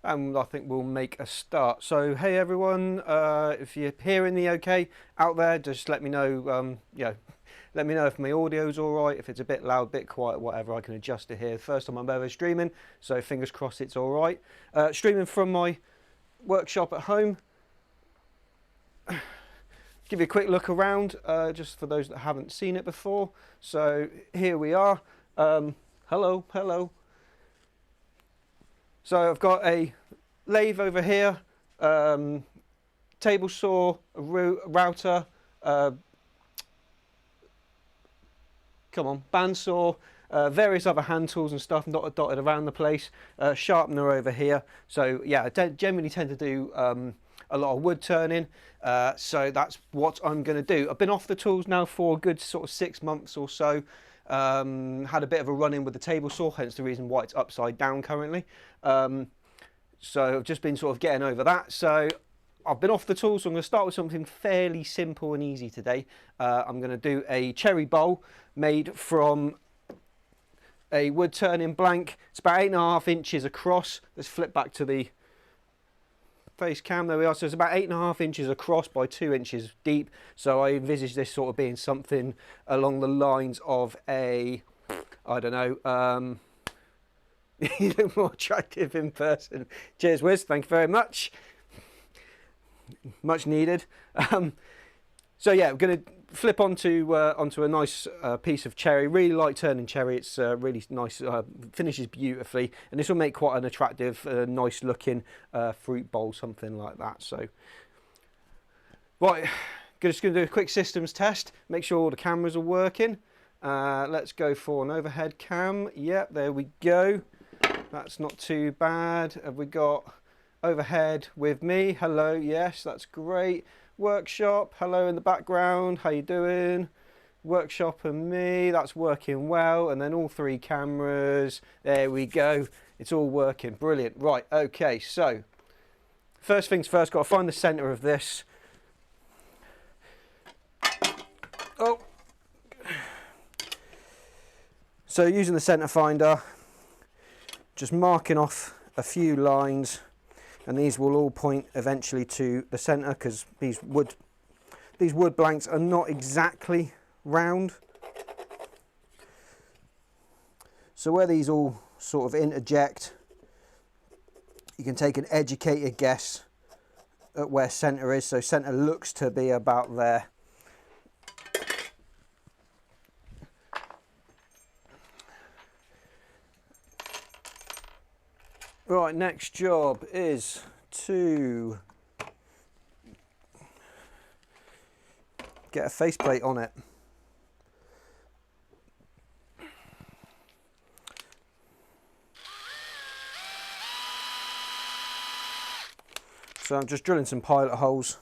and I think we'll make a start. So hey everyone, if you're hearing me okay out there, just let me know. Let me know if my audio's all right, if it's a bit loud, bit quiet, whatever. I can adjust it here. First time I'm ever streaming, so fingers crossed it's all right. Streaming from my workshop at home. Give you a quick look around, just for those that haven't seen it before. So here we are. Hello, hello. So I've got a lathe over here, table saw, a router, bandsaw, various other hand tools and stuff dotted around the place, sharpener over here. So yeah, I generally tend to do a lot of wood turning, so that's what I'm going to do. I've been off the tools now for a good sort of 6 months or so. Had a bit of a run in with the table saw, hence the reason why it's upside down currently. So I've just been sort of getting over that. So I've been off the tools, so I'm going to start with something fairly simple and easy today. I'm going to do a cherry bowl made from a wood turning blank. It's about 8.5 inches across. Let's flip back to the face cam. There we are. So it's about 8.5 inches across by 2 inches deep. So I envisage this sort of being something along the lines of a, I don't know, you look more attractive in person. Cheers, Wiz. Thank you very much. Much needed. So yeah, we're going to flip onto a nice piece of cherry. Really like turning cherry. It's really nice. Finishes beautifully, and this will make quite an attractive, nice looking fruit bowl, something like that. So, right, just going to do a quick systems test. Make sure all the cameras are working. Let's go for an overhead cam. Yep, there we go. That's not too bad. Have we got overhead with me? Hello, yes, that's great. Workshop, hello in the background, how you doing? Workshop and me, that's working well. And then all 3 cameras, there we go. It's all working, brilliant. Right, okay, so first things first, got to find the center of this. Oh. So using the center finder, just marking off a few lines, and these will all point eventually to the center, because these wood blanks are not exactly round. So where these all sort of interject, you can take an educated guess at where center is. So center looks to be about there. Right, next job is to get a faceplate on it. So I'm just drilling some pilot holes,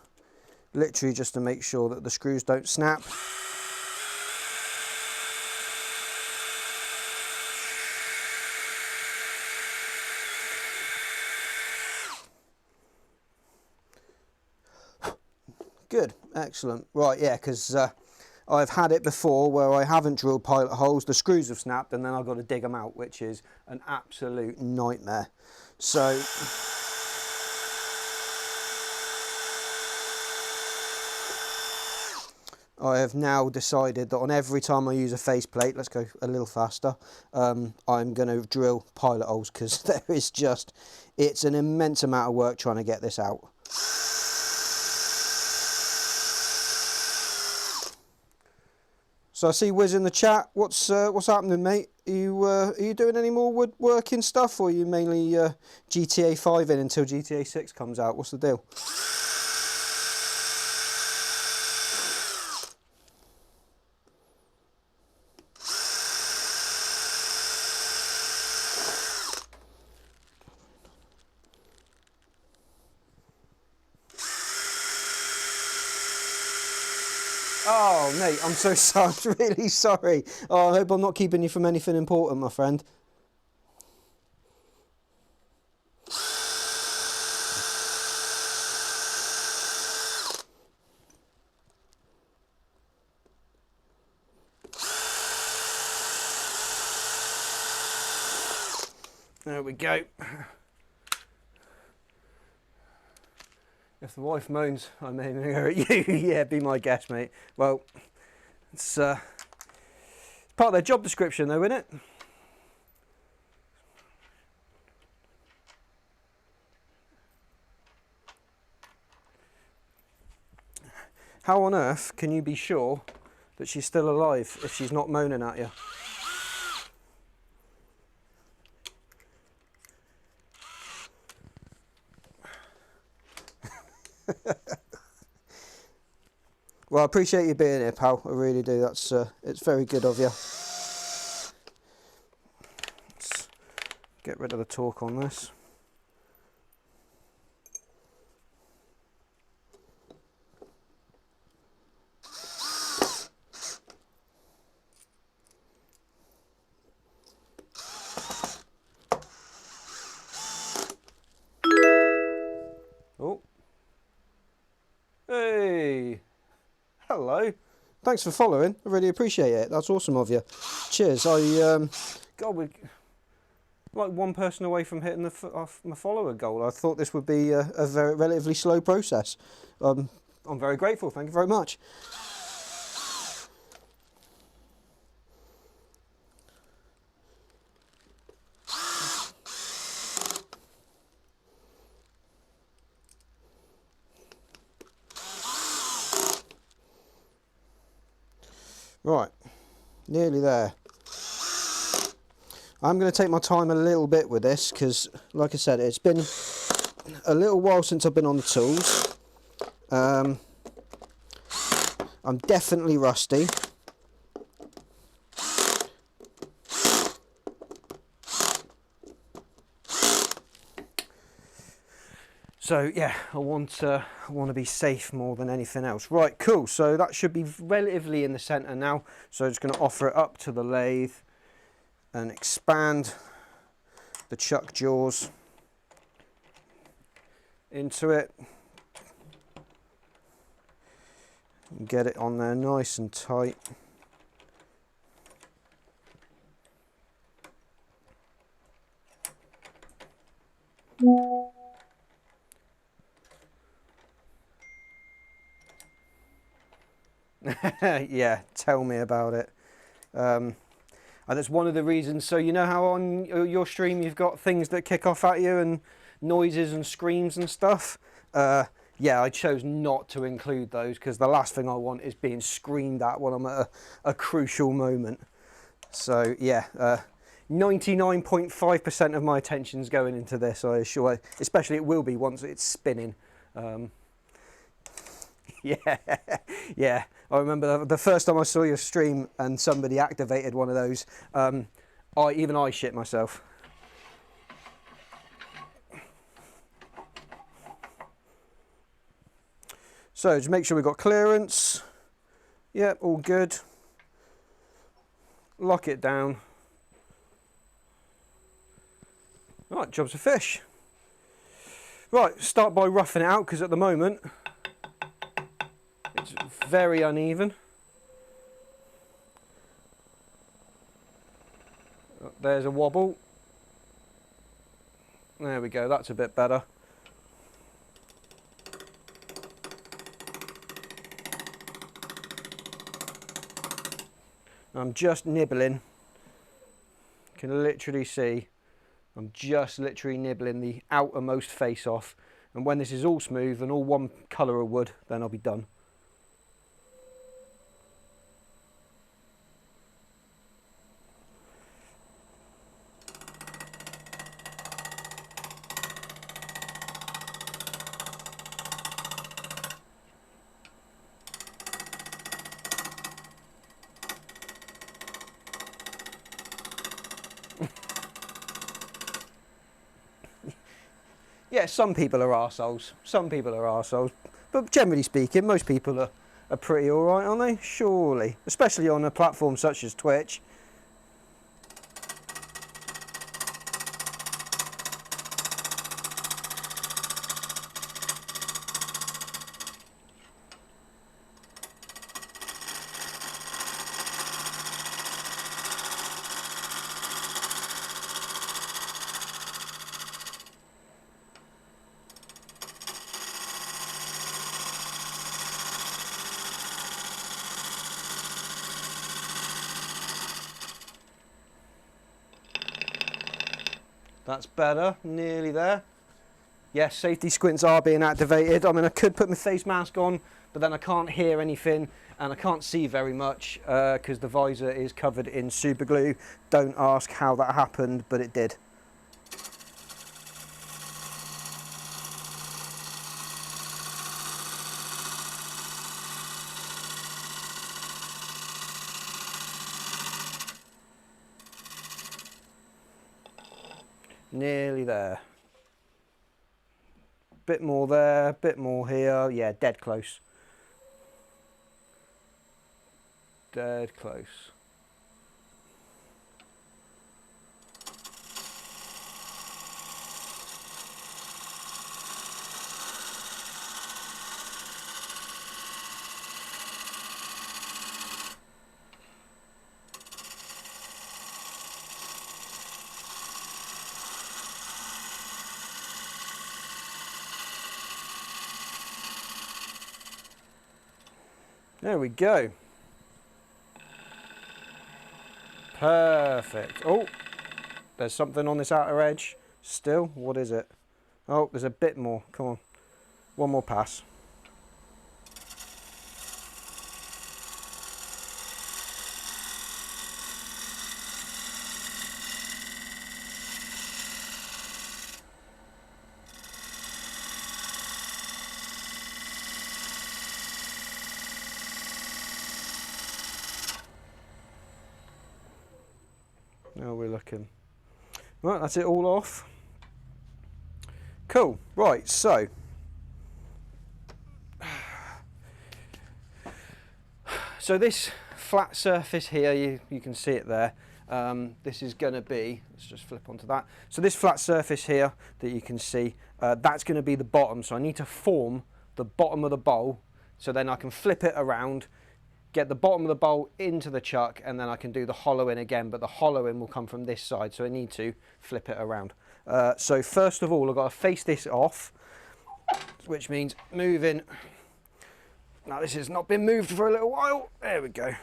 literally just to make sure that the screws don't snap. Good, excellent. Right, yeah, because I've had it before where I haven't drilled pilot holes, the screws have snapped, and then I've got to dig them out, which is an absolute nightmare. So I have now decided that on every time I use a faceplate, let's go a little faster, I'm going to drill pilot holes, because there is just, it's an immense amount of work trying to get this out. So I see Wiz in the chat. What's happening, mate? Are you doing any more woodworking stuff, or are you mainly GTA 5 in until GTA 6 comes out? What's the deal? Oh, mate, I'm so sorry. I'm really sorry. Oh, I hope I'm not keeping you from anything important, my friend. There we go. If the wife moans, I'm aiming her at you. Yeah, be my guest, mate. Well, it's part of their job description, though, isn't it? How on earth can you be sure that she's still alive if she's not moaning at you? Well, I appreciate you being here, pal. I really do. That's it's very good of you. Let's get rid of the torque on this. Oh. Hey. Hello. Thanks for following. I really appreciate it. That's awesome of you. Cheers. God, we're like one person away from hitting my follower goal. I thought this would be a very relatively slow process. I'm very grateful. Thank you very much. Right, nearly there. I'm going to take my time a little bit with this because, like I said, it's been a little while since I've been on the tools. I'm definitely rusty. So yeah, I want to be safe more than anything else. Right, cool. So that should be relatively in the centre now. So I'm just going to offer it up to the lathe and expand the chuck jaws into it. And get it on there nice and tight. Yeah, tell me about it. And that's one of the reasons. So you know how on your stream you've got things that kick off at you and noises and screams and stuff? Yeah, I chose not to include those because the last thing I want is being screamed at when I'm at a crucial moment. So yeah, 99.5% of my attention's going into this, I assure. Especially it will be once it's spinning. Yeah, yeah. I remember the first time I saw your stream and somebody activated one of those. Even I shit myself. So just make sure we've got clearance. Yep, all good. Lock it down. Right, job's a fish. Right, start by roughing it out because at the moment it's very uneven. There's a wobble. There we go, that's a bit better. I'm just nibbling. You can literally see I'm just literally nibbling the outermost face off, and when this is all smooth and all one colour of wood, then I'll be done. Yeah, some people are arseholes. Some people are arseholes. But generally speaking, most people are pretty alright, aren't they? Surely. Especially on a platform such as Twitch. That's better, nearly there. Yes, safety squints are being activated. I mean, I could put my face mask on, but then I can't hear anything and I can't see very much because the visor is covered in super glue. Don't ask how that happened, but it did. Nearly there. Bit more there, bit more here. Yeah, dead close. Dead close. There we go. Perfect. Oh, there's something on this outer edge still. What is it? Oh, there's a bit more. Come on. One more pass. Now we're looking. Right, that's it all off. Cool. Right, so this flat surface here, you can see it there. This is going to be, let's just flip onto that. So this flat surface here that you can see, that's going to be the bottom. So I need to form the bottom of the bowl so then I can flip it around, get the bottom of the bowl into the chuck, and then I can do the hollow-in again, but the hollow-in will come from this side, so I need to flip it around. So first of all, I've got to face this off, which means moving. Now this has not been moved for a little while. There we go.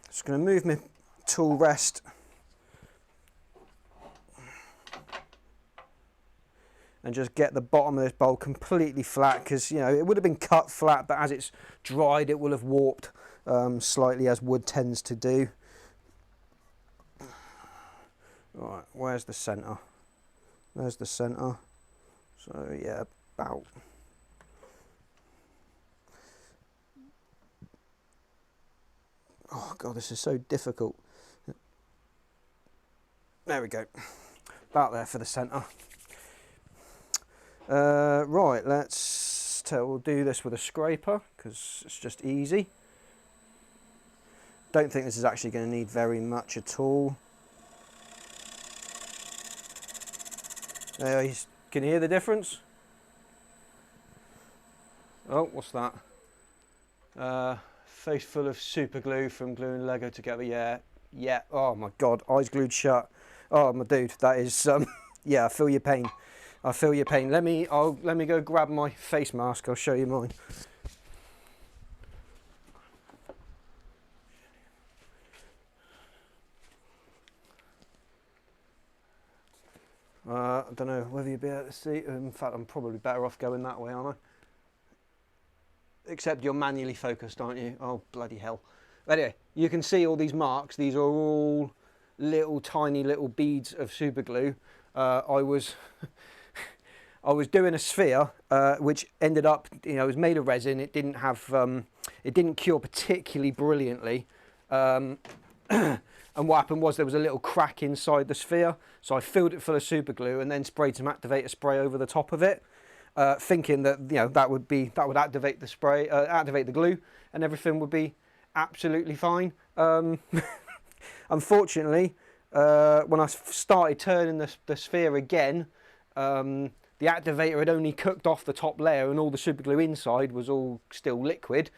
Just going to move my tool rest. And just get the bottom of this bowl completely flat, because you know it would have been cut flat, but as it's dried it will have warped slightly, as wood tends to do. Right, where's the centre? There's the centre. So yeah, about. Oh god, this is so difficult. There we go. About there for the centre. Right, we'll do this with a scraper because it's just easy. Don't think this is actually going to need very much at all. Can you hear the difference? Oh, what's that? Face full of super glue from gluing Lego together. Yeah. Oh my god, eyes glued shut. Oh my dude, that is yeah, I feel your pain. I feel your pain. Let me go grab my face mask. I'll show you mine. I don't know whether you'll be able to see. In fact, I'm probably better off going that way, aren't I? Except you're manually focused, aren't you? Oh, bloody hell. Anyway, you can see all these marks. These are all tiny little beads of super glue. I was doing a sphere, which ended up, it was made of resin. It didn't have, it didn't cure particularly brilliantly. And what happened was there was a little crack inside the sphere. So I filled it full of super glue and then sprayed some activator spray over the top of it, thinking that, that would activate the spray, activate the glue, and everything would be absolutely fine. Unfortunately, when I started turning the sphere again, the activator had only cooked off the top layer and all the super glue inside was all still liquid.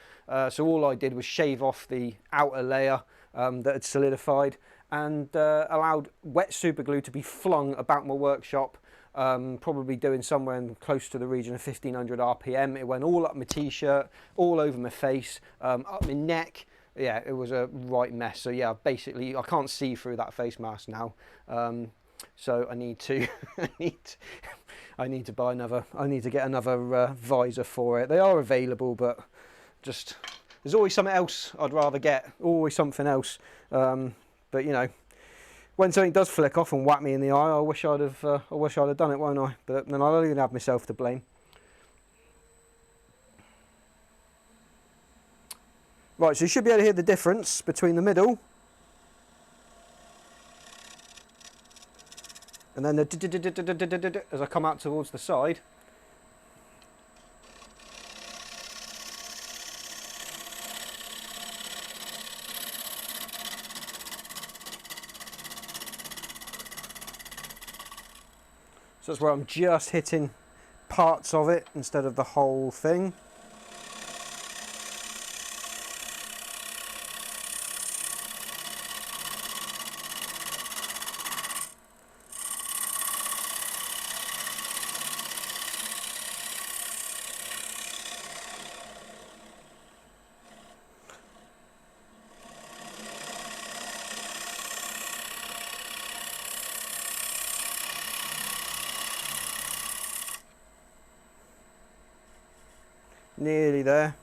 So all I did was shave off the outer layer that had solidified and allowed wet super glue to be flung about my workshop, probably doing somewhere close to the region of 1500 RPM. It went all up my t-shirt, all over my face, up my neck, yeah, it was a right mess. So yeah, basically I can't see through that face mask now. So I need to I need to buy another. I need to get another visor for it. They are available, but just there's always something else I'd rather get. Always something else. But you know, when something does flick off and whack me in the eye, I wish I'd have done it, won't I? But then I'll only have myself to blame. Right, so you should be able to hear the difference between the middle and then the as I come out towards the side. So that's where I'm just hitting parts of it instead of the whole thing. Nearly there.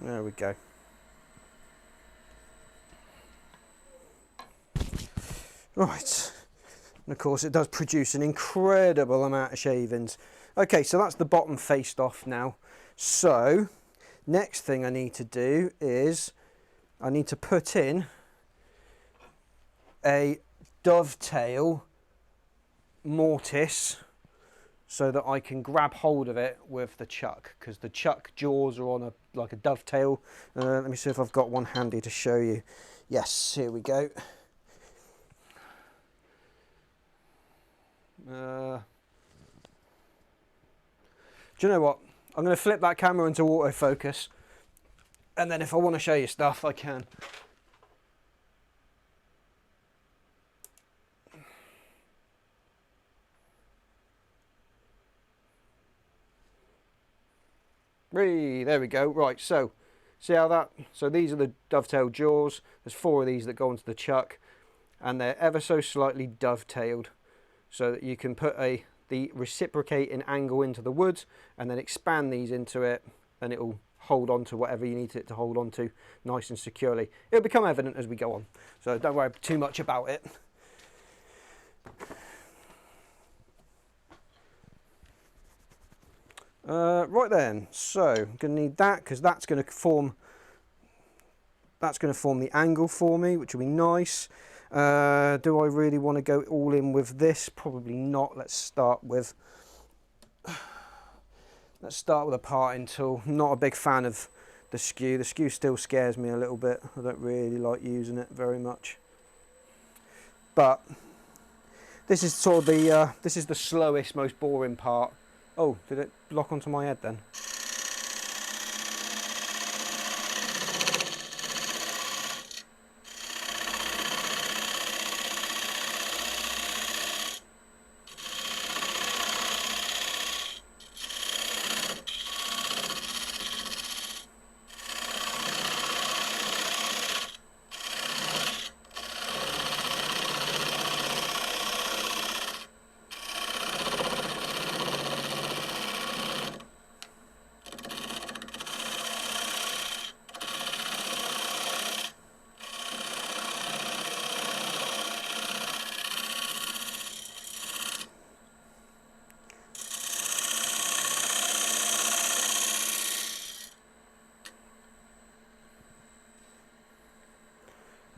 There we go. Right. And of course it does produce an incredible amount of shavings. Okay, so that's the bottom faced off now. So next thing I need to do is I need to put in a dovetail mortise so that I can grab hold of it with the chuck, because the chuck jaws are on like a dovetail. Let me see if I've got one handy to show you. Yes, here we go. Do you know what? I'm going to flip that camera into autofocus, and then if I want to show you stuff, I can. There we go. Right, so see how that, so these are the dovetail jaws. There's 4 of these that go onto the chuck, and they're ever so slightly dovetailed, so that you can put the reciprocating angle into the wood and then expand these into it, and it'll hold on to whatever you need it to hold on to nice and securely. It'll become evident as we go on, so don't worry too much about it. Right then, so I'm going to need that, because that's going to form the angle for me, which will be nice. Do I really want to go all in with this? Probably not. Let's start with a parting tool. I'm not a big fan of the skew. The skew still scares me a little bit. I don't really like using it very much. But this is sort of the this is the slowest, most boring part. Oh, did it lock onto my head then?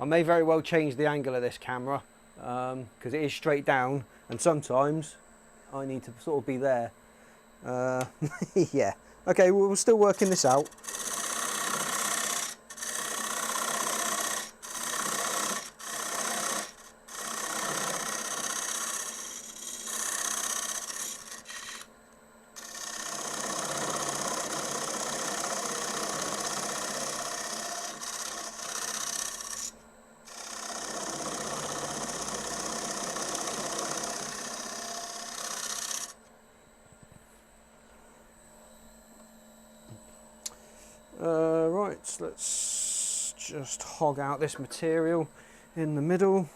I may very well change the angle of this camera, because it is straight down, and sometimes I need to sort of be there. Yeah, okay, we're still working this out. let's just hog out this material in the middle.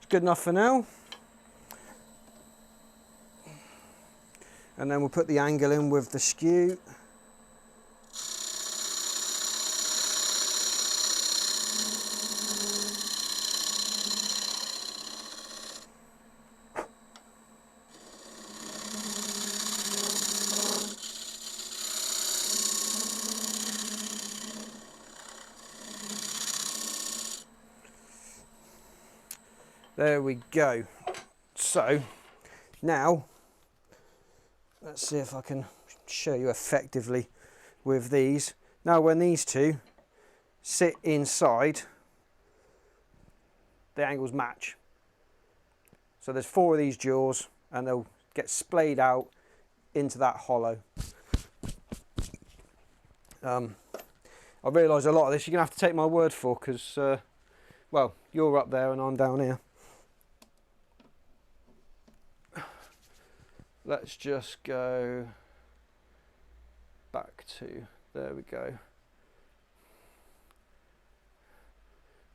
Good enough for now, and then we'll put the angle in with the skew. There we go. So now let's see if I can show you effectively with these. Now when these two sit inside, the angles match. So there's 4 of these jaws and they'll get splayed out into that hollow. I realise a lot of this you're going to have to take my word for, because well, you're up there and I'm down here. Let's just go back to, there we go.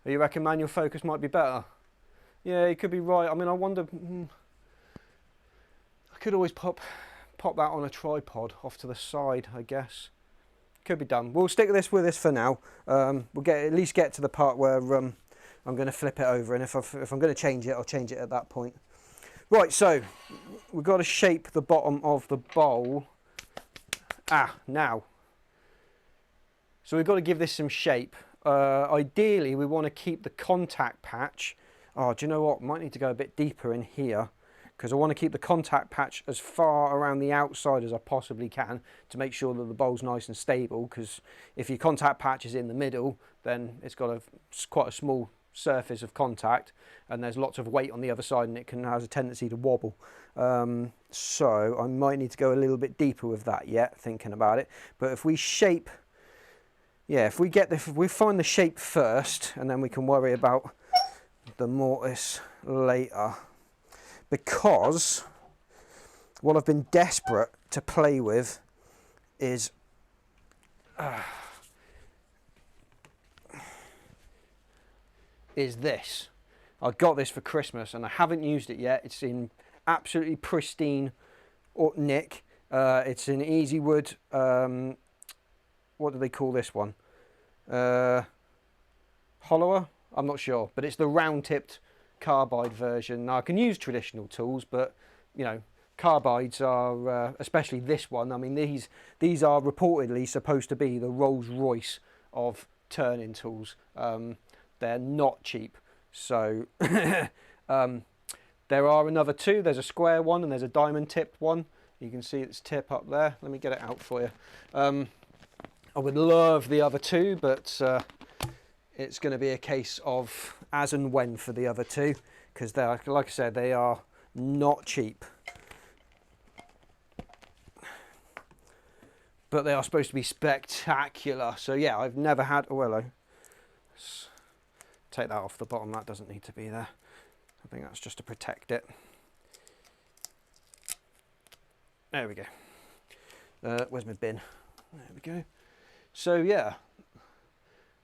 You reckon manual focus might be better? Yeah, you could be right. I mean, I wonder, I could always pop that on a tripod off to the side, I guess. Could be done. We'll stick with this for now. We'll at least get to the part where I'm going to flip it over, and if I'm going to change it, I'll change it at that point. Right, so we've got to shape the bottom of the bowl. Now. So we've got to give this some shape. Ideally, we want to keep the contact patch. Oh, do you know what? Might need to go a bit deeper in here, because I want to keep the contact patch as far around the outside as I possibly can to make sure that the bowl's nice and stable, because if your contact patch is in the middle, then it's got quite a small surface of contact, and there's lots of weight on the other side, and it has a tendency to wobble. So I might need to go a little bit deeper with that yet, thinking about it. But if we shape, yeah, if we find the shape first, and then we can worry about the mortise later. Because what I've been desperate to play with is this. I got this for Christmas and I haven't used it yet. It's in absolutely pristine nick. It's an easy wood. What do they call this one? Hollower? I'm not sure, but it's the round tipped carbide version. Now I can use traditional tools, but you know, carbides are, especially this one, I mean these are reportedly supposed to be the Rolls Royce of turning tools. They're not cheap. So there are another 2. There's a square one and there's a diamond tipped one. You can see its tip up there. Let me get it out for you. I would love the other 2, but it's going to be a case of as and when for the other 2, because they're, like I said, they are not cheap. But they are supposed to be spectacular. So yeah, I've never had, oh hello. Take that off the bottom, that doesn't need to be there. I think that's just to protect it. There we go. Where's my bin? There we go. So yeah,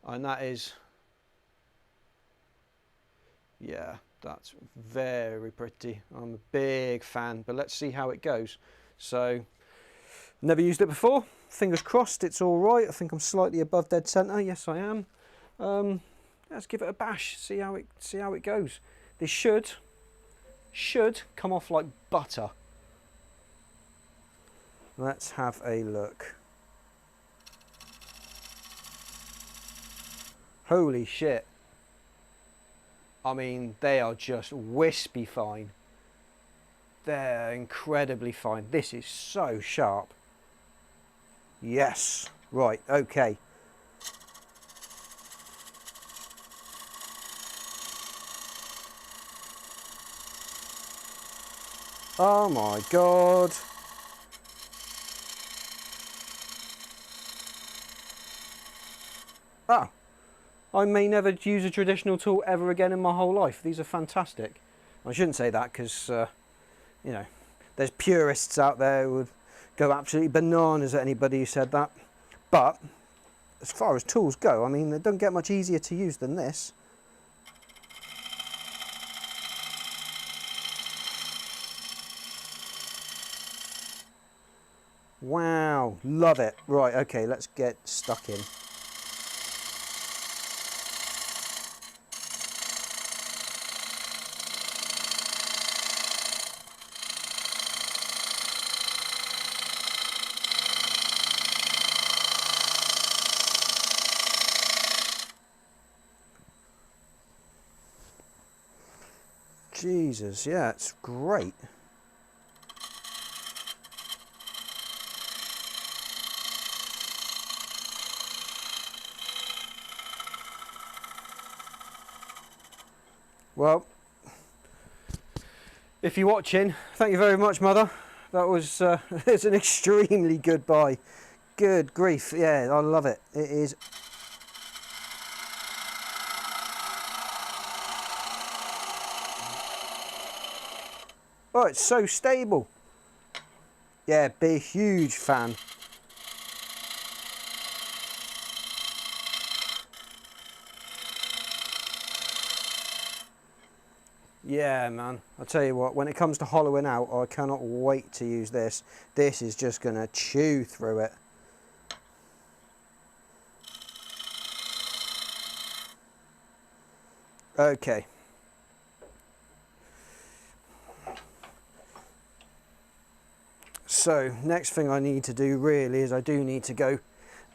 and that is, yeah, that's very pretty. I'm a big fan, but let's see how it goes. So, never used it before. Fingers crossed it's all right. I think I'm slightly above dead center. Yes, I am. Let's give it a bash. See how it goes. This should come off like butter. Let's have a look. Holy shit. I mean, they are just wispy fine. They're incredibly fine. This is so sharp. Yes. Right, okay. Oh my God. Ah, I may never use a traditional tool ever again in my whole life. These are fantastic. I shouldn't say that because, you know, there's purists out there who would go absolutely bananas at anybody who said that. But as far as tools go, I mean, they don't get much easier to use than this. Wow, love it. Right, okay, let's get stuck in. Jesus, yeah, it's great. Well, if you're watching, thank you very much, Mother. That was it's an extremely good buy. Good grief, yeah, I love it. It is. Oh, it's so stable. Yeah, be a huge fan. Yeah, man. I'll tell you what, when it comes to hollowing out, I cannot wait to use this. This is just going to chew through it. Okay. So, next thing I need to do really is I do need to go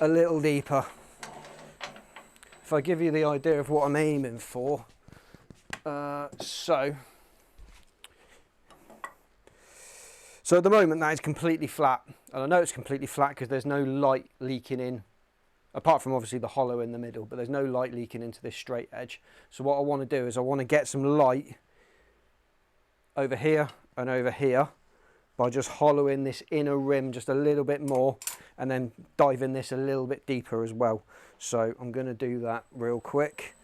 a little deeper. If I give you the idea of what I'm aiming for. So at the moment that is completely flat, and I know it's completely flat because there's no light leaking in, apart from obviously the hollow in the middle, but there's no light leaking into this straight edge. So what I want to do is I want to get some light over here and over here by just hollowing this inner rim just a little bit more and then diving this a little bit deeper as well. So I'm going to do that real quick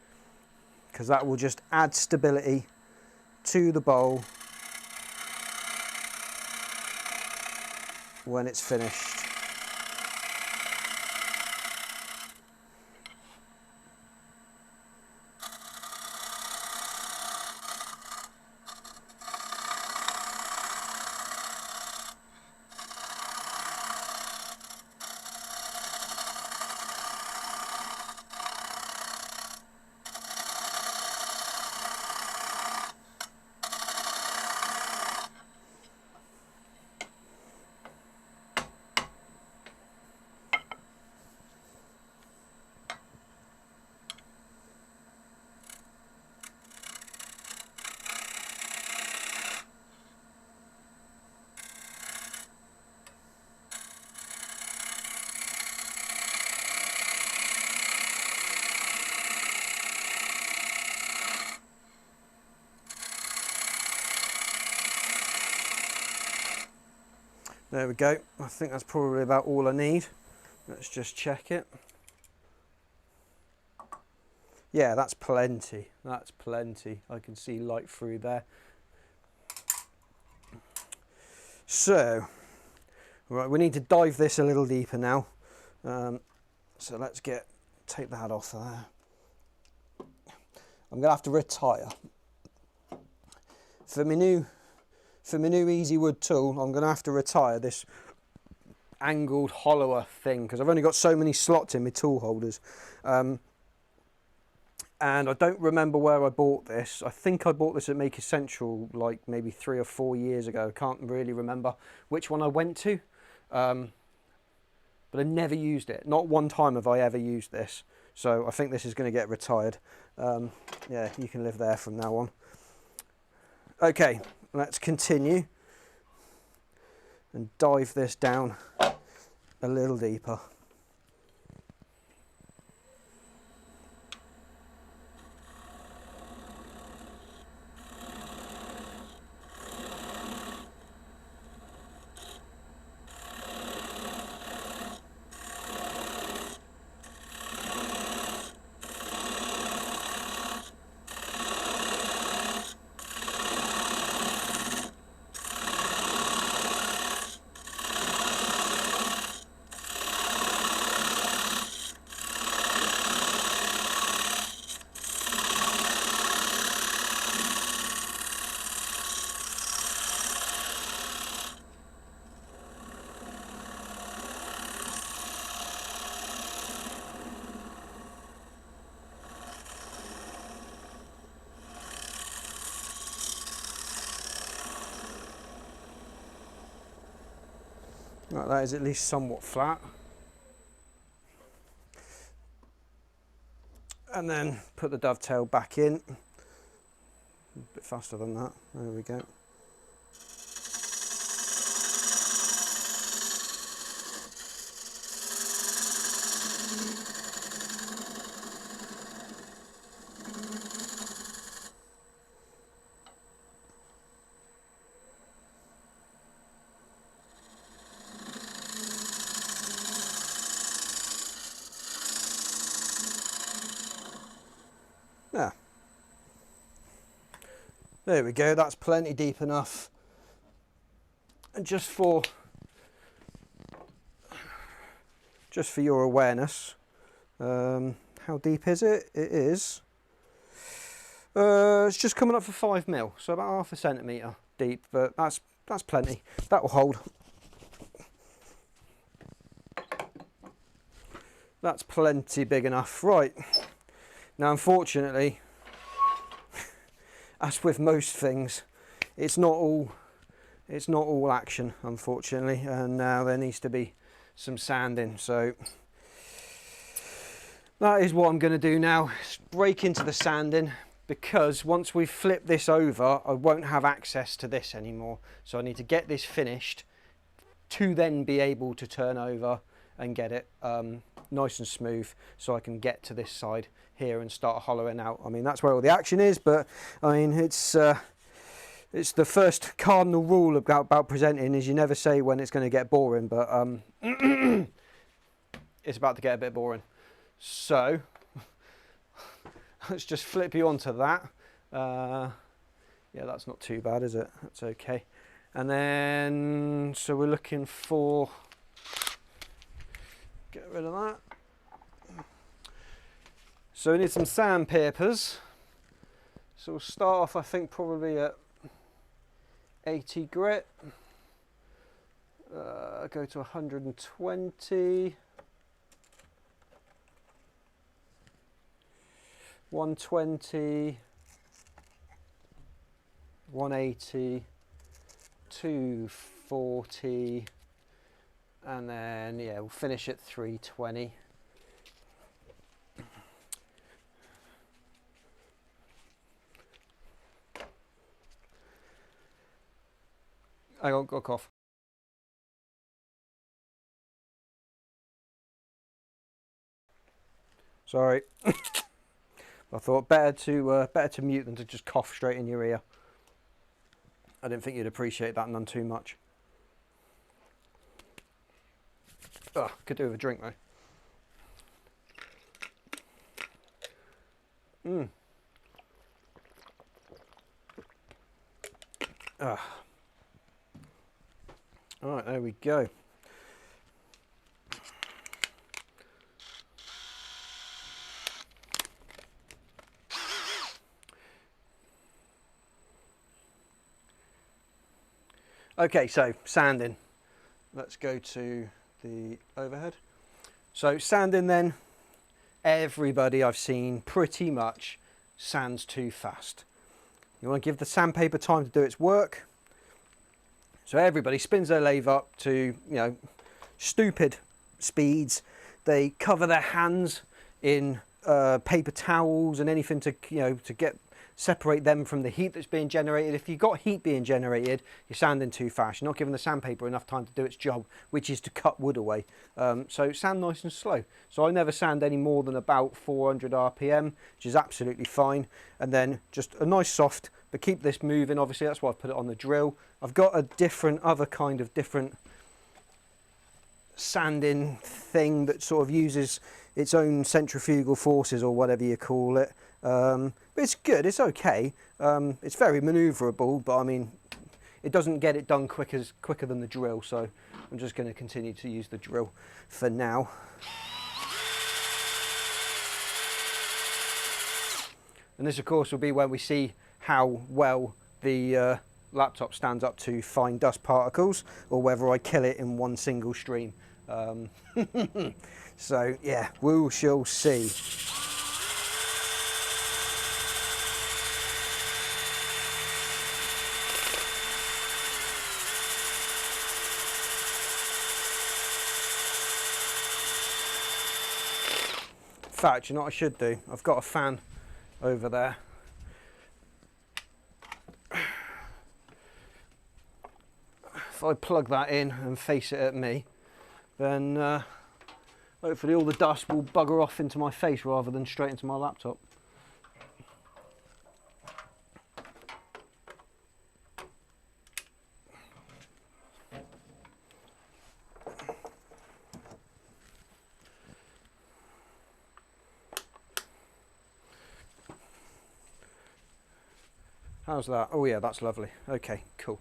because that will just add stability to the bowl when it's finished. There we go. I think that's probably about all I need. Let's just check it. Yeah, that's plenty. That's plenty. I can see light through there. So, right, we need to dive this a little deeper now. So let's take that off of there. I'm gonna have to retire. For my new Easy Wood tool, I'm gonna have to retire this angled hollower thing because I've only got so many slots in my tool holders. And I don't remember where I bought this. I think I bought this at Make Essential like maybe 3 or 4 years ago. I can't really remember which one I went to. But I never used it. Not one time have I ever used this. So I think this is going to get retired. Yeah, you can live there from now on. Okay, let's continue and dive this down a little deeper. Right, that is at least somewhat flat. And then put the dovetail back in. A bit faster than that. There we go. Yeah. There we go, that's plenty deep enough. And just for your awareness, how deep is it? It is, it's just coming up for 5 mil, so about half a centimetre deep, but that's plenty. That will hold. That's plenty big enough. Right, now unfortunately, as with most things, it's not all action, unfortunately, and now there needs to be some sanding. So that is what I'm going to do now, break into the sanding, because once we flip this over, I won't have access to this anymore. So I need to get this finished to then be able to turn over and get it nice and smooth, so I can get to this side here and start hollowing out. I mean, that's where all the action is, but I mean, it's the first cardinal rule about presenting is you never say when it's going to get boring, but it's about to get a bit boring. So let's just flip you onto that. Yeah, that's not too bad, is it? That's okay. And then, so we're looking for, get rid of that. So we need some sandpapers. So we'll start off, I think, probably at 80 grit. Go to 120. 120. 180. 240. And then, yeah, we'll finish at 320. I got a cough. Sorry. I thought better to mute than to just cough straight in your ear. I didn't think you'd appreciate that none too much. Oh, could do with a drink though. All right, there we go. Okay, so sanding. Let's go to the overhead. So sanding then, everybody I've seen pretty much sands too fast. You want to give the sandpaper time to do its work. So everybody spins their lathe up to, you know, stupid speeds. They cover their hands in paper towels and anything to, you know, to separate them from the heat that's being generated. If you've got heat being generated, you're sanding too fast. You're not giving the sandpaper enough time to do its job, which is to cut wood away. So sand nice and slow. So I never sand any more than about 400 RPM, which is absolutely fine. And then just a nice soft, but keep this moving. Obviously, that's why I've put it on the drill. I've got a different sanding thing that sort of uses its own centrifugal forces or whatever you call it. But it's good, it's okay. It's very manoeuvrable, but I mean, it doesn't get it done quicker than the drill, so I'm just going to continue to use the drill for now. And this, of course, will be when we see how well the laptop stands up to fine dust particles, or whether I kill it in one single stream. So yeah, we shall see. fact, you know what I should do? I've got a fan over there. If I plug that in and face it at me, then hopefully all the dust will bugger off into my face rather than straight into my laptop. How's that? Oh yeah, that's lovely. Okay, cool.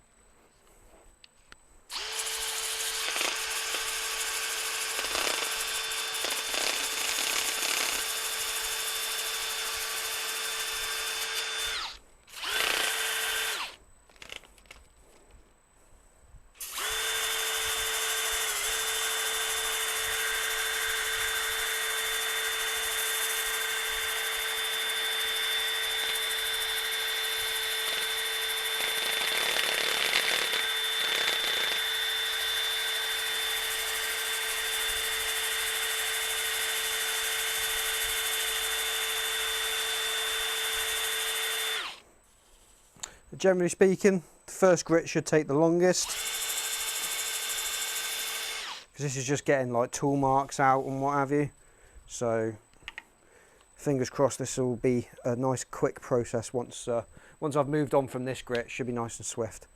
Generally speaking, the first grit should take the longest, because this is just getting like tool marks out and what have you. So fingers crossed this will be a nice quick process once I've moved on from this grit. It should be nice and swift.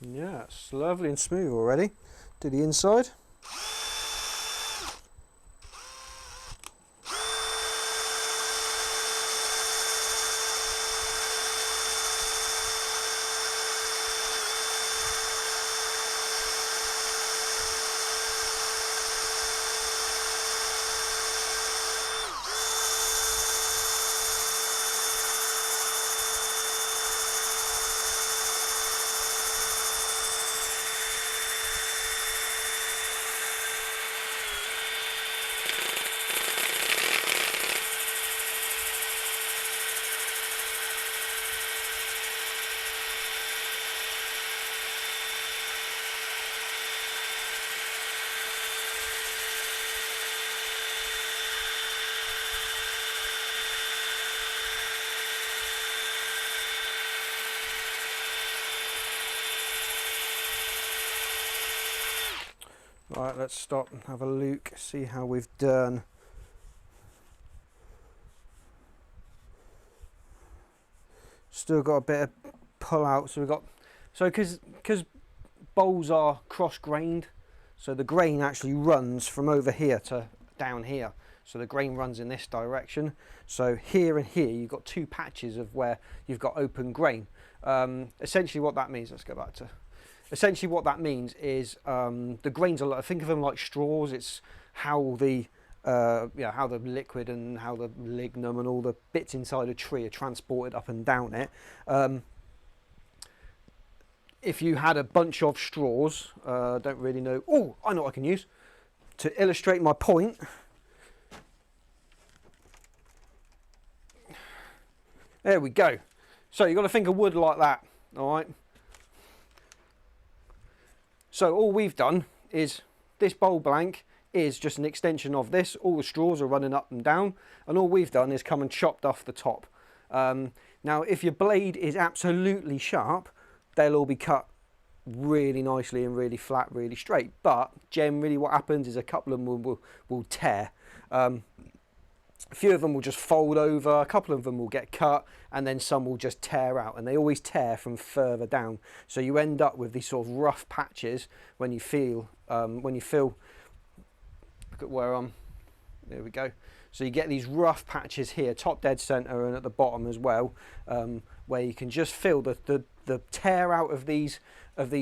Yeah, it's lovely and smooth already. Do the inside. Right, let's stop and have a look, see how we've done. Still got a bit of pull out, so we've got, so because bowls are cross grained, so the grain actually runs from over here to down here, so the grain runs in this direction. So here and here you've got two patches of where you've got open grain. Essentially what that means, let's go back to, essentially what that means is the grains are, think of them like straws. It's how the how the liquid and how the lignum and all the bits inside a tree are transported up and down it. If you had a bunch of straws, don't really know, oh, I know what I can use to illustrate my point. There we go. So you've got to think of wood like that, all right? So all we've done is this bowl blank is just an extension of this. All the straws are running up and down, and all we've done is come and chopped off the top. Now, if your blade is absolutely sharp, they'll all be cut really nicely and really flat, really straight. But generally what happens is a couple of them will tear. A few of them will just fold over, a couple of them will get cut, and then some will just tear out, and they always tear from further down. So you end up with these sort of rough patches when you feel, look at where I'm, there we go. So you get these rough patches here, top dead center and at the bottom as well, where you can just feel the tear out of these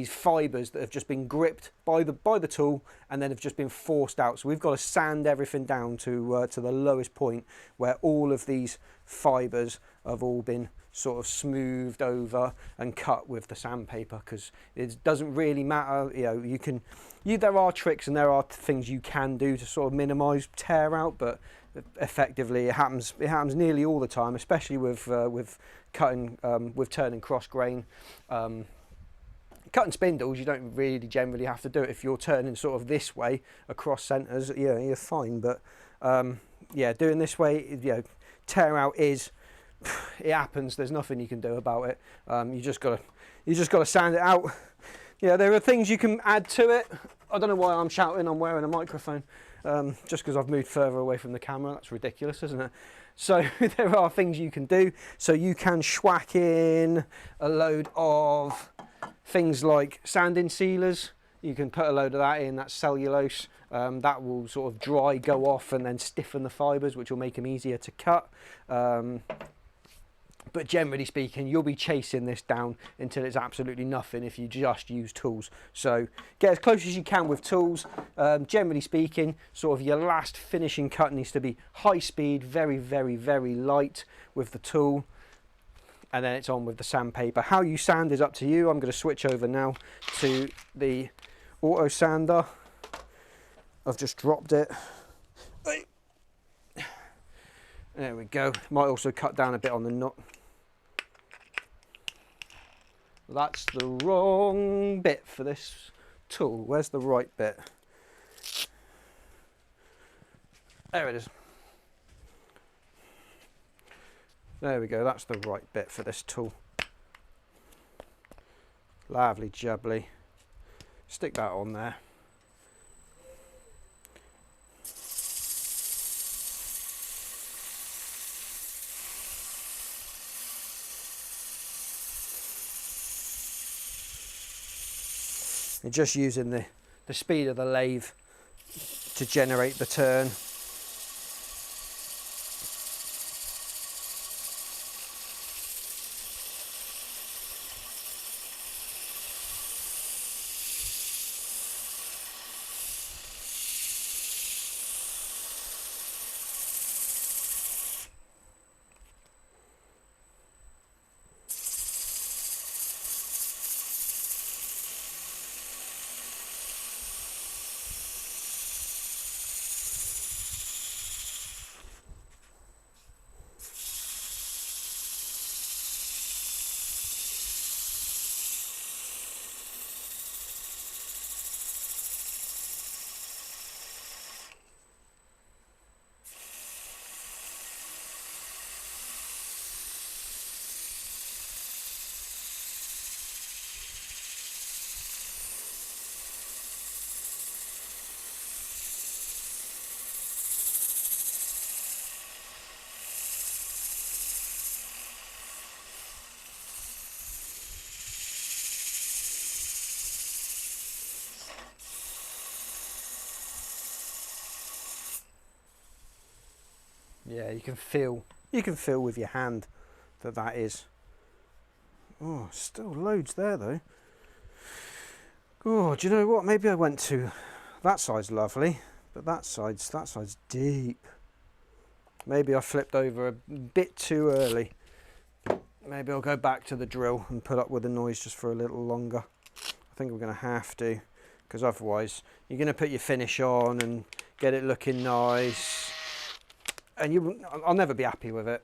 fibers that have just been gripped by the tool and then have just been forced out. So we've got to sand everything down to the lowest point where all of these fibers have all been sort of smoothed over and cut with the sandpaper, because it doesn't really matter. You know, there are tricks and there are things you can do to sort of minimize tear out, but effectively it happens nearly all the time, especially with cutting, with turning cross grain. Cutting spindles, you don't really generally have to do it. If you're turning sort of this way across centres, yeah, you're fine. But yeah, doing this way, you know, tear out it happens. There's nothing you can do about it. You just gotta sand it out. Yeah, there are things you can add to it. I don't know why I'm shouting. I'm wearing a microphone. Just because I've moved further away from the camera. That's ridiculous, isn't it? So there are things you can do. So you can schwack in a load of things like sanding sealers. You can put a load of that in, that's cellulose. That will sort of dry, go off, and then stiffen the fibres, which will make them easier to cut. But generally speaking, you'll be chasing this down until it's absolutely nothing if you just use tools. So get as close as you can with tools. Generally speaking, sort of your last finishing cut needs to be high speed, very, very, very light with the tool. And then it's on with the sandpaper. How you sand is up to you. I'm going to switch over now to the auto sander. I've just dropped it. There we go. Might also cut down a bit on the nut. That's the wrong bit for this tool. Where's the right bit? There it is. There we go, that's the right bit for this tool. Lovely jubbly. Stick that on there. You're just using the speed of the lathe to generate the turn. Yeah, you can feel with your hand that is. Oh, still loads there though. Oh, do you know what? Maybe I went to that side's lovely, but that side's deep. Maybe I flipped over a bit too early. Maybe I'll go back to the drill and put up with the noise just for a little longer. I think we're going to have to, because otherwise you're going to put your finish on and get it looking nice. And I'll never be happy with it.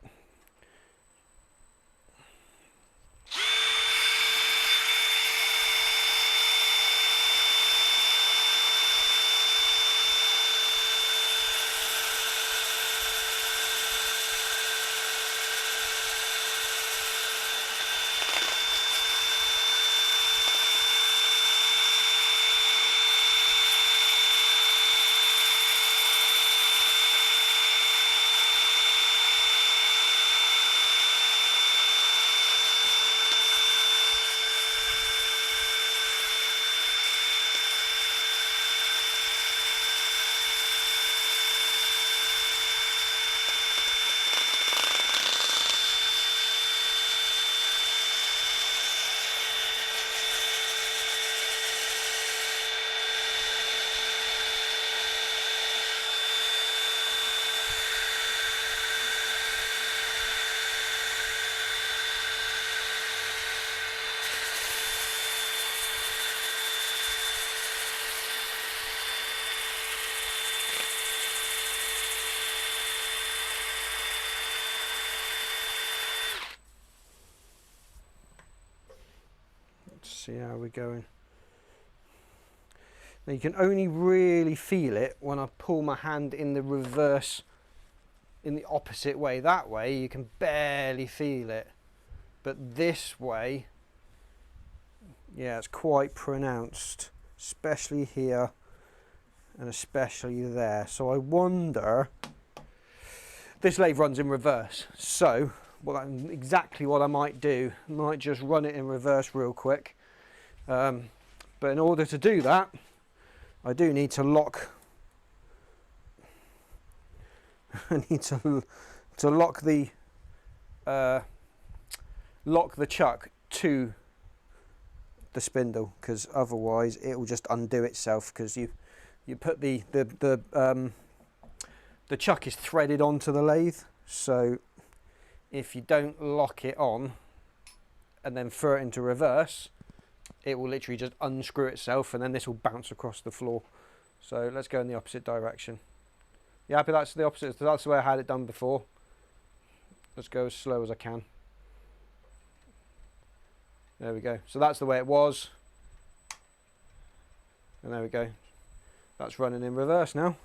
see how we're going. Now you can only really feel it when I pull my hand in the reverse, in the opposite way. That way you can barely feel it, but this way, yeah, it's quite pronounced, especially here and especially there. So I wonder, this lathe runs in reverse, so exactly what I might do, I might just run it in reverse real quick, but in order to do that I do need to lock I need to lock the chuck to the spindle, because otherwise it will just undo itself, because you put the chuck is threaded onto the lathe, so if you don't lock it on and then throw it into reverse, it will literally just unscrew itself, and then this will bounce across the floor. So let's go in the opposite direction. You happy that's the opposite? That's the way I had it done before. Let's go as slow as I can. There we go. So that's the way it was. And there we go. That's running in reverse now.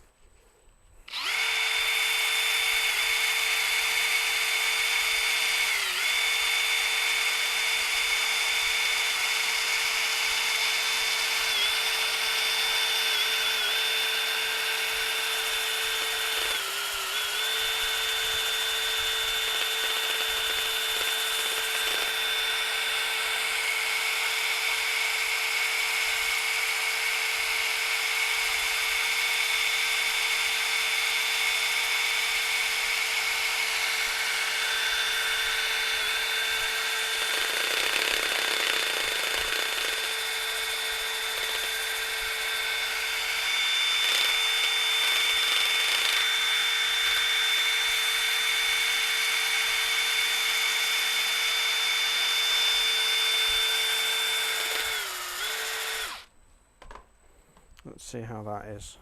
Let's see how that is.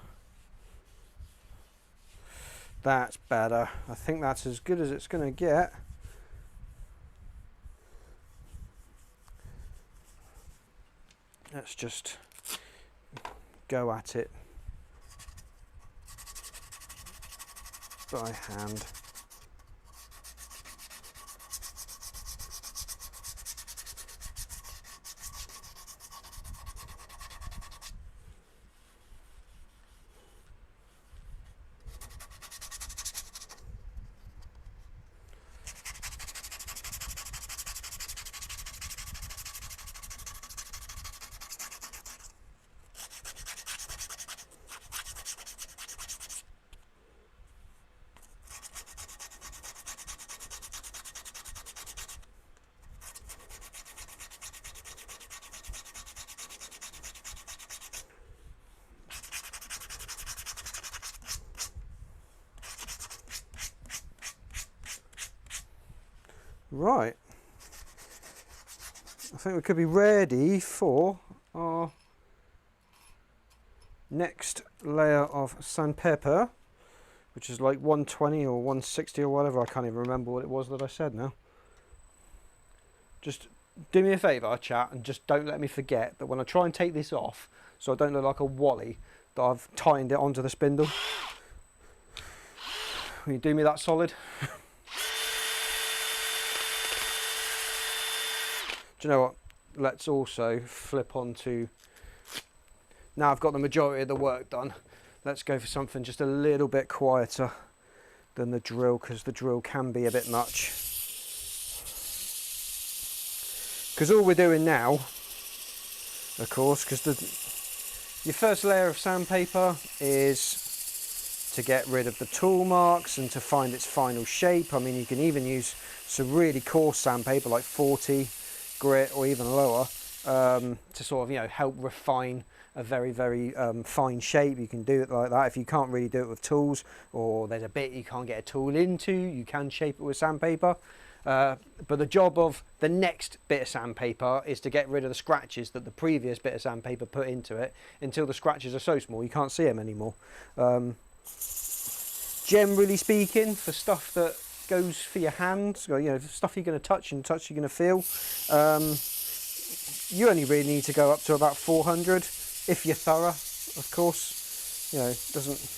That's better. I think that's as good as it's going to get. Let's just go at it by hand. Right, I think we could be ready for our next layer of sandpaper, which is like 120 or 160 or whatever. I can't even remember what it was that I said now. Just do me a favour, chat, and just don't let me forget that when I try and take this off, so I don't look like a wally, that I've tightened it onto the spindle. Will you do me that solid? Do you know what? Let's also flip on to, now I've got the majority of the work done, let's go for something just a little bit quieter than the drill, because the drill can be a bit much. Because all we're doing now, of course, because your first layer of sandpaper is to get rid of the tool marks and to find its final shape. I mean, you can even use some really coarse sandpaper like 40 grit or even lower to sort of, you know, help refine a very fine shape. You can do it like that. If you can't really do it with tools, or there's a bit you can't get a tool into, you can shape it with sandpaper. But the job of the next bit of sandpaper is to get rid of the scratches that the previous bit of sandpaper put into it, until the scratches are so small you can't see them anymore. Generally speaking, for stuff that goes for your hands, you know, stuff you're going to touch and you're going to feel, you only really need to go up to about 400 if you're thorough, of course. You know, it doesn't.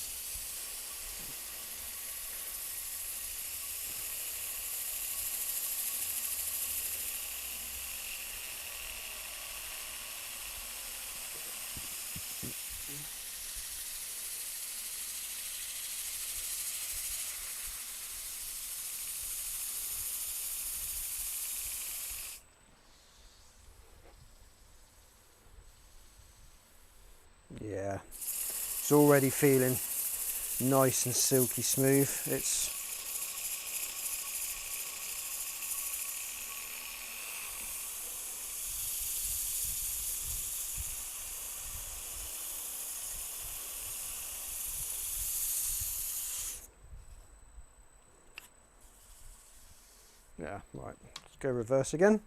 Yeah, it's already feeling nice and silky smooth. It's yeah, right. Let's go reverse again.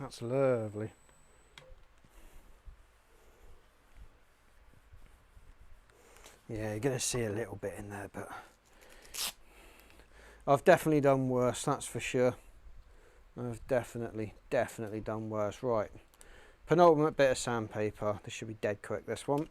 That's lovely. Yeah, you're going to see a little bit in there, but I've definitely done worse, that's for sure. I've definitely done worse. Right, penultimate bit of sandpaper. This should be dead quick, this one.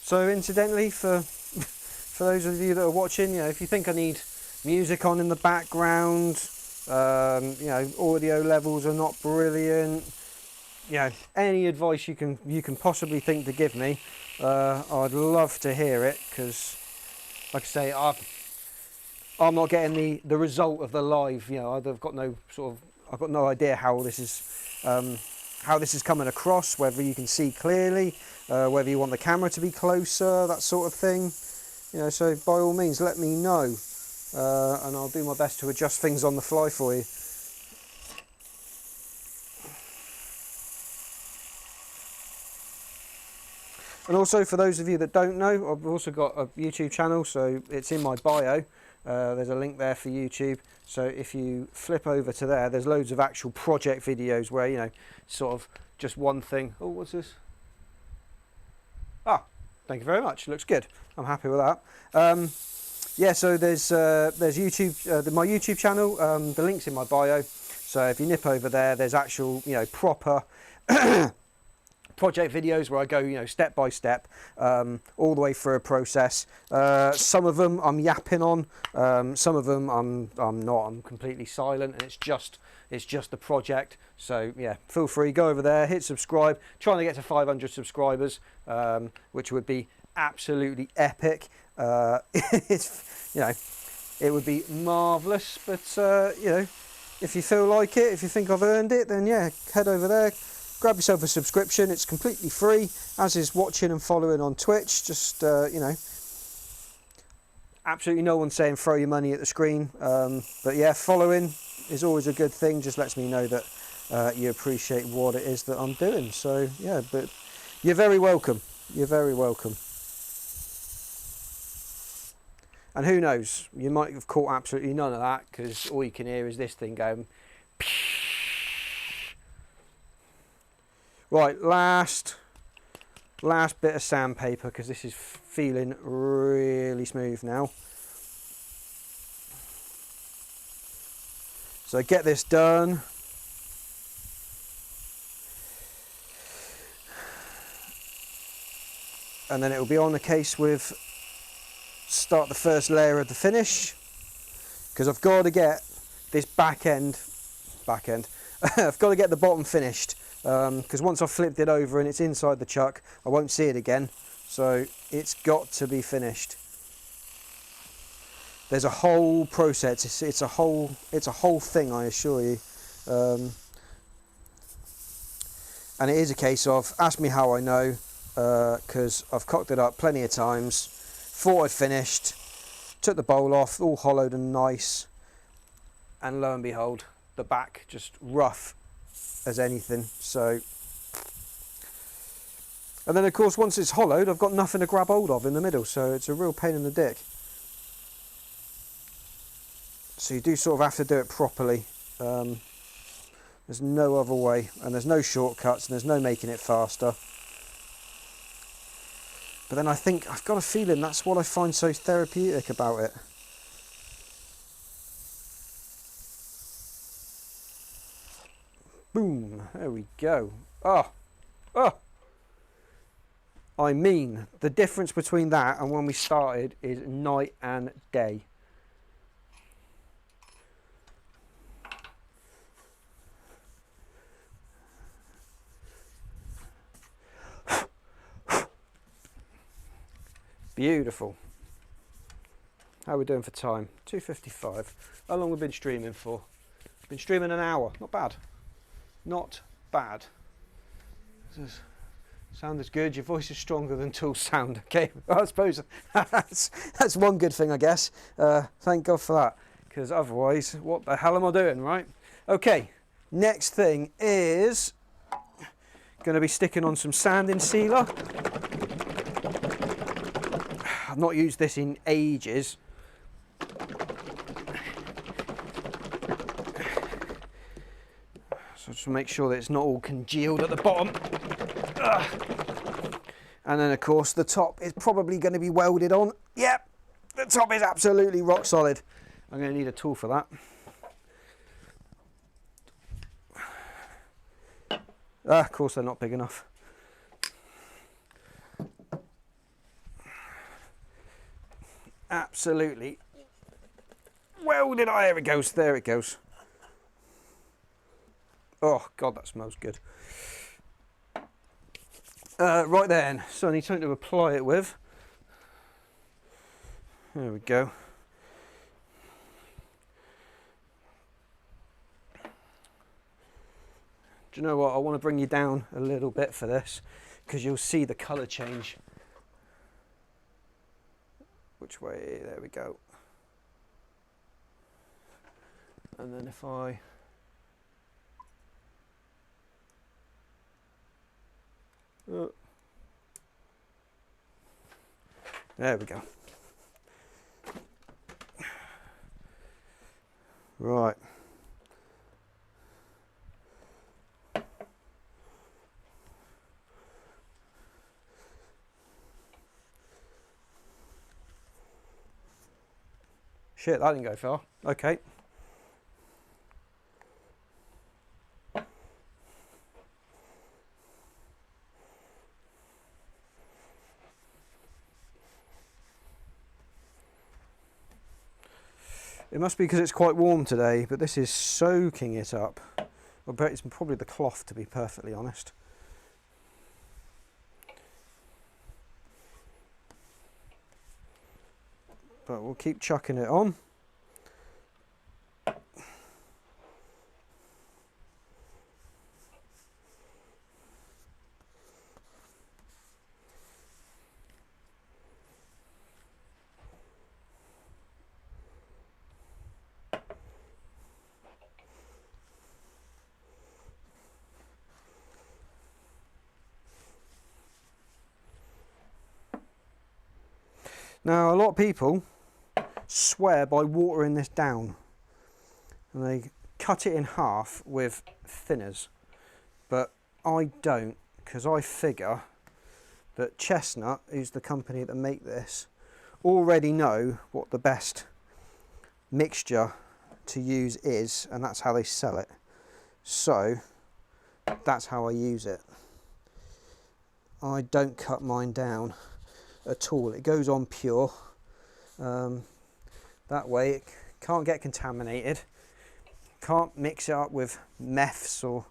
So incidentally, for those of you that are watching, you know, if you think I need music on in the background, you know, audio levels are not brilliant, you know, any advice you can possibly think to give me, I'd love to hear it, because like I say, I'm not getting the result of the live. You know, I've got no idea how this is coming across, whether you can see clearly, whether you want the camera to be closer, that sort of thing. You know, so by all means let me know, and I'll do my best to adjust things on the fly for you. And also, for those of you that don't know, I've also got a YouTube channel, so it's in my bio. There's a link there for YouTube. So if you flip over to there, there's loads of actual project videos where, you know, sort of just one thing. Oh, what's this? Ah, thank you very much. Looks good. I'm happy with that. Yeah, so there's YouTube, my YouTube channel. The link's in my bio. So if you nip over there, there's actual, you know, proper project videos where I go, you know, step by step, all the way through a process. Some of them I'm yapping on, some of them I'm not. I'm completely silent, and it's just the project. So yeah, feel free, go over there, hit subscribe. Trying to get to 500 subscribers, which would be absolutely epic. It's, you know, it would be marvelous. But you know, if you feel like it, if you think I've earned it, then yeah, head over there, grab yourself a subscription. It's completely free, as is watching and following on Twitch. Just you know, absolutely no one's saying throw your money at the screen, but yeah, following is always a good thing. Just lets me know that you appreciate what it is that I'm doing. So yeah, but you're very welcome. You're very welcome. And who knows, you might have caught absolutely none of that, because all you can hear is this thing going. Right, last bit of sandpaper, because this is feeling really smooth now. So get this done. And then it will be on the case with start the first layer of the finish, because I've got to get this back end I've got to get the bottom finished, because once I've flipped it over and it's inside the chuck, I won't see it again. So it's got to be finished. There's a whole process. It's a whole thing, I assure you. And it is a case of ask me how I know, because I've cocked it up plenty of times. Thought I'd finished, took the bowl off, all hollowed and nice, and lo and behold, the back just rough as anything. So, and then of course once it's hollowed, I've got nothing to grab hold of in the middle, so it's a real pain in the dick. So you do sort of have to do it properly. There's no other way, and there's no shortcuts, and there's no making it faster. But then I think, I've got a feeling that's what I find so therapeutic about it. Boom, there we go. Oh. I mean, the difference between that and when we started is night and day. Beautiful. How are we doing for time? 2:55. How long have we been streaming for? Been streaming an hour. Not bad. Not bad. Sound is good. Your voice is stronger than Tool's sound. Okay, I suppose that's one good thing, I guess. Thank God for that, because otherwise, what the hell am I doing, right? Okay, next thing is going to be sticking on some sanding sealer. I've not used this in ages. So just make sure that it's not all congealed at the bottom. And then of course the top is probably going to be welded on. Yep, the top is absolutely rock solid. I'm going to need a tool for that. Of course they're not big enough. Absolutely welded. Oh, there it goes, there it goes. Oh God, that smells good. Right then, so I need something to apply it with. There we go. Do you know what, I want to bring you down a little bit for this, because you'll see the colour change. Which way? There we go. And then if I there we go. Right. Shit, that didn't go far. Okay. It must be because it's quite warm today, but this is soaking it up. I bet it's probably the cloth, to be perfectly honest. But we'll keep chucking it on. Now, a lot of people swear by watering this down, and they cut it in half with thinners, but I don't, because I figure that Chestnut, who's the company that make this, already know what the best mixture to use is, and that's how they sell it. So that's how I use it. I don't cut mine down at all. It goes on pure. That way it can't get contaminated, can't mix it up with meths or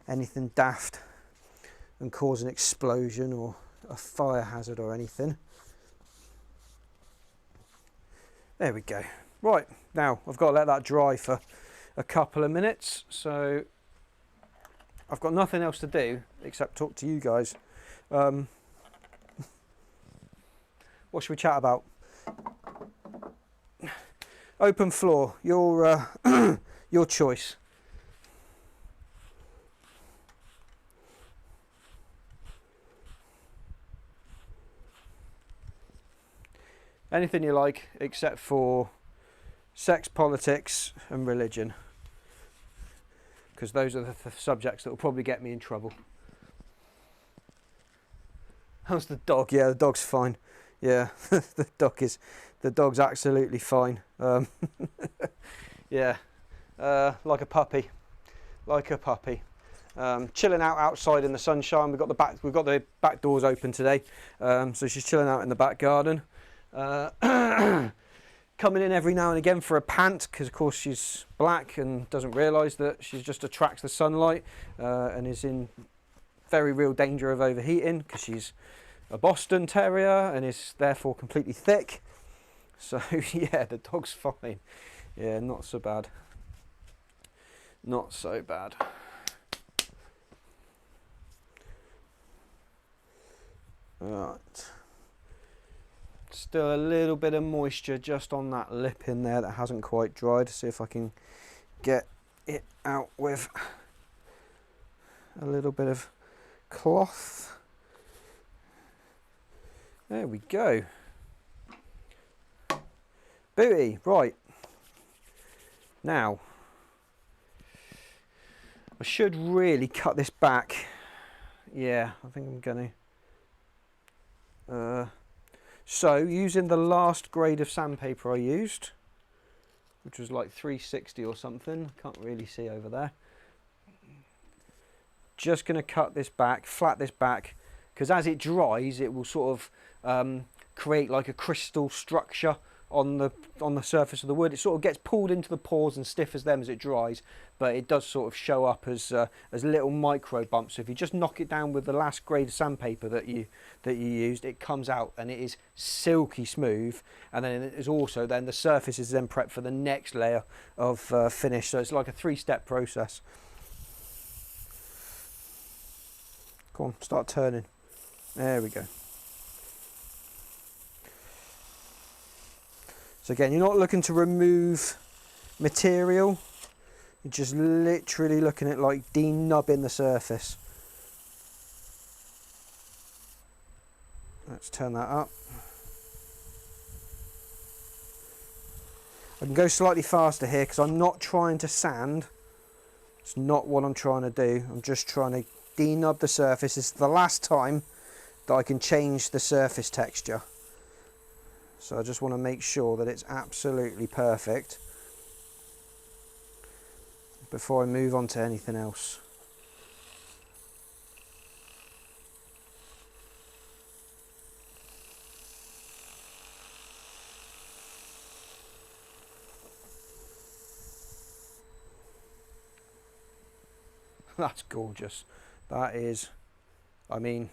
anything daft and cause an explosion or a fire hazard or anything. There we go. Right, now I've got to let that dry for a couple of minutes, so I've got nothing else to do except talk to you guys. What should we chat about? Open floor, your your choice. Anything you like, except for sex, politics and religion, because those are the subjects that will probably get me in trouble. How's the dog? Yeah, the dog's fine. Yeah, the dog's absolutely fine. Yeah, like a puppy, chilling out outside in the sunshine. We've got the back doors open today, so she's chilling out in the back garden. Coming in every now and again for a pant, because of course she's black and doesn't realise that she just attracts the sunlight, and is in very real danger of overheating because she's a Boston Terrier and is therefore completely thick. So yeah, the dog's fine. Yeah, not so bad. Not so bad. Right. Still a little bit of moisture just on that lip in there that hasn't quite dried. See if I can get it out with a little bit of cloth. There we go. Booty, right. Now, I should really cut this back. Yeah, I think I'm going to. So, using the last grade of sandpaper I used, which was like 360 or something, can't really see over there. Just going to cut this back, flat this back, because as it dries, it will sort of create like a crystal structure on the surface of the wood. It sort of gets pulled into the pores and stiff as them as it dries, but it does sort of show up as little micro bumps. So if you just knock it down with the last grade of sandpaper that you used, it comes out and it is silky smooth. And then it is also then the surface is then prepped for the next layer of finish. So it's like a 3-step process. Come on, start turning. There we go. So again, you're not looking to remove material, you're just literally looking at like denubbing the surface. Let's turn that up. I can go slightly faster here because I'm not trying to sand. It's not what I'm trying to do. I'm just trying to denub the surface. It's the last time that I can change the surface texture. So I just want to make sure that it's absolutely perfect before I move on to anything else. That's gorgeous. That is, I mean,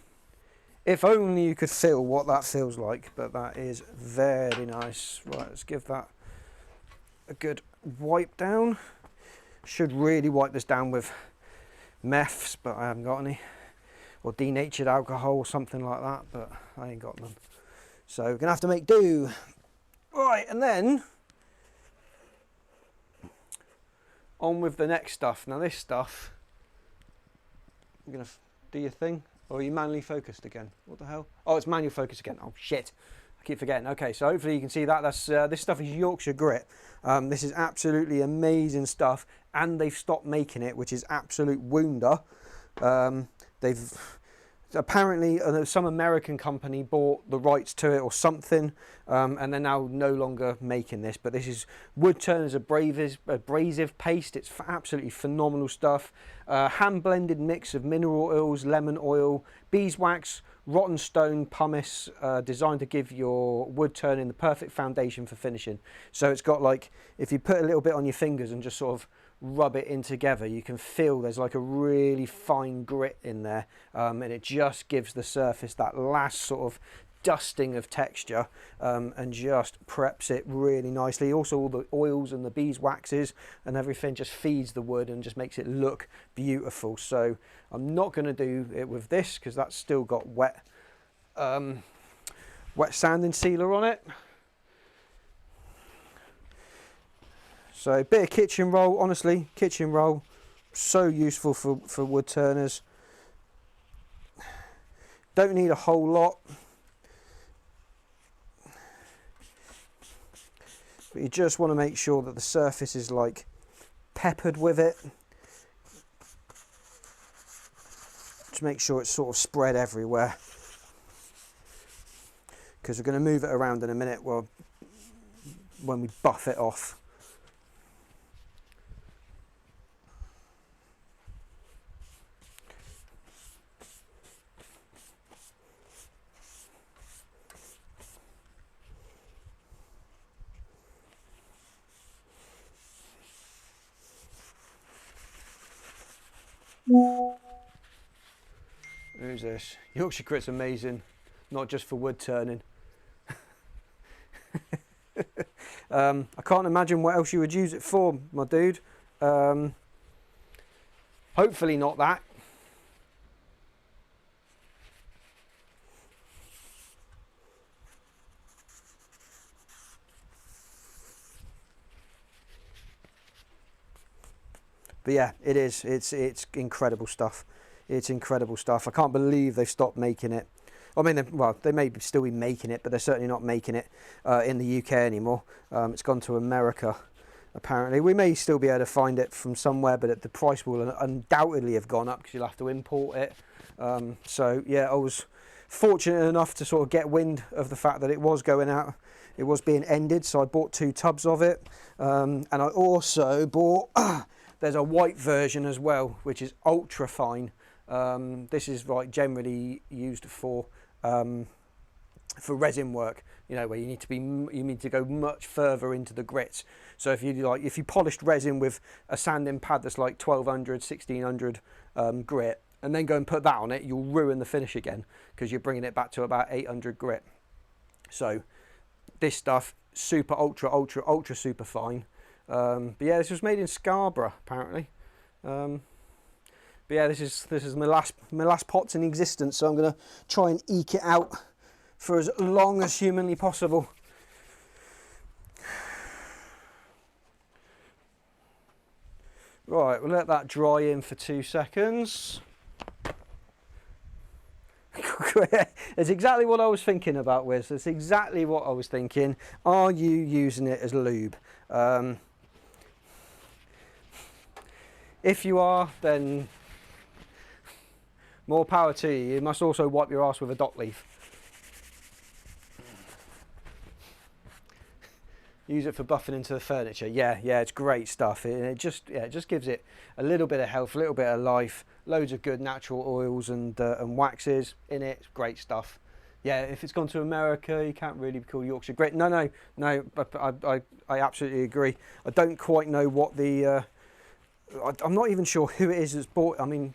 if only you could feel what that feels like, but that is very nice. Right, let's give that a good wipe down. Should really wipe this down with meths, but I haven't got any, or denatured alcohol or something like that, but I ain't got them. So we're gonna have to make do. Right, and then on with the next stuff. Now this stuff, I'm gonna do your thing. Or are you manually focused again? What the hell? Oh, it's manual focus again. Oh shit, I keep forgetting. Okay, so hopefully you can see that. That's this stuff is Yorkshire grit. This is absolutely amazing stuff, and they've stopped making it, which is absolute wonder. They've apparently some American company bought the rights to it or something, and they're now no longer making this. But this is wood turners abrasive paste. It's absolutely phenomenal stuff. Hand blended mix of mineral oils, lemon oil, beeswax, rotten stone pumice, designed to give your wood turning the perfect foundation for finishing. So it's got, like, if you put a little bit on your fingers and just sort of rub it in together, you can feel there's like a really fine grit in there, and it just gives the surface that last sort of dusting of texture, and just preps it really nicely. Also, all the oils and the beeswaxes and everything just feeds the wood and just makes it look beautiful. So I'm not going to do it with this because that's still got wet sanding sealer on it. So a bit of kitchen roll, honestly, kitchen roll, so useful for wood turners. Don't need a whole lot, but you just want to make sure that the surface is like peppered with it. Just make sure it's sort of spread everywhere, because we're going to move it around in a minute when we buff it off. Who's this? Yorkshire grit's amazing, not just for wood turning. I can't imagine what else you would use it for, my dude. Hopefully not that. But yeah, it is. It's incredible stuff. It's incredible stuff. I can't believe they've stopped making it. I mean, well, they may still be making it, but they're certainly not making it in the UK anymore. It's gone to America, apparently. We may still be able to find it from somewhere, but the price will undoubtedly have gone up because you'll have to import it. So yeah, I was fortunate enough to sort of get wind of the fact that it was going out. It was being ended, so I bought 2 tubs of it. And I also bought, there's a white version as well, which is ultra fine. This is like generally used for resin work, you know, where you need to go much further into the grits. So if you polished resin with a sanding pad that's like 1200, 1600 grit, and then go and put that on it, you'll ruin the finish again because you're bringing it back to about 800 grit. So this stuff, super ultra super fine. But yeah, this was made in Scarborough apparently. But yeah, this is my last pots in existence, so I'm going to try and eke it out for as long as humanly possible. Right, we'll let that dry in for 2 seconds. It's exactly what I was thinking about, Wiz. It's exactly what I was thinking. Are you using it as lube? If you are, then more power to you. You must also wipe your ass with a dock leaf. Use it for buffing into the furniture. Yeah, it's great stuff. It just gives it a little bit of health, a little bit of life. Loads of good natural oils and waxes in it. It's great stuff. Yeah, if it's gone to America, you can't really call Yorkshire grit. No. I absolutely agree. I don't quite know what the I'm not even sure who it is that's bought. I mean,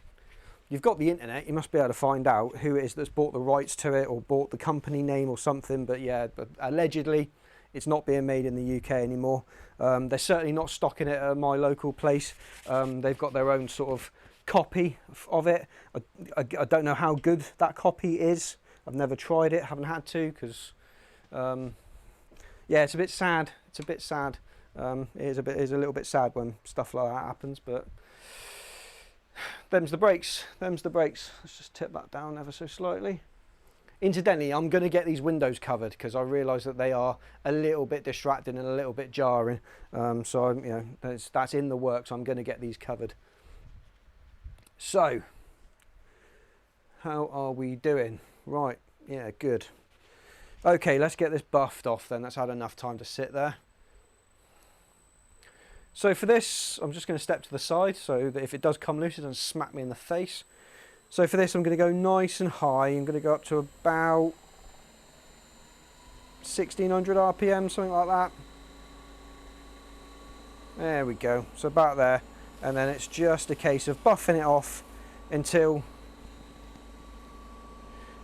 you've got the internet, you must be able to find out who it is that's bought the rights to it or bought the company name or something. But yeah, but allegedly it's not being made in the UK anymore. They're certainly not stocking it at my local place. They've got their own sort of copy of it. I don't know how good that copy is. I've never tried it, haven't had to, because yeah, it's a bit sad. It's a bit sad. It is a little bit sad when stuff like that happens, but them's the breaks. Them's the breaks. Let's just tip that down ever so slightly. Incidentally, I'm going to get these windows covered because I realise that they are a little bit distracting and a little bit jarring. So you know, that's in the works. I'm going to get these covered. So, how are we doing? Right, yeah, good. Okay, let's get this buffed off then. That's had enough time to sit there. So for this, I'm just going to step to the side so that if it does come loose, it doesn't smack me in the face. So for this, I'm going to go nice and high. I'm going to go up to about 1600 RPM, something like that. There we go. So about there. And then it's just a case of buffing it off until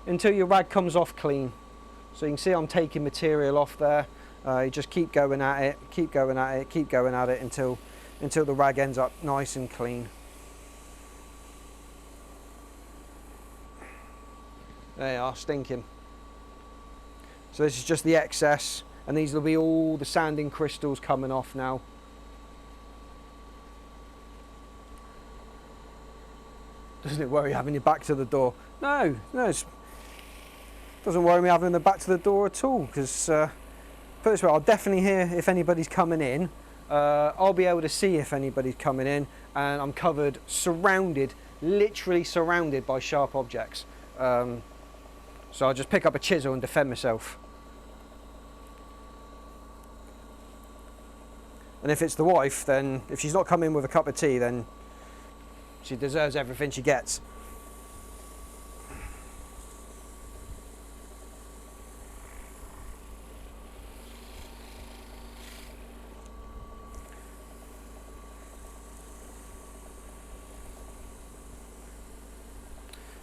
your rag comes off clean. So you can see I'm taking material off there. You just keep going at it, keep going at it, keep going at it until the rag ends up nice and clean. They are stinking. So this is just the excess, and these will be all the sanding crystals coming off now. Doesn't it worry having your back to the door? No, it doesn't worry me having the back to the door at all, because put it this way, I'll definitely hear if anybody's coming in. I'll be able to see if anybody's coming in, and I'm covered, surrounded, literally surrounded by sharp objects. So I'll just pick up a chisel and defend myself. And if it's the wife, then if she's not coming with a cup of tea, then she deserves everything she gets.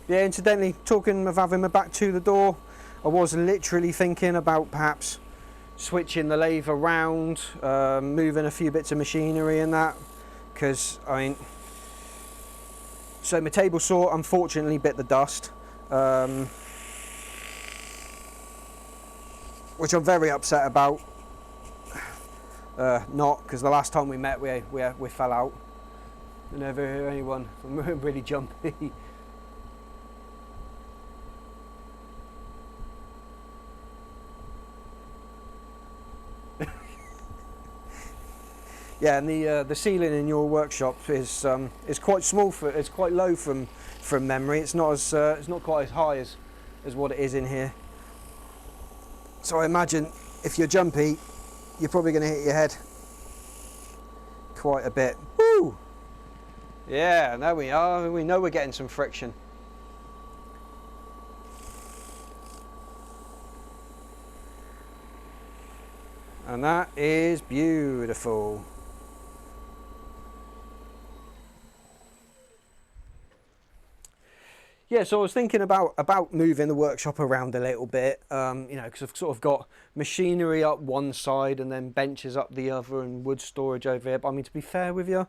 Yeah, incidentally, talking of having my back to the door, I was literally thinking about perhaps switching the lathe around, moving a few bits of machinery and that, because I mean, so my table saw unfortunately bit the dust, which I'm very upset about. Not because the last time we met we fell out. I never hear anyone. I'm really jumpy. Yeah, and the ceiling in your workshop is quite small. It's quite low from memory. It's not quite as high as what it is in here. So I imagine if you're jumpy, you're probably going to hit your head quite a bit. Woo! Yeah, there we are. We know we're getting some friction. And that is beautiful. Yeah, so I was thinking about moving the workshop around a little bit, you know, because I've sort of got machinery up one side and then benches up the other and wood storage over here. But I mean, to be fair with you,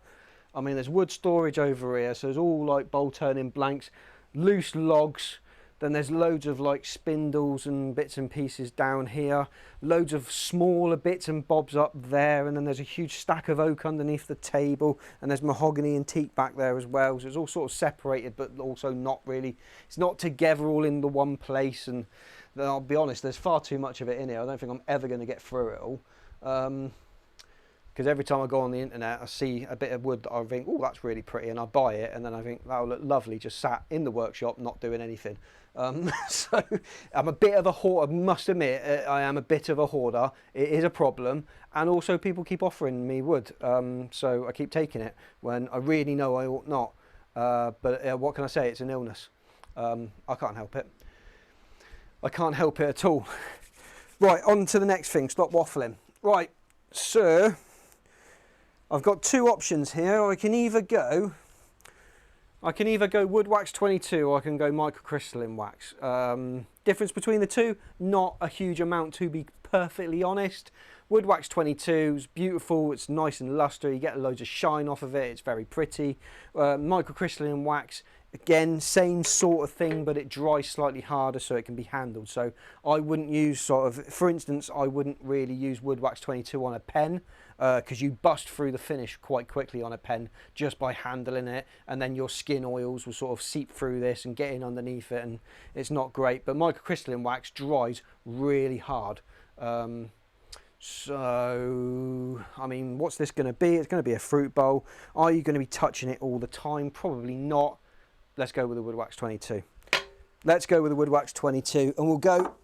I mean, there's wood storage over here, so there's all like bolt turning blanks, loose logs. Then there's loads of like spindles and bits and pieces down here, loads of smaller bits and bobs up there, and then there's a huge stack of oak underneath the table, and there's mahogany and teak back there as well. So it's all sort of separated, but also not really. It's not together all in the one place. And then I'll be honest, there's far too much of it in here. I don't think I'm ever going to get through it all. Because every time I go on the internet, I see a bit of wood that I think, oh, that's really pretty, and I buy it, and then I think that'll look lovely just sat in the workshop not doing anything. So I'm a bit of a hoarder, I must admit, I am a bit of a hoarder. It is a problem, and also people keep offering me wood, so I keep taking it when I really know I ought not. But what can I say? It's an illness. I can't help it. I can't help it at all. Right, on to the next thing. Stop waffling. Right, so I've got two options here. I can either go wood wax 22 or I can go microcrystalline wax. Difference between the two, not a huge amount, to be perfectly honest. Wood wax 22 is beautiful, it's nice and luster, you get loads of shine off of it, it's very pretty. Microcrystalline wax, again, same sort of thing, but it dries slightly harder so it can be handled. So I wouldn't use for instance, I wouldn't really use wood wax 22 on a pen, because you bust through the finish quite quickly on a pen just by handling it, and then your skin oils will sort of seep through this and get in underneath it, and it's not great. But microcrystalline wax dries really hard. So, I mean, what's this going to be? It's going to be a fruit bowl. Are you going to be touching it all the time? Probably not. Let's go with the wood wax 22. Let's go with the wood wax 22, and we'll go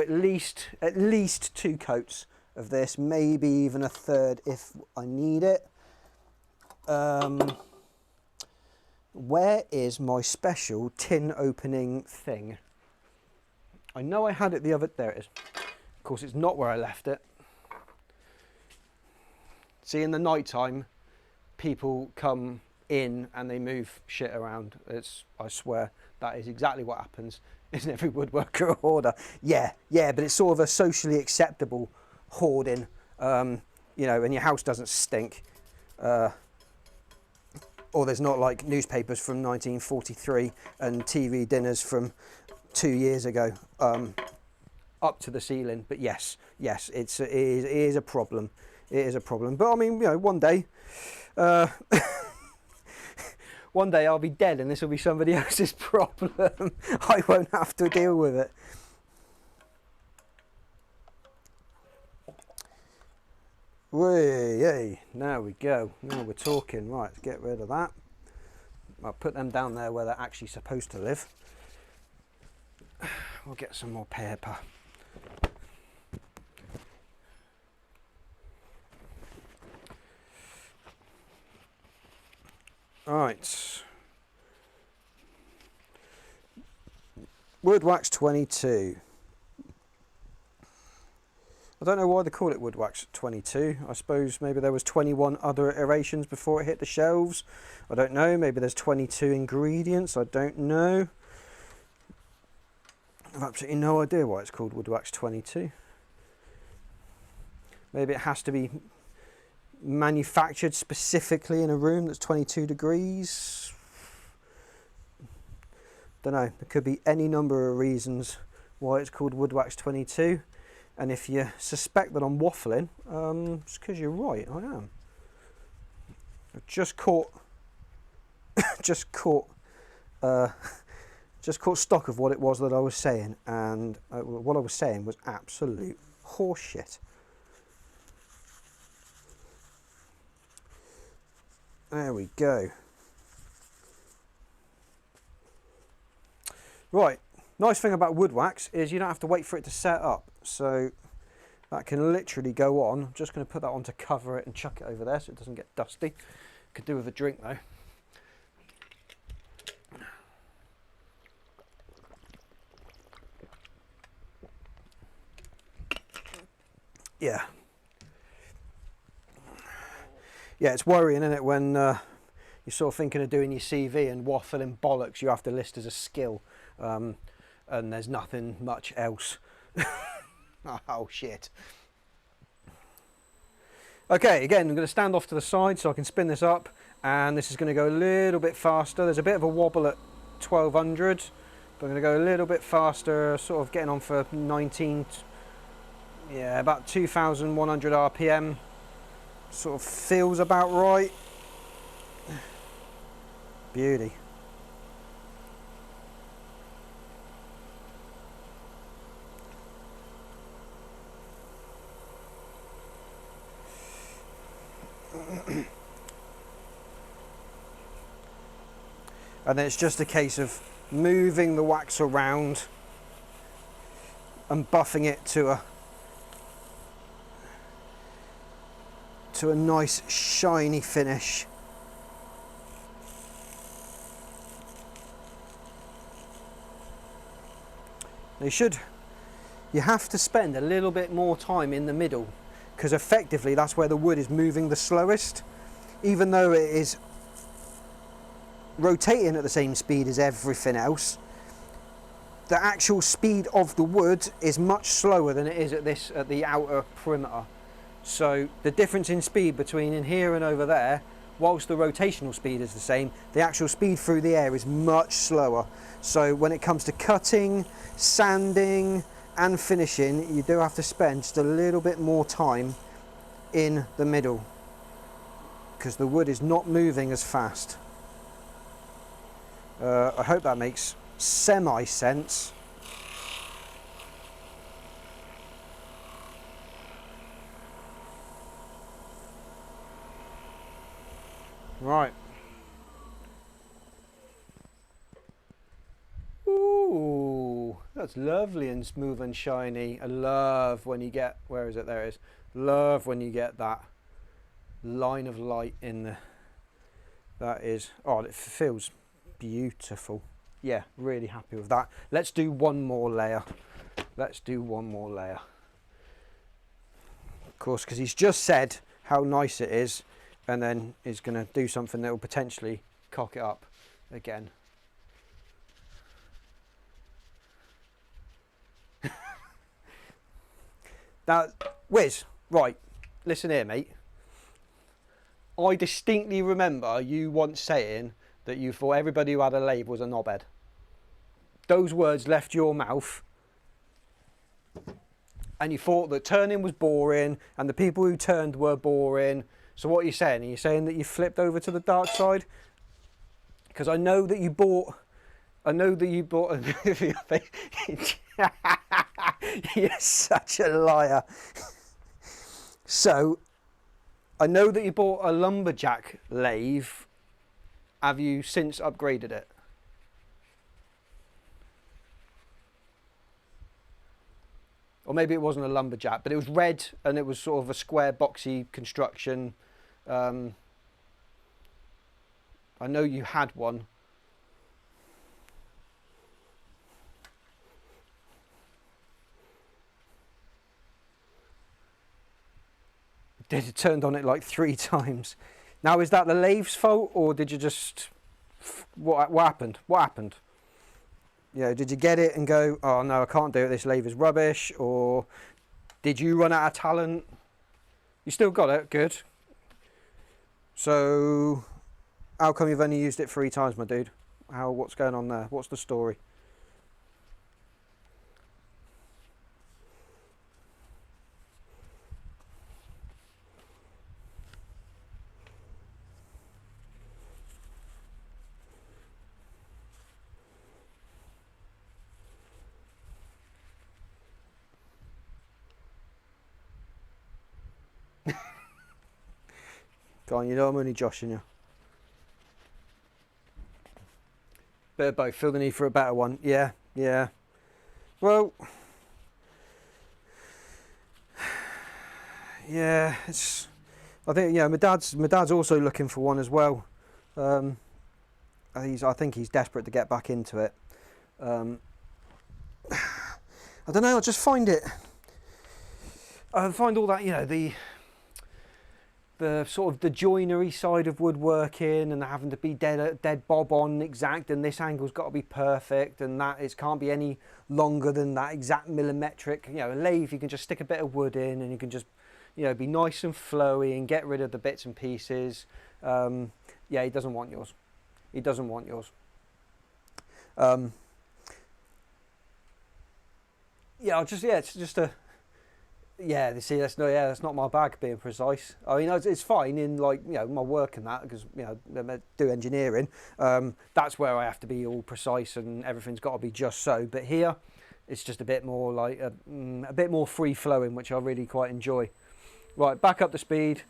at least 2 coats of this, maybe even a third if I need it. Where is my special tin opening thing? I know I had it the other, there it is. Of course, it's not where I left it. See, in the night time, people come in and they move shit around. I swear, that is exactly what happens in every woodworker or hoarder. Yeah, but it's sort of a socially acceptable hoarding, you know, and your house doesn't stink. Or there's not like newspapers from 1943 and TV dinners from 2 years ago up to the ceiling. But yes, it is a problem. It is a problem. But I mean, you know, one day I'll be dead and this will be somebody else's problem. I won't have to deal with it. Yay, now we go. Now we're talking. Right, let's get rid of that. I'll put them down there where they're actually supposed to live. We'll get some more paper. Right. Wood wax 22. I don't know why they call it wood wax 22. I suppose maybe there was 21 other iterations before it hit the shelves. I don't know. Maybe there's 22 ingredients. I don't know. I've absolutely no idea why it's called wood wax 22. Maybe it has to be manufactured specifically in a room that's 22 degrees. Don't know. There could be any number of reasons why it's called wood wax 22. And if you suspect that I'm waffling, it's because you're right, I am. I've just caught stock of what it was that I was saying, and what I was saying was absolute horseshit. There we go. Right. Nice thing about wood wax is you don't have to wait for it to set up, so that can literally go on. I'm just going to put that on to cover it and chuck it over there so it doesn't get dusty. Could do with a drink though. Yeah, it's worrying, isn't it, when you're sort of thinking of doing your CV and waffling bollocks you have to list as a skill. And there's nothing much else. Oh shit. Okay, again, I'm going to stand off to the side so I can spin this up, and this is going to go a little bit faster. There's a bit of a wobble at 1200, but I'm going to go a little bit faster, sort of getting on for 19, yeah, about 2100 RPM. Sort of feels about right. Beauty. And then it's just a case of moving the wax around and buffing it to a nice shiny finish. You have to spend a little bit more time in the middle because effectively that's where the wood is moving the slowest, even though it is rotating at the same speed as everything else. The actual speed of the wood is much slower than it is at the outer perimeter. So the difference in speed between in here and over there, whilst the rotational speed is the same, the actual speed through the air is much slower. So when it comes to cutting, sanding and finishing, you do have to spend just a little bit more time in the middle because the wood is not moving as fast. I hope that makes semi sense. Right. Ooh, that's lovely and smooth and shiny. I love when you get, where is it? There it is. Love when you get that line of light in the, that is, oh, it feels beautiful. Yeah, really happy with that. Let's do one more layer. Let's do one more layer. Of course, because he's just said how nice it is, and then he's going to do something that will potentially cock it up again. Now, Wiz, right, listen here, mate. I distinctly remember you once saying that you thought everybody who had a lathe was a knobhead. Those words left your mouth, and you thought that turning was boring, and the people who turned were boring. So what are you saying? Are you saying that you flipped over to the dark side? Because I know that you bought... You're such a liar. So, I know that you bought a lumberjack lathe. Have you since upgraded it? Or maybe it wasn't a lumberjack, but it was red and it was sort of a square boxy construction. I know you had one. It turned on it like 3 times. Now, is that the lathe's fault, or did you just... What happened? What happened? You know, did you get it and go, oh no, I can't do it, this lathe is rubbish? Or did you run out of talent? You still got it, good. So, how come you've only used it 3 times, my dude? What's going on there? What's the story? Go on, you know I'm only joshing you. Bit of both. Feel the need for a better one. Yeah, yeah. Well, yeah. It's. I think my dad's also looking for one as well. I think he's desperate to get back into it. I don't know. I just find it. I find all that the sort of the joinery side of woodworking and having to be dead bob on exact, and this angle's got to be perfect, and that it can't be any longer than that exact millimetric. A lathe, you can just stick a bit of wood in and you can just be nice and flowy and get rid of the bits and pieces. Yeah, he doesn't want yours. He doesn't want yours. Yeah, it's just a... Yeah, you see, that's not my bag, being precise. I mean, it's fine in my work and that, because I do engineering. That's where I have to be all precise and everything's got to be just so. But here, it's just a bit more like a bit more free flowing, which I really quite enjoy. Right, back up the speed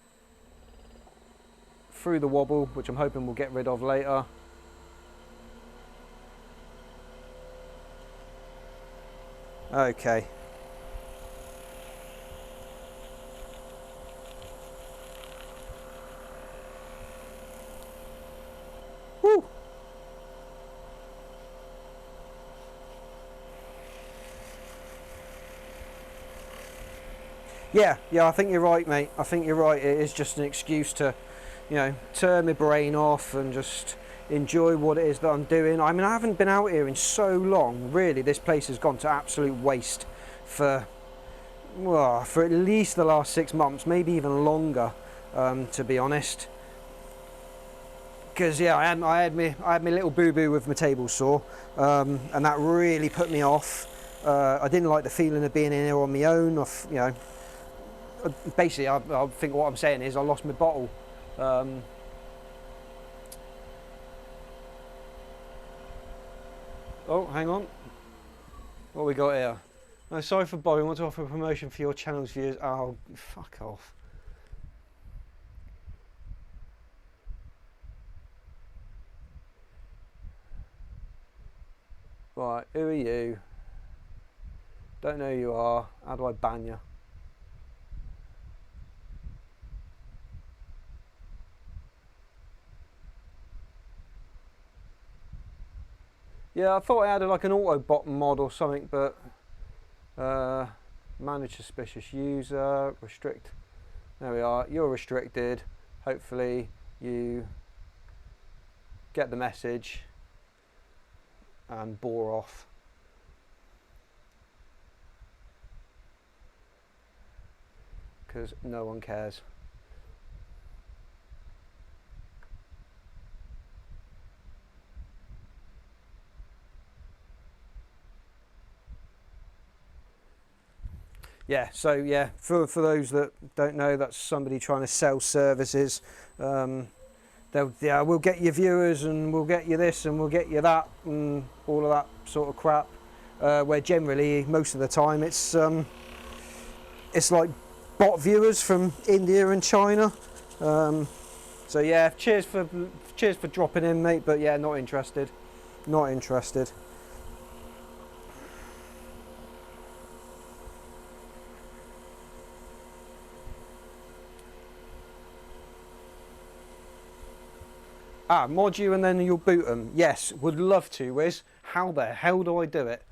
through the wobble, which I'm hoping we'll get rid of later. Okay. Woo! Yeah, I think you're right, mate. I think you're right. It is just an excuse to, turn my brain off and just enjoy what it is that I'm doing. I mean, I haven't been out here in so long. Really, this place has gone to absolute waste for, well, for at least the last 6 months, maybe even longer, to be honest. Because yeah, I had my little boo boo with my table saw, and that really put me off. I didn't like the feeling of being in here on my own. Basically, I think what I'm saying is I lost my bottle. Oh, hang on. What we got here? No, sorry for bothering. Want to offer a promotion for your channel's viewers? Oh, fuck off. Right, who are you? Don't know who you are. How do I ban you? Yeah, I thought I had like an auto bot mod or something, but manage suspicious user, restrict. There we are. You're restricted. Hopefully you get the message and bore off. Because no one cares. Yeah, so yeah, for those that don't know, that's somebody trying to sell services. We'll get you viewers and we'll get you this and we'll get you that and all of that sort of crap. Where generally, most of the time, it's like bot viewers from India and China. So yeah, cheers for dropping in, mate. But yeah, not interested. Not interested. Mod you and then you'll boot them. Yes, would love to, Wiz. How the hell do I do it?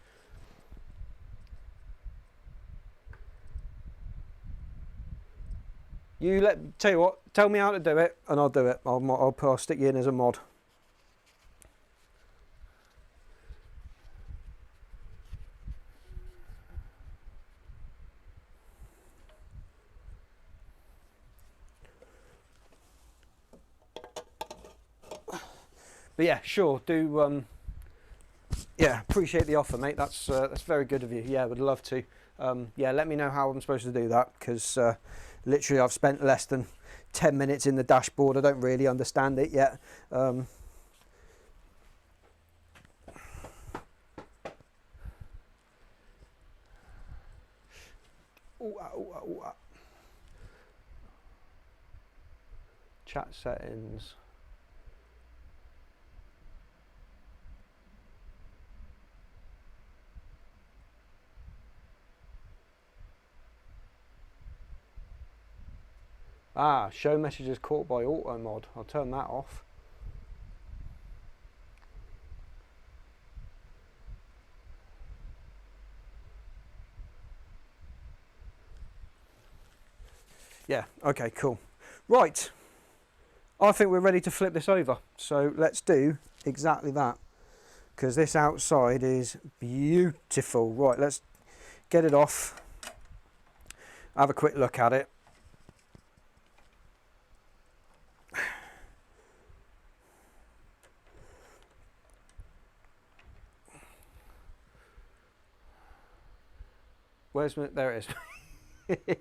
Tell you what, tell me how to do it and I'll do it. I'll stick you in as a mod. But yeah, sure, do, yeah, appreciate the offer, mate. That's very good of you. Yeah, would love to. Yeah, let me know how I'm supposed to do that, because literally I've spent less than 10 minutes in the dashboard. I don't really understand it yet. Chat settings. Show messages caught by auto mod. I'll turn that off. Yeah, okay, cool. Right, I think we're ready to flip this over. So let's do exactly that, because this outside is beautiful. Right, let's get it off. Have a quick look at it. There it is.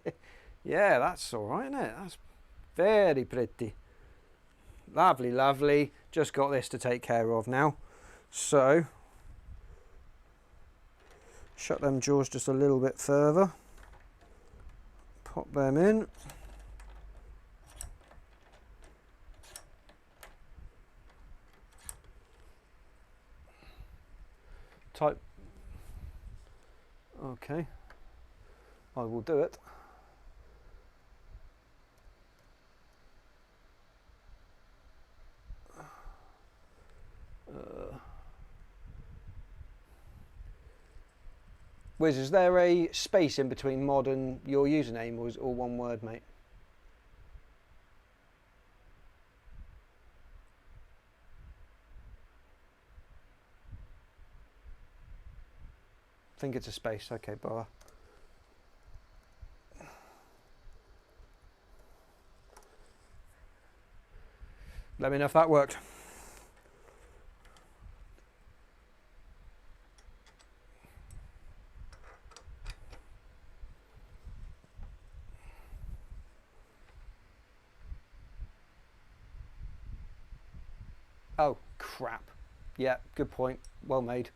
Yeah, that's all right, isn't it? That's very pretty. Lovely, lovely. Just got this to take care of now. So, shut them jaws just a little bit further. Pop them in. Type. Okay. I will do it. Wiz, is there a space in between mod and your username, or is it all one word, mate? I think it's a space. Okay, bar. Let me know if that worked. Oh, crap. Yeah, good point. Well made.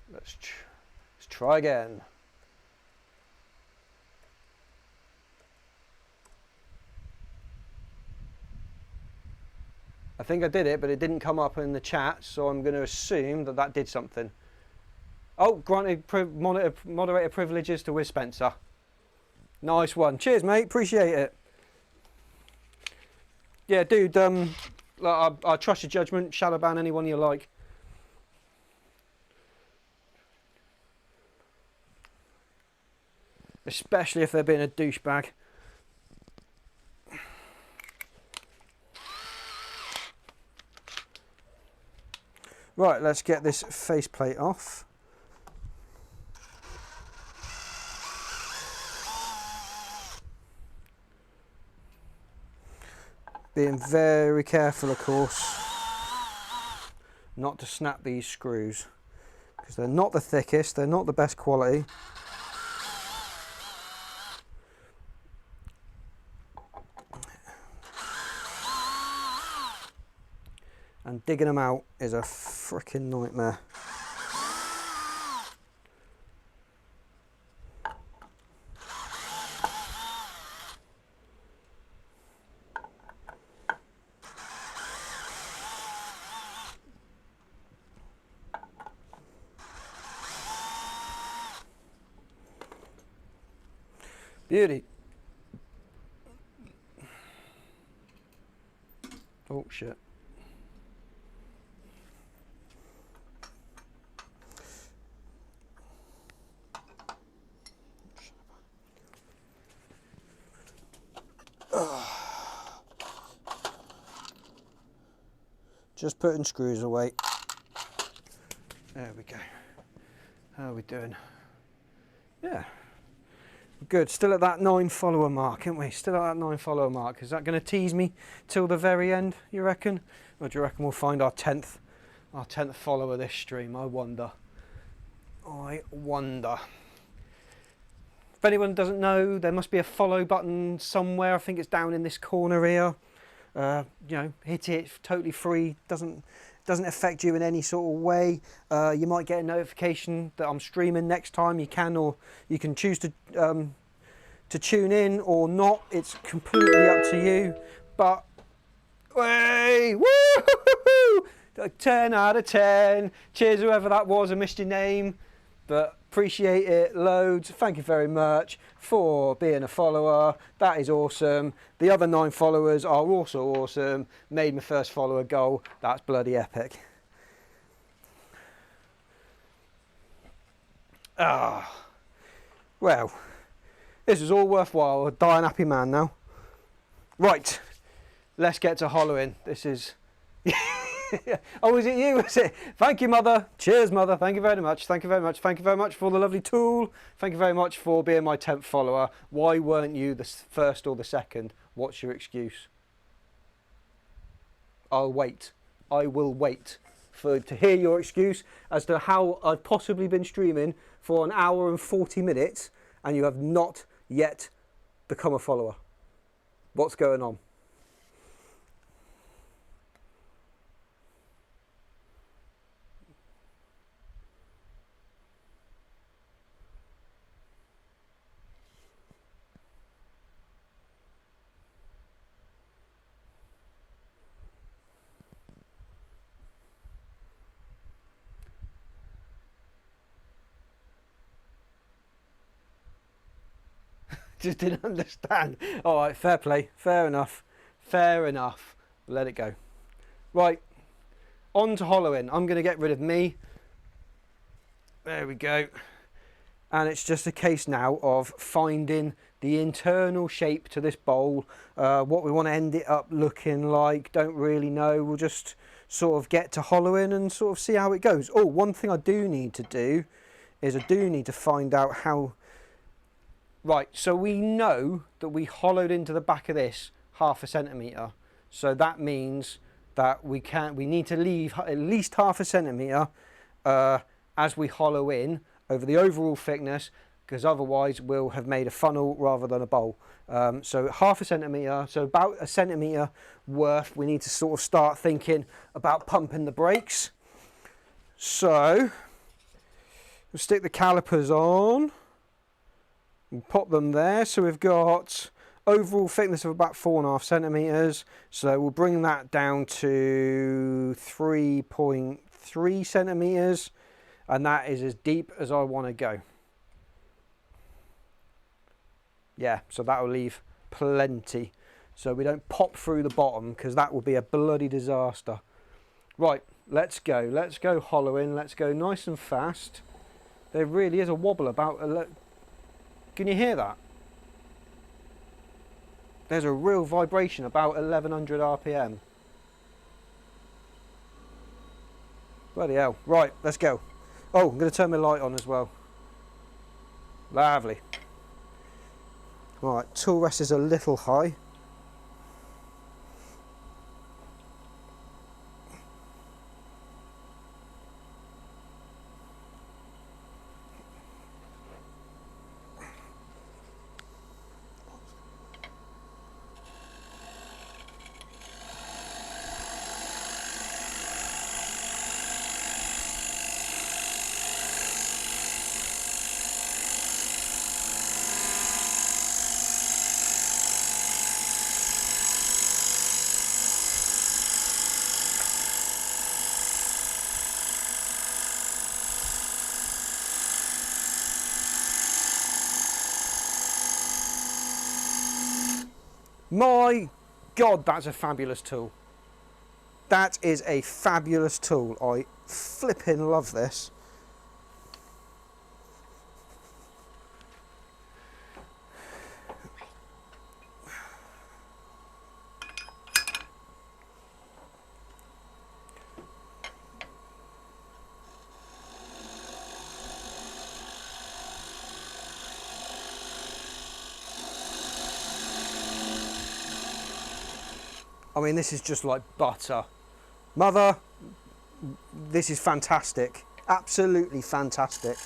Let's try again. I think I did it, but it didn't come up in the chat, so I'm going to assume that that did something. Oh, granted moderator privileges to Wiz Spencer. Nice one. Cheers, mate. Appreciate it. Yeah, dude, I trust your judgment. Shadow ban anyone you like. Especially if they're being a douchebag. Right, let's get this faceplate off. Being very careful, of course, not to snap these screws, because they're not the thickest, they're not the best quality. And digging them out is a freaking nightmare. Beauty. Oh shit. Just putting screws away. There we go. How are we doing? Yeah. Good. Still at that 9 follower mark, aren't we? Still at that 9 follower mark. Is that going to tease me till the very end, you reckon? Or do you reckon we'll find our 10th follower this stream? I wonder. I wonder. If anyone doesn't know, there must be a follow button somewhere. I think it's down in this corner here. You know, hit it. It's totally free. Doesn't affect you in any sort of way. You might get a notification that I'm streaming next time. You can, or you can choose to tune in or not. It's completely up to you. But hey, woo! 10 out of 10. Cheers, whoever that was. I missed your name, but appreciate it loads. Thank you very much for being a follower. That is awesome. The other 9 followers are also awesome. Made my first follower goal. That's bloody epic. Ah, well, this is all worthwhile. A dying happy man now. Right, let's get to hollowing. This is oh, is it you? Is it? Thank you, mother. Cheers, mother. Thank you very much. Thank you very much. Thank you very much for the lovely tool. Thank you very much for being my 10th follower. Why weren't you the first or the second? What's your excuse? I'll wait. I will wait to hear your excuse as to how I've possibly been streaming for an hour and 40 minutes and you have not yet become a follower. What's going on? Just didn't understand. All right, fair play, fair enough, fair enough. let it go. Right, on to hollowing. I'm going to get rid of me. There we go. And it's just a case now of finding the internal shape to this bowl, what we want to end it up looking like. Don't really know. We'll just sort of get to hollowing and sort of see how it goes. Oh, one thing I do need to do is I do need to find out how. Right, so we know that we hollowed into the back of this 1/2 centimetre. So that means that we need to leave at least 1/2 centimetre as we hollow in over the overall thickness, because otherwise we'll have made a funnel rather than a bowl. So 1/2 centimetre, so about a centimetre worth, we need to sort of start thinking about pumping the brakes. So we'll stick the calipers on and pop them there. So we've got overall thickness of about 4.5 centimetres. So we'll bring that down to 3.3 centimetres. And that is as deep as I want to go. Yeah, so that will leave plenty. So we don't pop through the bottom, because that will be a bloody disaster. Right, let's go. Let's go hollowing. Let's go nice and fast. There really is a wobble about. Can you hear that? There's a real vibration about 1100 RPM. Bloody hell. Right, let's go. Oh, I'm going to turn my light on as well. Lovely. Right, tool rest is a little high. My God, that's a fabulous tool. That is a fabulous tool. I flipping love this. I mean, this is just like butter. Mother, this is fantastic. Absolutely fantastic.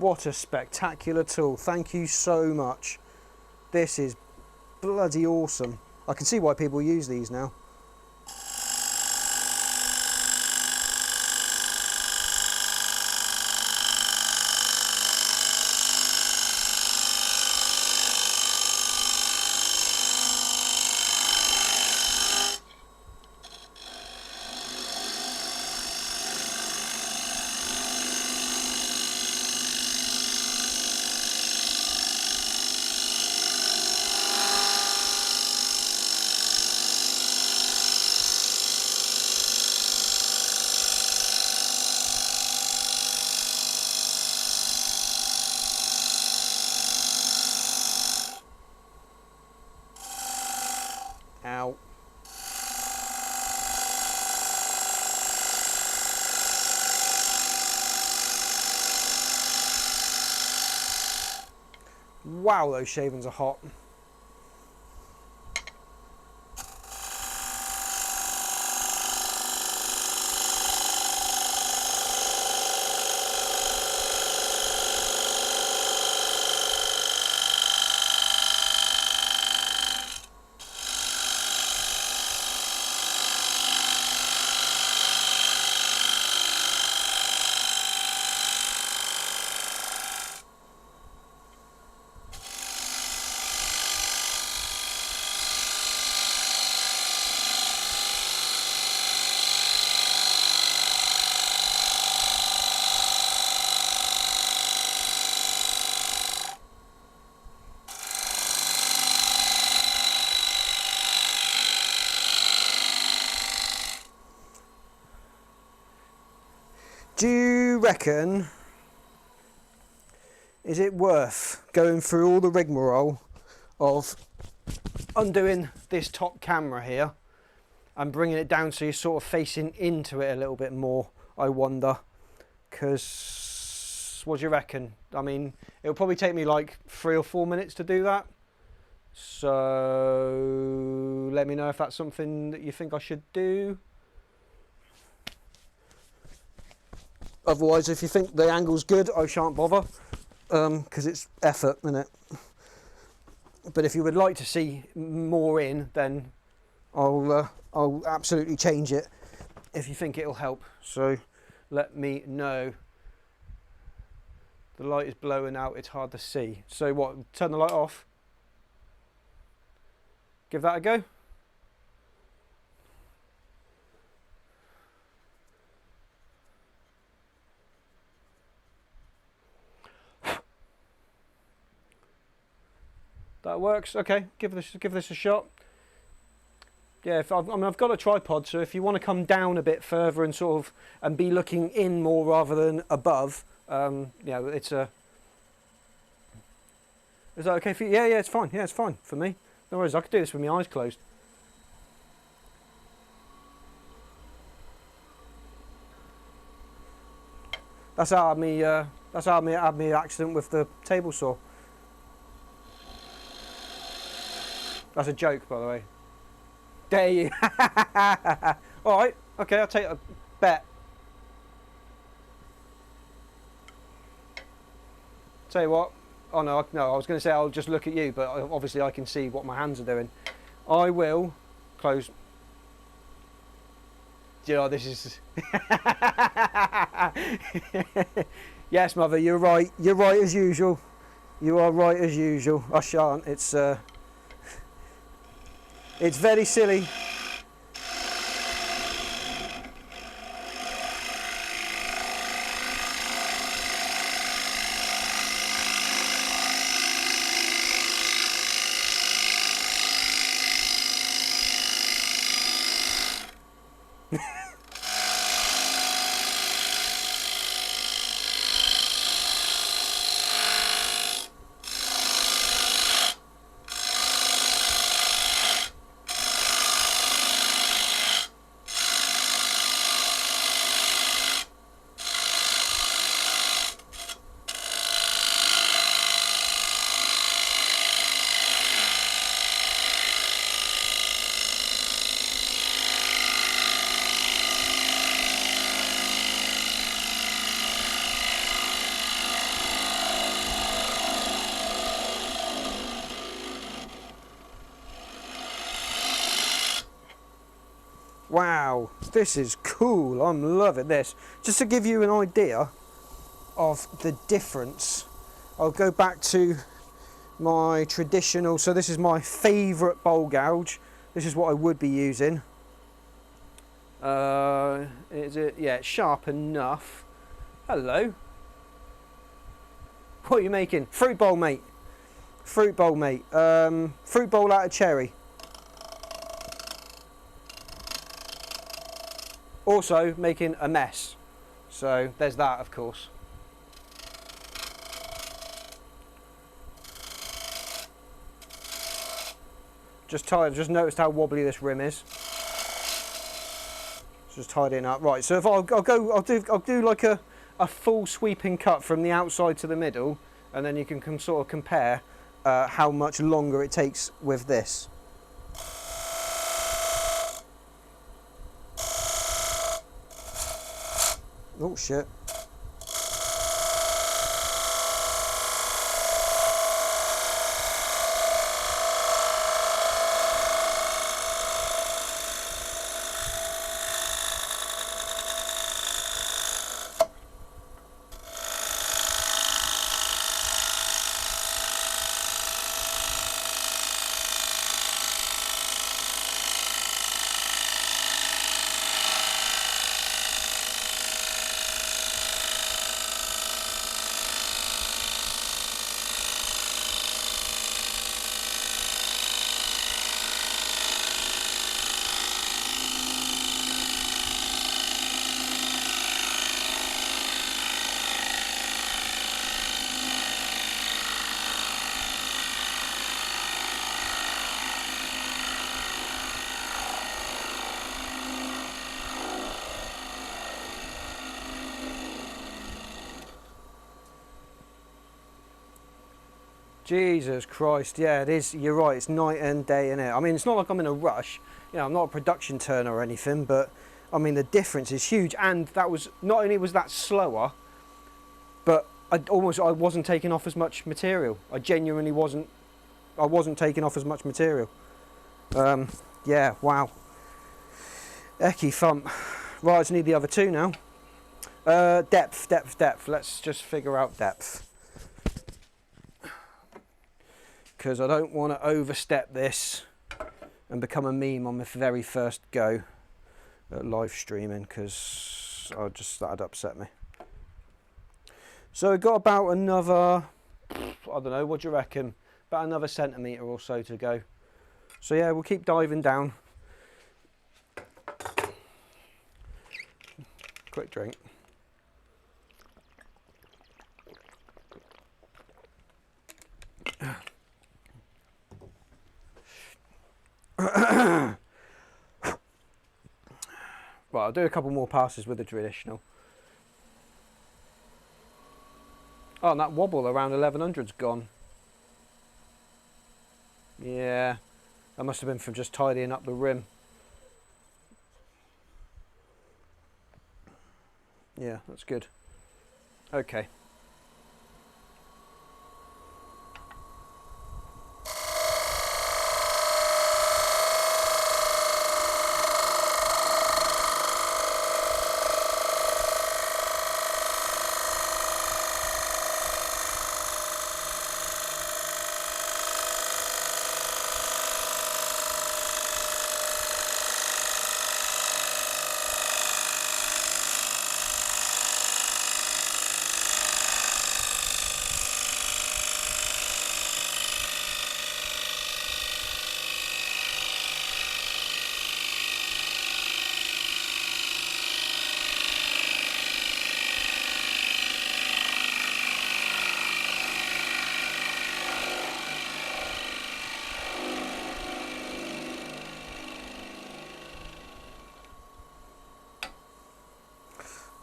What a spectacular tool. Thank you so much. This is bloody awesome. I can see why people use these now. Ow. Wow, those shavings are hot. reckon, is it worth going through all the rigmarole of undoing this top camera here and bringing it down so you're sort of facing into it a little bit more, I wonder? Because what do you reckon? I mean, it'll probably take me like 3 or 4 minutes to do that. So let me know if that's something that you think I should do. Otherwise, if you think the angle's good, I shan't bother, because it's effort, isn't it? But if you would like to see more in, then I'll absolutely change it if you think it'll help. So let me know. The light is blowing out, it's hard to see. So what, turn the light off? Give that a go. That works. Okay, give this a shot. Yeah, I've got a tripod, so if you want to come down a bit further and sort of and be looking in more rather than above, it's a. Is that okay for you? Yeah, it's fine. Yeah, it's fine for me. No worries. I could do this with my eyes closed. That's how I had me accident with the table saw. That's a joke, by the way. Dare you? All right. Okay, I'll take a bet. Tell you what. Oh no, I was going to say I'll just look at you, but obviously I can see what my hands are doing. I will close. You know, this is. Yes, mother, you're right. You're right as usual. You are right as usual. I shan't. It's very silly. Wow, this is cool. I'm loving this. Just to give you an idea of the difference, I'll go back to my traditional, so this is my favourite bowl gouge. This is what I would be using. Is it? Yeah, it's sharp enough. Hello. What are you making? Fruit bowl, mate. Fruit bowl, mate. Fruit bowl out of cherry. Also making a mess. So there's that, of course. Just noticed how wobbly this rim is. Just tidying up. Right, so if I'll do like a full sweeping cut from the outside to the middle, and then you can sort of compare how much longer it takes with this. Oh shit. Jesus Christ, yeah, it is. You're right, it's night and day in it. I mean, it's not like I'm in a rush. You know, I'm not a production turner or anything, but I mean, the difference is huge. And that was, not only was that slower, but I wasn't taking off as much material. I genuinely wasn't. I wasn't taking off as much material. Yeah, wow. Ecky thump. Right, I just need the other two now. Depth. Let's just figure out depth. Because I don't want to overstep this and become a meme on my very first go at live streaming, because that'd upset me. So we've got about another, I don't know, what do you reckon? About another centimetre or so to go. So yeah, we'll keep diving down. Quick drink. Well, I'll do a couple more passes with the traditional. Oh, and that wobble around 1100's gone. Yeah, that must have been from just tidying up the rim. Yeah, that's good. Okay.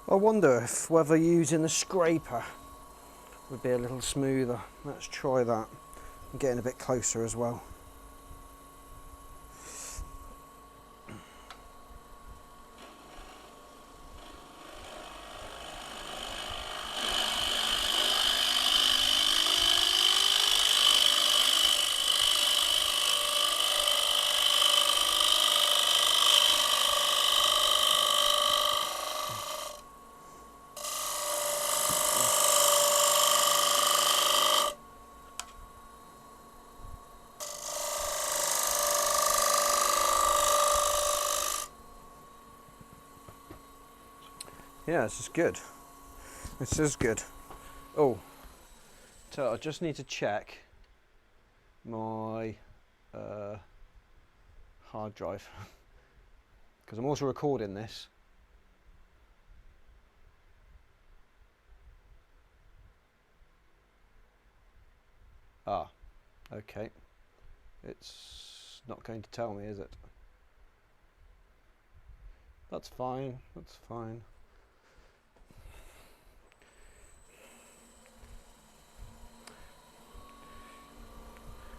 I wonder if whether using the scraper would be a little smoother. Let's try that. I'm getting a bit closer as well. Yeah, this is good. This is good. Oh, so I just need to check my hard drive because I'm also recording this. Ah, okay. It's not going to tell me, is it? That's fine. That's fine.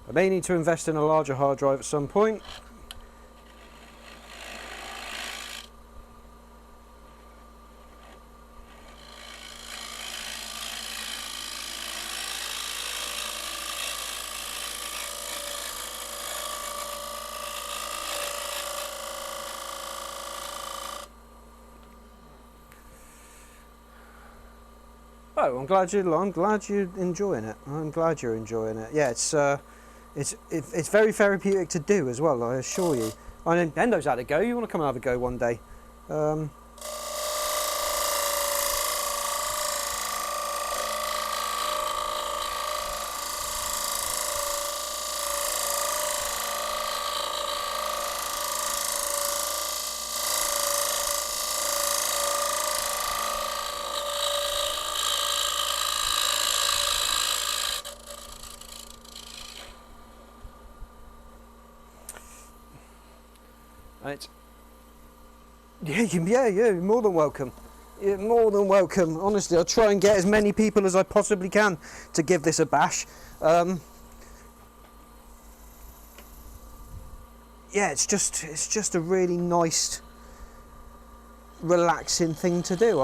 I may need to invest in a larger hard drive at some point. Oh, I'm glad you're enjoying it. I'm glad you're enjoying it. Yeah, it's very therapeutic to do as well, I assure you. I know Endo's had a go. You want to come and have a go one day? Right. Yeah, you're more than welcome. You're more than welcome. Honestly, I'll try and get as many people as I possibly can to give this a bash. yeah, it's just a really nice, relaxing thing to do.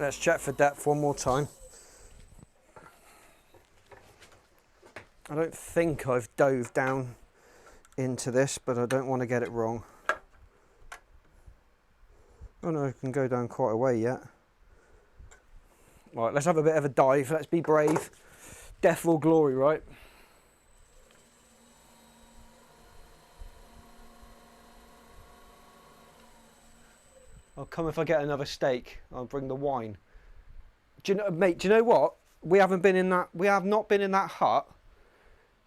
Let's check for depth one more time. I don't think I've dove down into this, but I don't want to get it wrong. Oh no, I can go down quite a way yet. Right, let's have a bit of a dive. Let's be brave. Death or glory, right? I'll come if I get another steak. I'll bring the wine. Do you know, mate? Do you know what? We have not been in that hut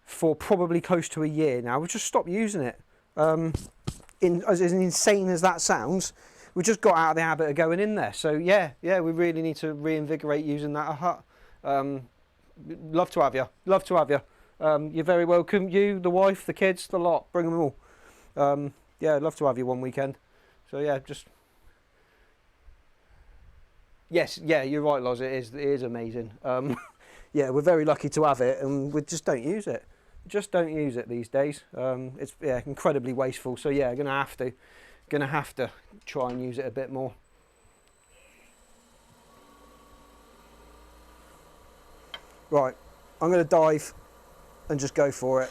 for probably close to a year now. We've just stopped using it. As insane as that sounds, we just got out of the habit of going in there. So yeah, we really need to reinvigorate using that hut. Love to have you. Love to have you. You're very welcome. You, the wife, the kids, the lot. Bring them all. Yeah, I'd love to have you one weekend. So yeah, just. Yes, yeah, you're right, Loz. It is amazing. Yeah, we're very lucky to have it, and we just don't use it. Just don't use it these days. It's incredibly wasteful. So yeah, gonna have to try and use it a bit more. Right, I'm gonna dive and just go for it.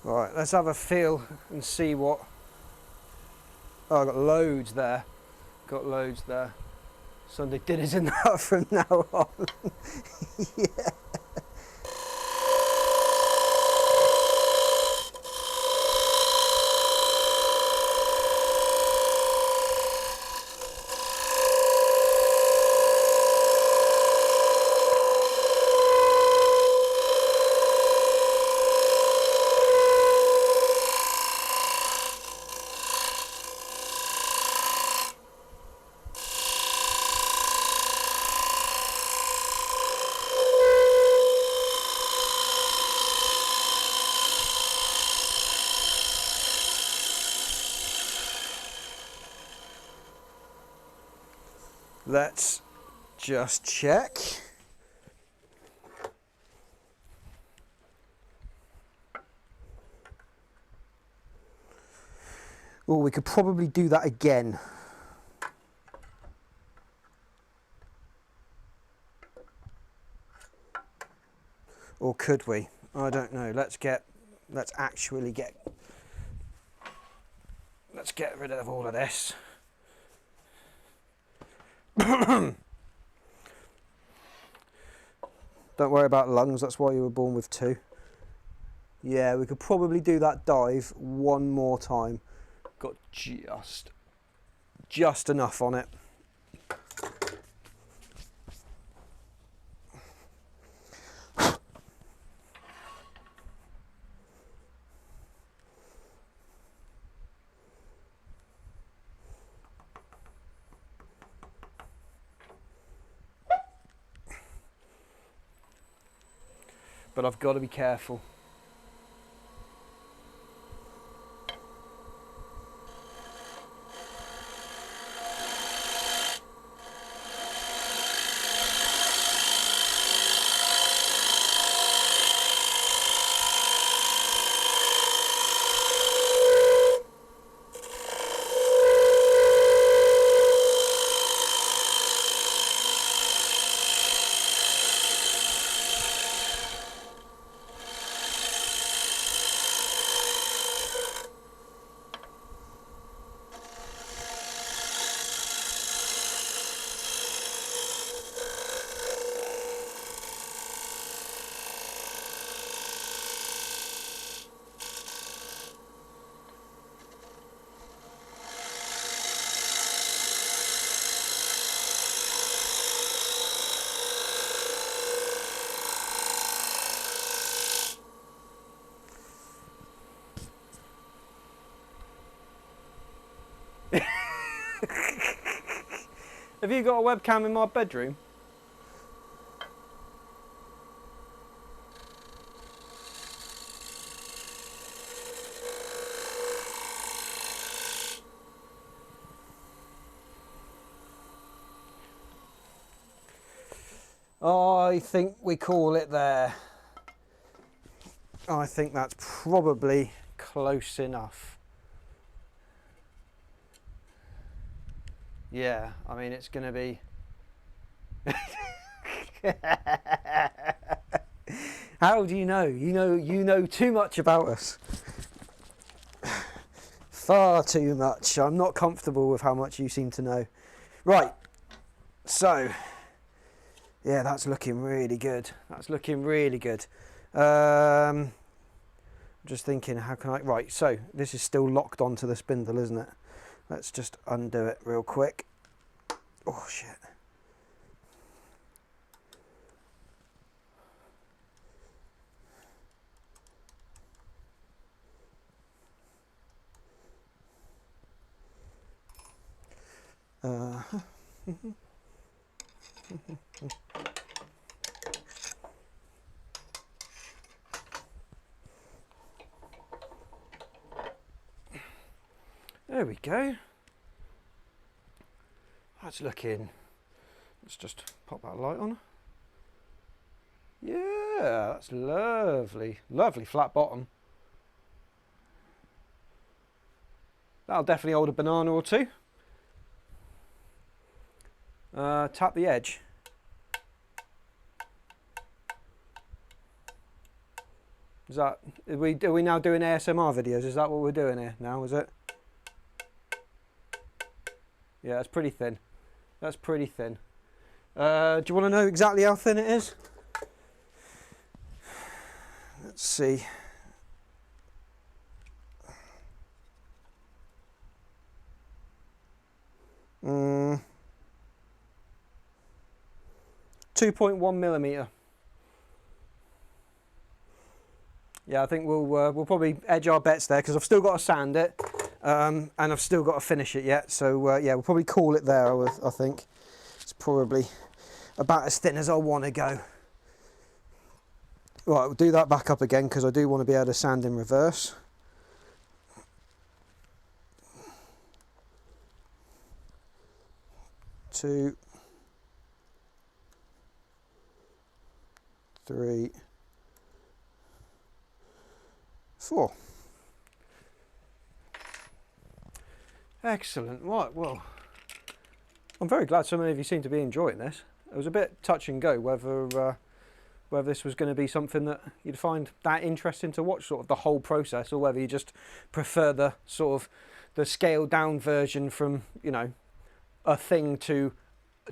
Right, let's have a feel and see what. Oh, I've got loads there. Got loads there. Sunday dinners in that from now on. Yeah. Let's just check. Oh, we could probably do that again. Or could we? I don't know. Let's get rid of all of this. Don't worry about lungs, that's why you were born with two. Yeah, we could probably do that dive one more time. Got just enough on it. but I've got to be careful. Have you got a webcam in my bedroom? I think we call it there. I think that's probably close enough. Yeah, I mean, it's going to be... How do you know? You know too much about us. Far too much. I'm not comfortable with how much you seem to know. Right, so... Yeah, that's looking really good. That's looking really good. I'm just thinking, how can I... Right, so this is still locked onto the spindle, isn't it? Let's just undo it real quick. Oh, shit. There we go. That's looking... Let's just pop that light on. Yeah, that's lovely. Lovely flat bottom. That'll definitely hold a banana or two. Tap the edge. Is that... Are we now doing ASMR videos? Is that what we're doing here now, is it? Yeah, that's pretty thin. That's pretty thin. Do you want to know exactly how thin it is? Let's see. Mm. 2.1 millimeter. Yeah, I think we'll probably edge our bets there because I've still got to sand it, and I've still got to finish it yet. So yeah, we'll probably call it there. I think it's probably about as thin as I want to go. Right, we'll do that back up again because I do want to be able to sand in reverse. Two, three, four. Excellent. Right, well, I'm very glad so many of you seem to be enjoying this. It was a bit touch and go whether this was going to be something that you'd find that interesting to watch, sort of the whole process, or whether you just prefer the sort of the scaled down version from, you know, a thing to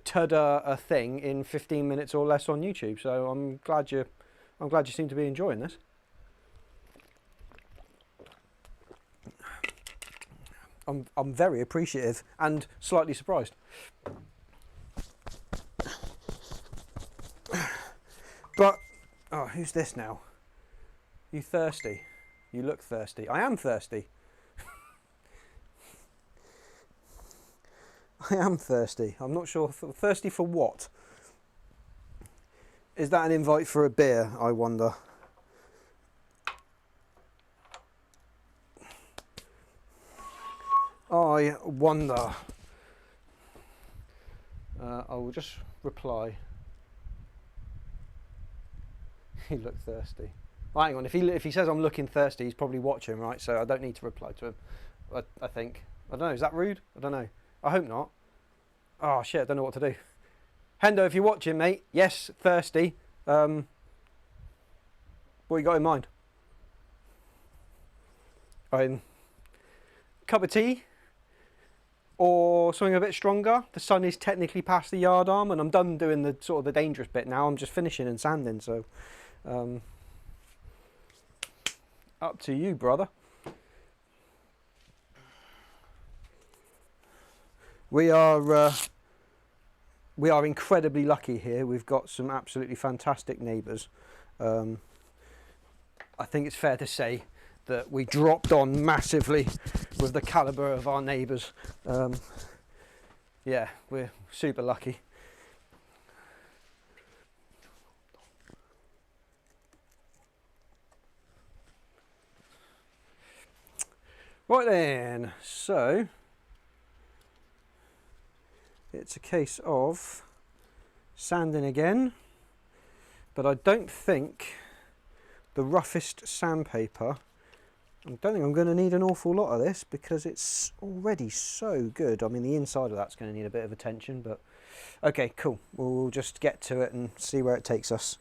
tada a thing in 15 minutes or less on YouTube. So I'm glad you seem to be enjoying this. I'm very appreciative and slightly surprised. But oh, who's this now? You thirsty? You look thirsty. I am thirsty. I am thirsty. I'm not sure. Thirsty for what? Is that an invite for a beer, I wonder? I wonder? I will just reply. He looked thirsty. Well, hang on, if he says I'm looking thirsty, he's probably watching, right? So I don't need to reply to him. I think. I don't know, is that rude? I don't know. I hope not. Oh shit, I don't know what to do. Hendo, if you're watching, mate, yes, thirsty. What you got in mind? Cup of tea? Or something a bit stronger. The sun is technically past the yard arm, and I'm done doing the sort of the dangerous bit now. I'm just finishing and sanding, so up to you, brother. We are incredibly lucky here. We've got some absolutely fantastic neighbours. I think it's fair to say that we dropped on massively with the calibre of our neighbours. Yeah, we're super lucky. Right then, so it's a case of sanding again, but I don't think the roughest sandpaper, I don't think I'm going to need an awful lot of this because it's already so good. I mean, the inside of that's going to need a bit of attention, but okay, cool. We'll just get to it and see where it takes us.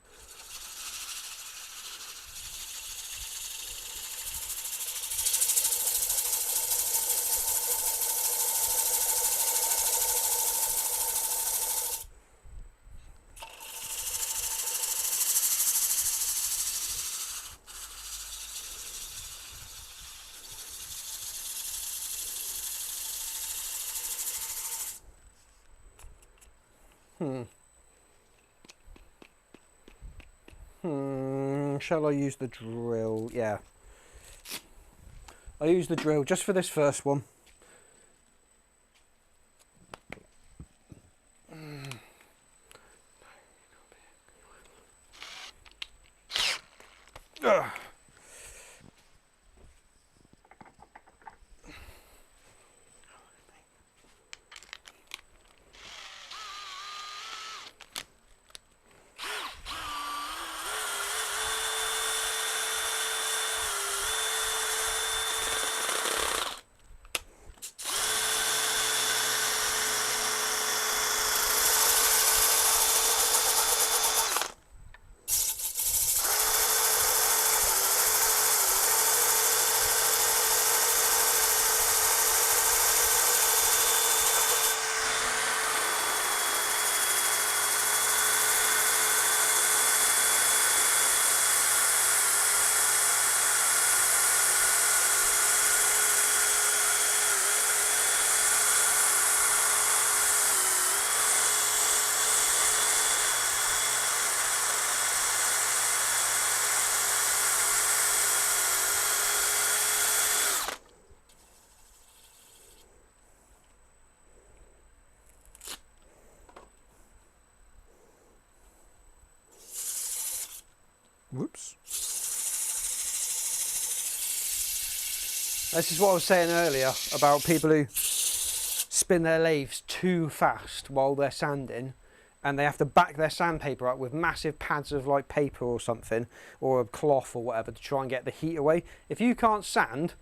Shall I use the drill? Yeah. I'll use the drill just for this first one. Whoops. This is what I was saying earlier about people who spin their lathes too fast while they're sanding, and they have to back their sandpaper up with massive pads of like paper or something, or a cloth or whatever, to try and get the heat away. If you can't sand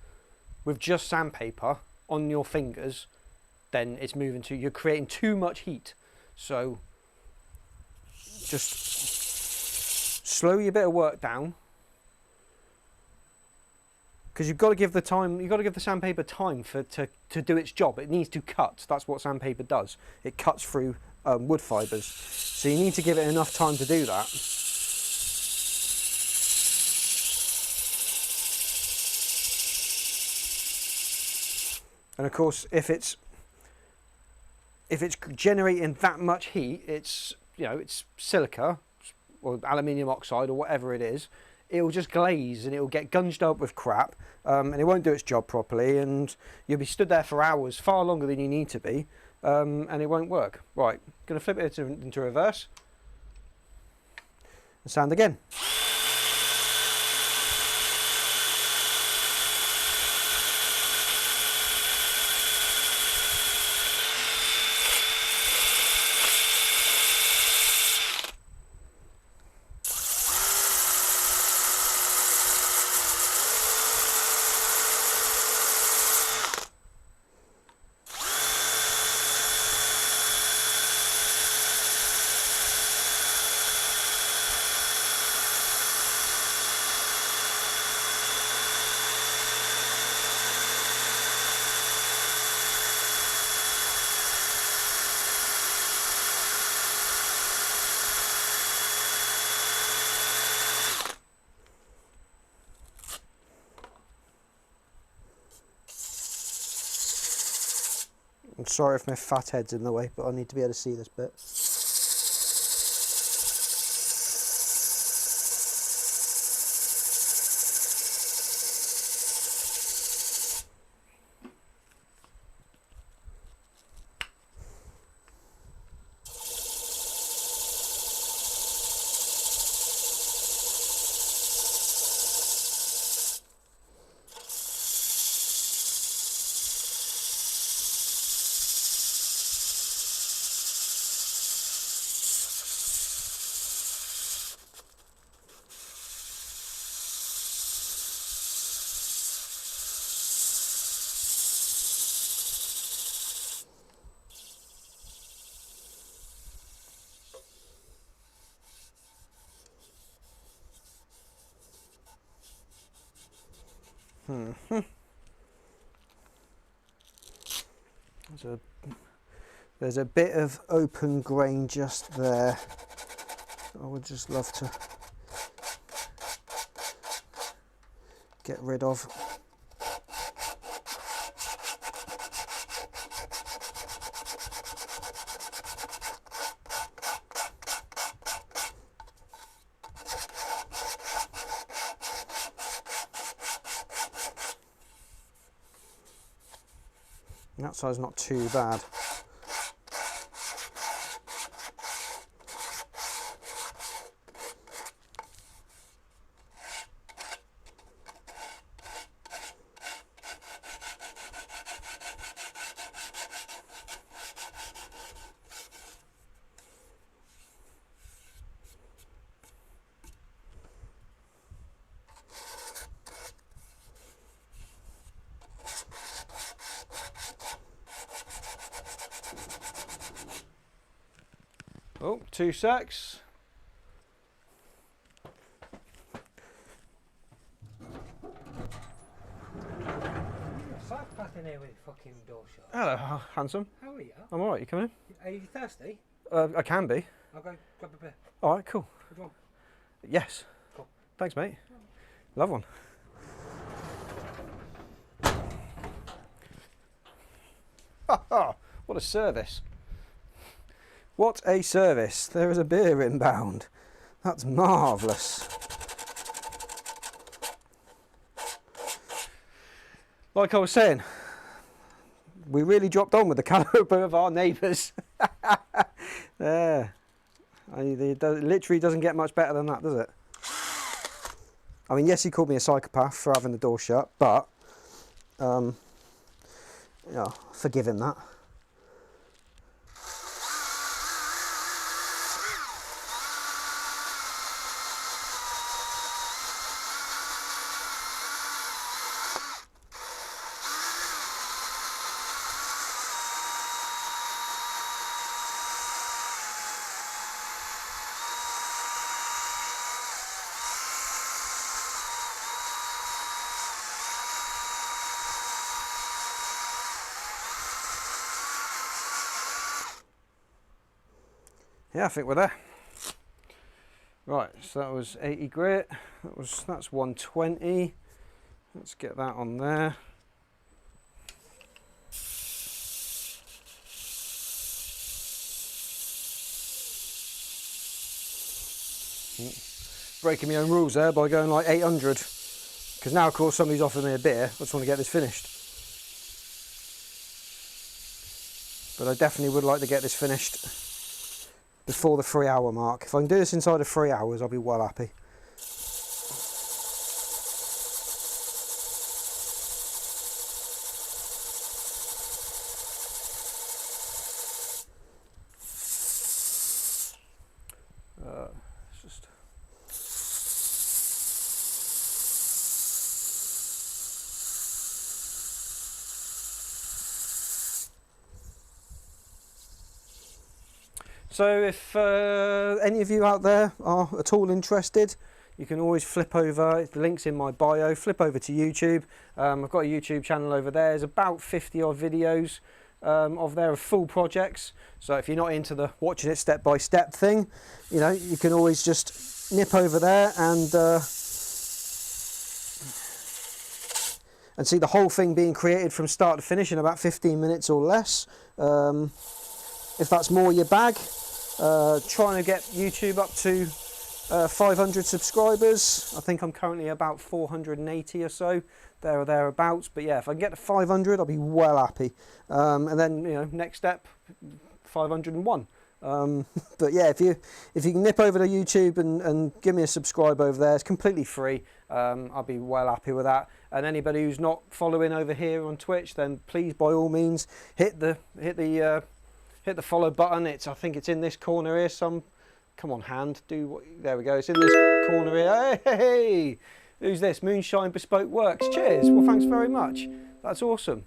with just sandpaper on your fingers, then it's moving to, you're creating too much heat. So just slow your bit of work down, because you've got to give the time. You've got to give the sandpaper time to do its job. It needs to cut. That's what sandpaper does. It cuts through wood fibres. So you need to give it enough time to do that. And of course, if it's generating that much heat, it's silica or aluminium oxide or whatever it is. It'll just glaze and it'll get gunged up with crap, and it won't do its job properly, and you'll be stood there for hours, far longer than you need to be, and it won't work. Right, going to flip it into reverse and sand again. sorry if my fat head's in the way, but I need to be able to see this bit. There's a bit of open grain just there. I would just love to get rid of. That side's not too bad. Oh, 2 secs. Sandpaper in here with fucking door shut. Hello, handsome. How are you? I'm alright, you coming in? Are you thirsty? I can be. I'll go grab a beer. Alright, cool. What do you want? Yes. Cool. Thanks, mate. Love one. What a service. What a service. There is a beer inbound. That's marvellous. Like I was saying, we really dropped on with the calibre of our neighbours. There. It literally doesn't get much better than that, does it? I mean, yes, he called me a psychopath for having the door shut, but yeah, forgive him that. Yeah, I think we're there. Right, so that was 80 grit. That's 120. Let's get that on there. Breaking my own rules there by going like 800. Because now, of course, somebody's offered me a beer. I just want to get this finished. But I definitely would like to get this finished before the 3 hour mark. If I can do this inside of 3 hours, I'll be well happy. It's just... So if any of you out there are at all interested, you can always flip over, the link's in my bio, flip over to YouTube. I've got a YouTube channel over there. There's about 50 odd videos of there of full projects. So if you're not into the watching it step by step thing, you know, you can always just nip over there and and see the whole thing being created from start to finish in about 15 minutes or less. If that's more your bag, trying to get YouTube up to 500 subscribers. I think I'm currently about 480 or so, there or thereabouts. But yeah, if I can get to 500, I'll be well happy. And then, you know, next step, 501. But yeah, if you can nip over to YouTube and give me a subscribe over there, it's completely free. I'll be well happy with that. And anybody who's not following over here on Twitch, then please by all means hit the follow button. I think it's in this corner here. Come on, hand, there we go. It's in this corner here. Hey, who's this? Moonshine Bespoke Works. Cheers. Well, thanks very much. That's awesome.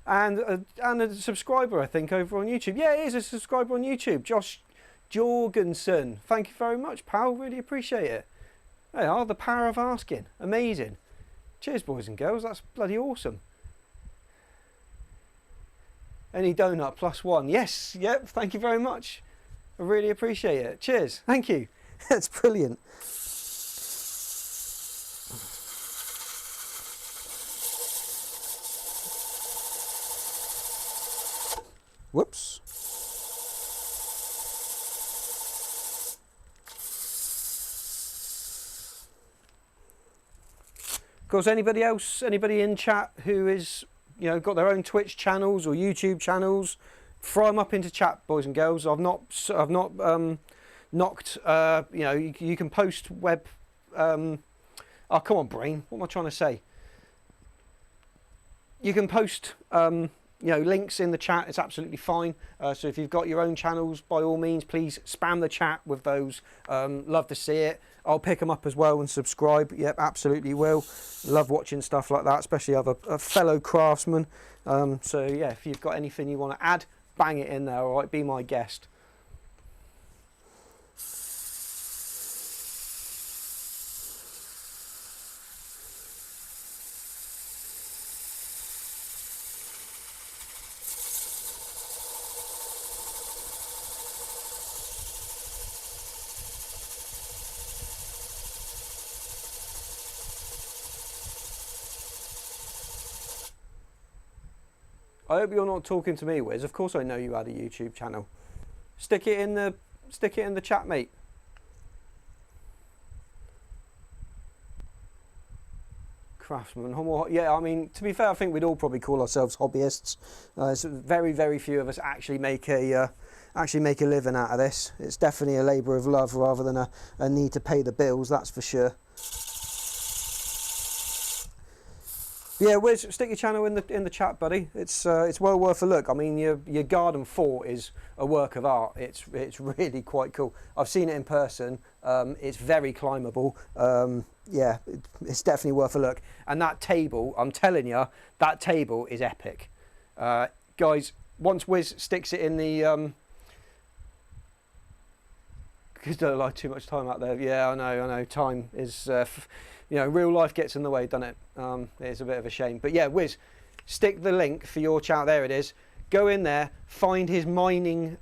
And a subscriber, I think, over on YouTube. Yeah, it is a subscriber on YouTube. Josh Jorgensen. Thank you very much, pal. Really appreciate it. They are the power of asking. Amazing. Cheers, boys and girls. That's bloody awesome. Any donut +1. Yes. Yep. Thank you very much. I really appreciate it. Cheers. Thank you. That's brilliant. Whoops. Of course, anybody in chat who is, you know, got their own Twitch channels or YouTube channels, throw them up into chat, boys and girls. I've not knocked. You know, you can post web. Oh, come on, brain. What am I trying to say? You can post. You know, links in the chat. It's absolutely fine. So if you've got your own channels, by all means, please spam the chat with those. Love to see it. I'll pick them up as well and subscribe. Yep, absolutely will. Love watching stuff like that, especially other fellow craftsmen. So yeah, if you've got anything you want to add, bang it in there. All right, be my guest. I hope you're not talking to me, Wiz. Of course I know you had a YouTube channel. Stick it in the chat, mate. Craftsman. Yeah, I mean, to be fair, I think we'd all probably call ourselves hobbyists. So very, very few of us actually make a living out of this. It's definitely a labour of love rather than a need to pay the bills, that's for sure. Yeah, Wiz, stick your channel in the chat, buddy. It's well worth a look. I mean, your garden fort is a work of art. It's really quite cool. I've seen it in person. It's very climbable. Yeah, it's definitely worth a look. And that table, I'm telling you, that table is epic. Guys, once Wiz sticks it in the because don't like too much time out there. Yeah, I know. Time is. You know, real life gets in the way, doesn't it? It's a bit of a shame. But yeah, Wiz, stick the link for your channel. There it is. Go in there, find his mine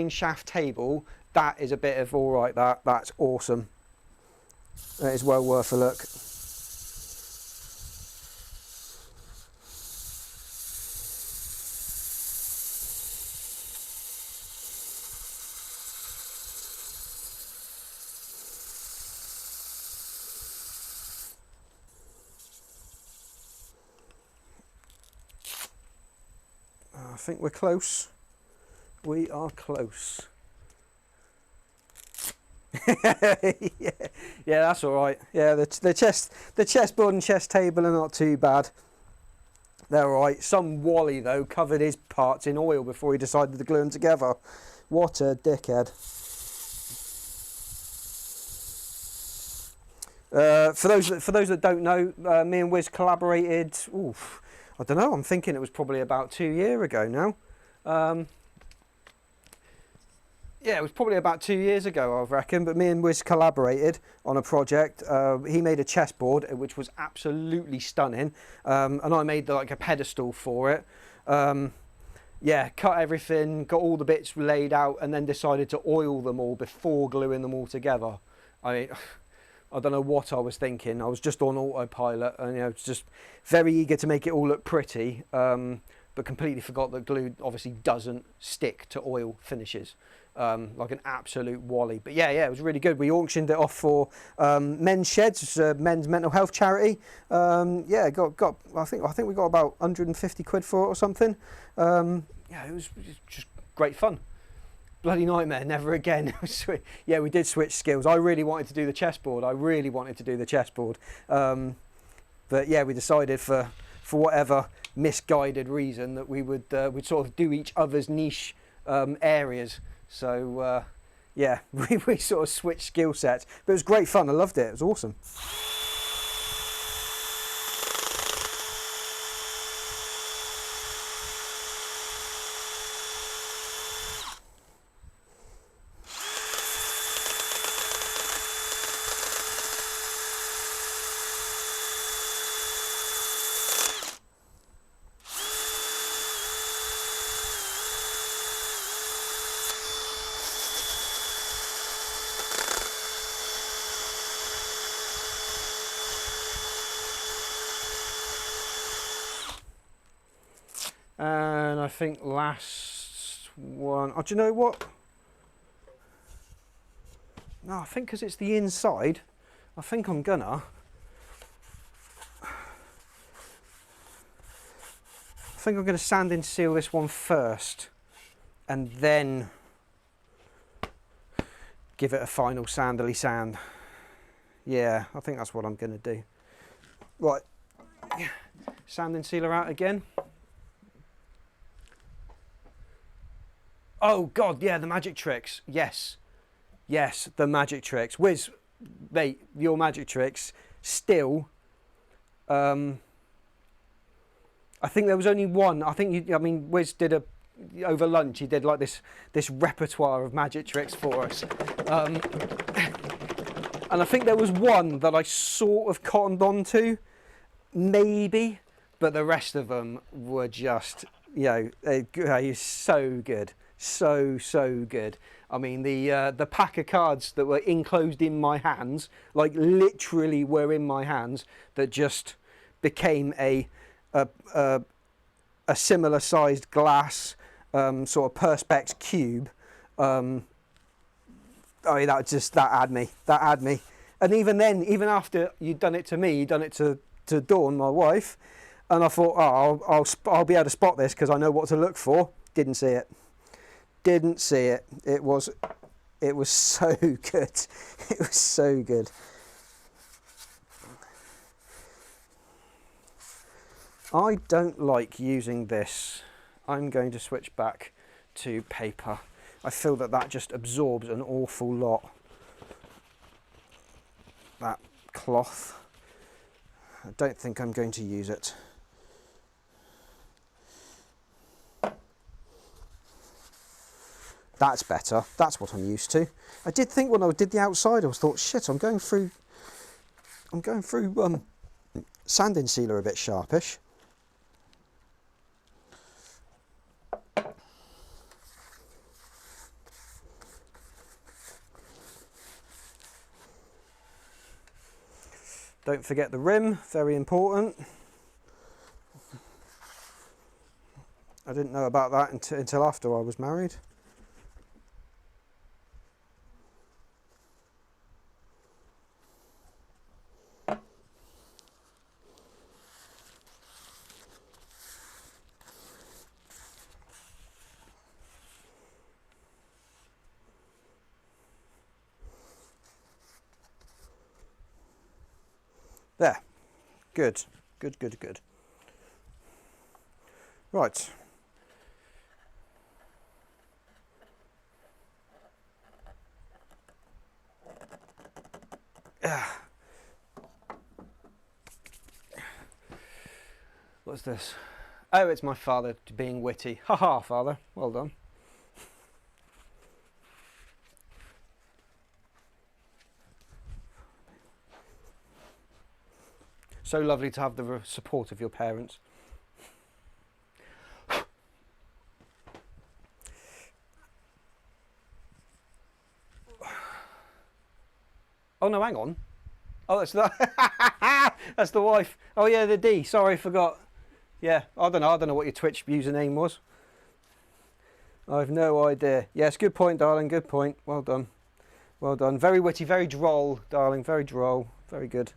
shaft table. That is a bit of all right. That's awesome. That is well worth a look. I think we're close. We are close. yeah, that's all right. Yeah, the chessboard and chess table are not too bad. They're all right. Some Wally though covered his parts in oil before he decided to glue them together. What a dickhead. For those that don't know, me and Wiz collaborated. Oof, I don't know. I'm thinking it was probably about 2 years ago now. Yeah, it was probably about 2 years ago, I reckon. But me and Wiz collaborated on a project. He made a chessboard, which was absolutely stunning, and I made like a pedestal for it. Yeah, cut everything, got all the bits laid out, and then decided to oil them all before gluing them all together. I mean, I don't know what I was thinking. I was just on autopilot, and just very eager to make it all look pretty, but completely forgot that glue obviously doesn't stick to oil finishes. Like an absolute wally. But yeah, it was really good. We auctioned it off for Men's Sheds, which is a men's mental health charity. Got I think we got about 150 quid for it or something. It was just great fun. Bloody nightmare, never again. Yeah, we did switch skills. I really wanted to do the chessboard. But yeah, we decided for whatever misguided reason that we'd sort of do each other's niche areas. So yeah, we sort of switched skill sets, but it was great fun. I loved it. It was awesome. And I think last one, oh, do you know what? No, I think because it's the inside, I think I'm gonna. I think I'm gonna sand and seal this one first, and then give it a final sanderly sand. Yeah, I think that's what I'm gonna do. Right, sand and sealer out again. Oh God, yeah, the magic tricks. Yes, the magic tricks. Wiz, mate, your magic tricks still. I think there was only one. Wiz did over lunch. He did like this repertoire of magic tricks for us, and I think there was one that I sort of cottoned on to, maybe, but the rest of them were just, he's so good. So good. I mean, the pack of cards that were enclosed in my hands, like literally were in my hands, that just became a similar sized glass sort of perspex cube. That had me. And even then, even after you'd done it to me, you'd done it to Dawn, my wife, and I thought, I'll be able to spot this because I know what to look for. Didn't see it. It was so good. It was so good. I don't like using this. I'm going to switch back to paper. I feel that just absorbs an awful lot. That cloth. I don't think I'm going to use it. That's better. That's what I'm used to. I did think when I did the outside, I thought, shit, I'm going through sanding sealer a bit sharpish. Don't forget the rim, very important. I didn't know about that until after I was married. There, good. Right. What's this? Oh, it's my father being witty. Ha ha, father. Well done. So lovely to have the support of your parents. Oh no, hang on. Oh, that's not. That's the wife. Oh yeah, the D. Sorry, forgot. Yeah, I don't know. I don't know what your Twitch username was. I've no idea. Yes, good point, darling. Good point. Well done. Well done. Very witty, very droll, darling. Very droll. Very good.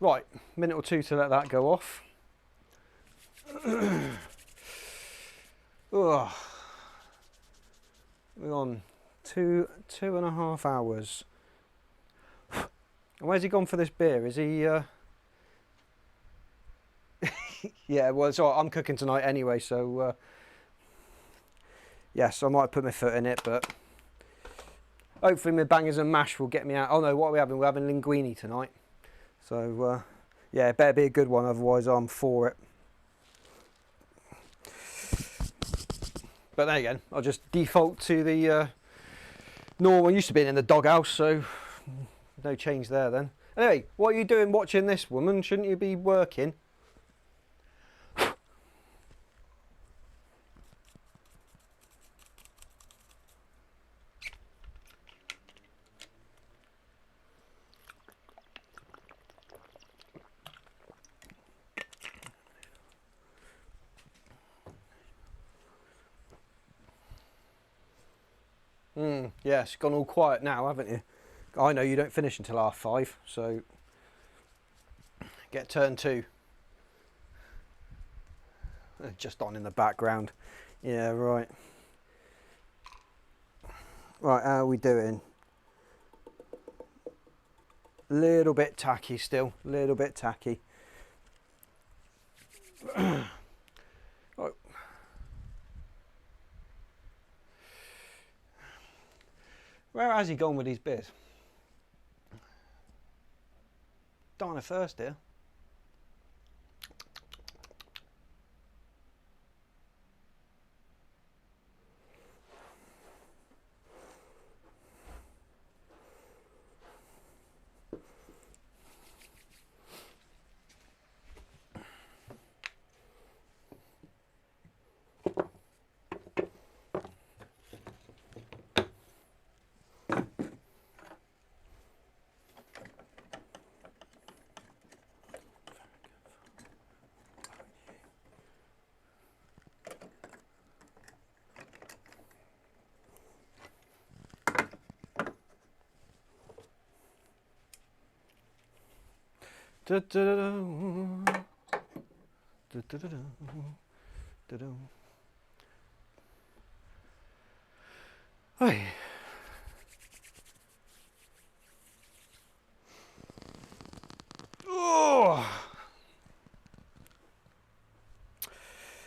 Right, minute or two to let that go off. Ugh. We're on 2.5 hours. Where's he gone for this beer? Is he? Yeah, well, it's all right. I'm cooking tonight anyway, so yes, I might put my foot in it, but hopefully my bangers and mash will get me out. Oh no, what are we having? We're having linguine tonight. So yeah, it better be a good one, otherwise I'm for it. But there you go. I'll just default to the normal. I used to be in the doghouse, so no change there then. Anyway, what are you doing watching this, woman? Shouldn't you be working? Yes, gone all quiet now, haven't you? I know you don't finish until 5:30, so get turn 2. Just on in the background. Yeah, right. Right, how are we doing? Little bit tacky still, little bit tacky. Oh. Where has he gone with his beers? Diner first here. Da, da, da, da. Da, da, da, da, da. Hey. Oh.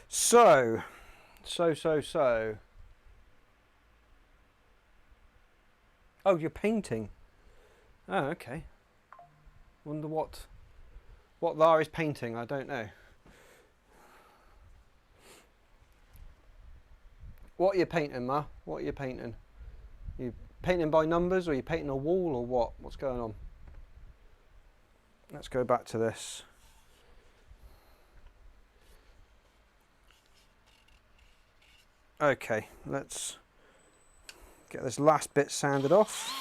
So. Oh, you're painting. Oh, okay. Wonder what Lar is painting. I don't know. What are you painting, Ma? What are you painting? You painting by numbers, or you painting a wall, or what? What's going on? Let's go back to this. Okay, let's get this last bit sanded off.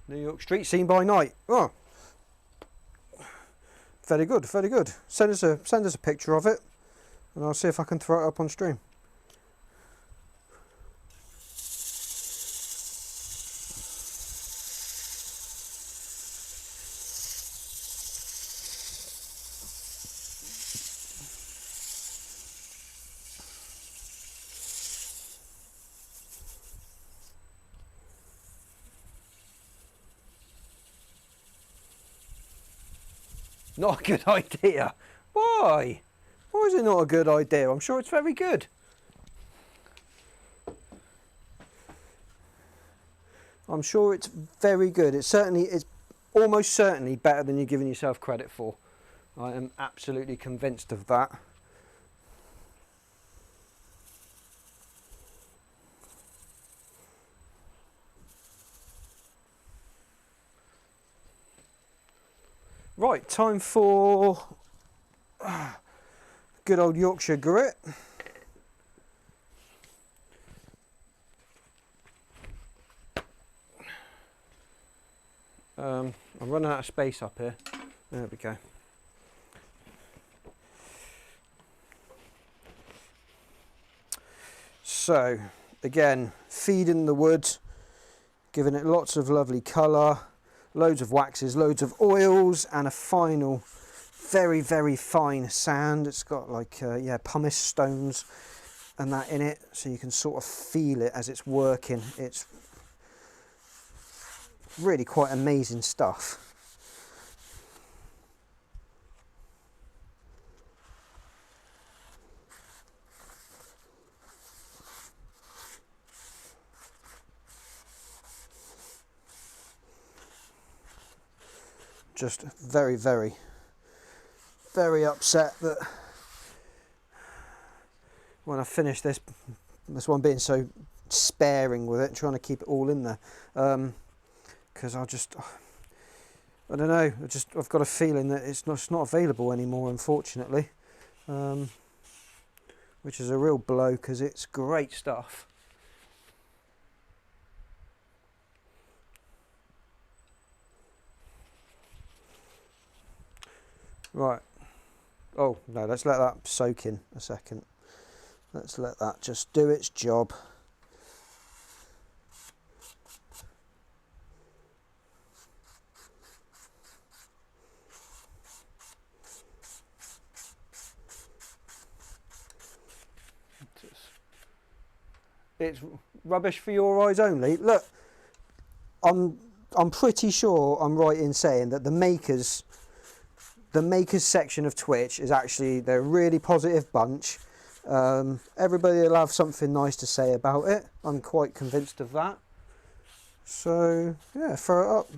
New York street scene by night. Oh, very good, very good. Send us a picture of it, and I'll see if I can throw it up on stream. Not a good idea. Why? Why is it not a good idea? I'm sure it's very good. I'm sure it's very good. It's almost certainly better than you're giving yourself credit for. I am absolutely convinced of that. Right, time for good old Yorkshire grit. I'm running out of space up here. There we go. So, again, feeding the wood, giving it lots of lovely colour, loads of waxes, loads of oils, and a final, very, very fine sand. It's got like, pumice stones and that in it, so you can sort of feel it as it's working. It's really quite amazing stuff. Just very, very, very upset that when I finish this, that's why I'm being so sparing with it, trying to keep it all in there. Because I don't know, I've got a feeling that it's not available anymore, unfortunately, which is a real blow because it's great stuff. Right. Oh no, let's let that soak in a second. Let's let that just do its job. It's rubbish for your eyes only. Look, I'm pretty sure I'm right in saying that the makers section of Twitch is actually, they're a really positive bunch. Everybody will have something nice to say about it. I'm quite convinced of that. So yeah, throw it up.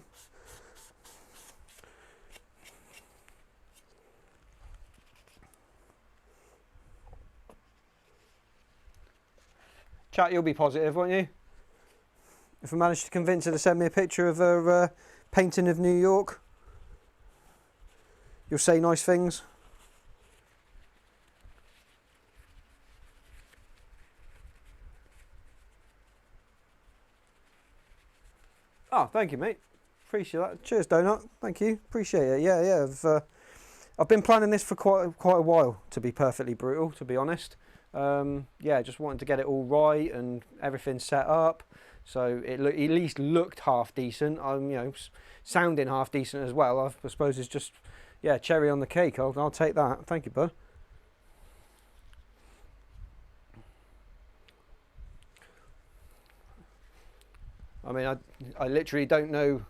Chat, you'll be positive, won't you? If I manage to convince her to send me a picture of her painting of New York, you'll say nice things. Oh, thank you, mate. Appreciate that. Cheers, Donut. Thank you. Appreciate it. Yeah. I've been planning this for quite a while, to be perfectly brutal, to be honest. Yeah, just wanted to get it all right and everything set up, so it at least looked half decent. Sounding half decent as well. I suppose it's just, yeah, cherry on the cake. I'll take that. Thank you, bud. I mean, I literally don't know.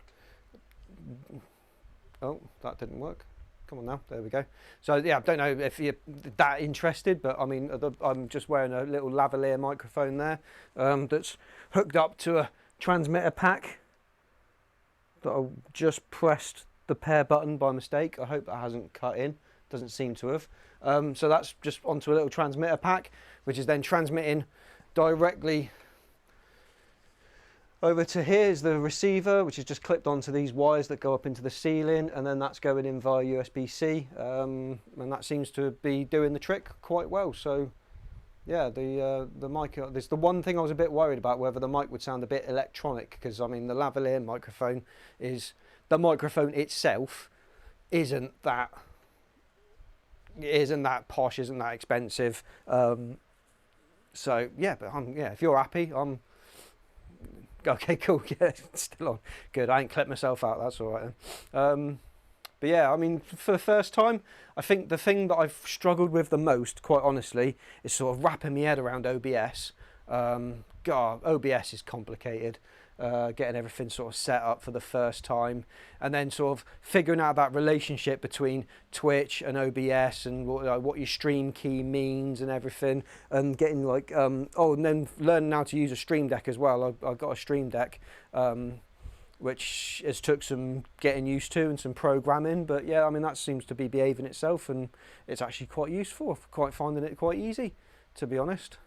Oh, that didn't work. Come on now, there we go. So yeah, I don't know if you're that interested, but I mean, I'm just wearing a little lavalier microphone there that's hooked up to a transmitter pack that I just pressed the pair button by mistake. I hope that hasn't cut in. Doesn't seem to have. So that's just onto a little transmitter pack, which is then transmitting directly over to here is the receiver, which is just clipped onto these wires that go up into the ceiling, and then that's going in via USB-C, and that seems to be doing the trick quite well. So yeah, the mic, there's the one thing I was a bit worried about, whether the mic would sound a bit electronic, because I mean the lavalier microphone is, the microphone itself isn't that posh, isn't that expensive. So yeah, but yeah, if you're happy, I'm okay, cool. Yeah, still on. Good. I ain't clipped myself out. That's all right then. But yeah, I mean, for the first time, I think the thing that I've struggled with the most, quite honestly, is sort of wrapping my head around OBS. God, OBS is complicated. getting everything sort of set up for the first time, and then sort of figuring out that relationship between Twitch and OBS and what your stream key means and everything, and getting like and then learning how to use a stream deck as well. I've got a stream deck, which has took some getting used to and some programming, but yeah, I mean, that seems to be behaving itself, and it's actually quite useful. I'm quite finding it quite easy, to be honest.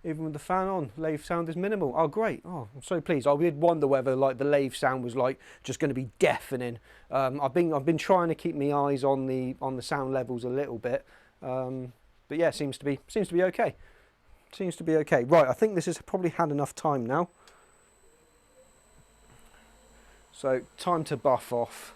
Even with the fan on, lathe sound is minimal. Oh, great. Oh, I'm so pleased. I did wonder whether like the lathe sound was like just going to be deafening. I've been trying to keep my eyes on the sound levels a little bit, but yeah, seems to be okay. Seems to be okay. Right, I think this has probably had enough time now. So time to buff off.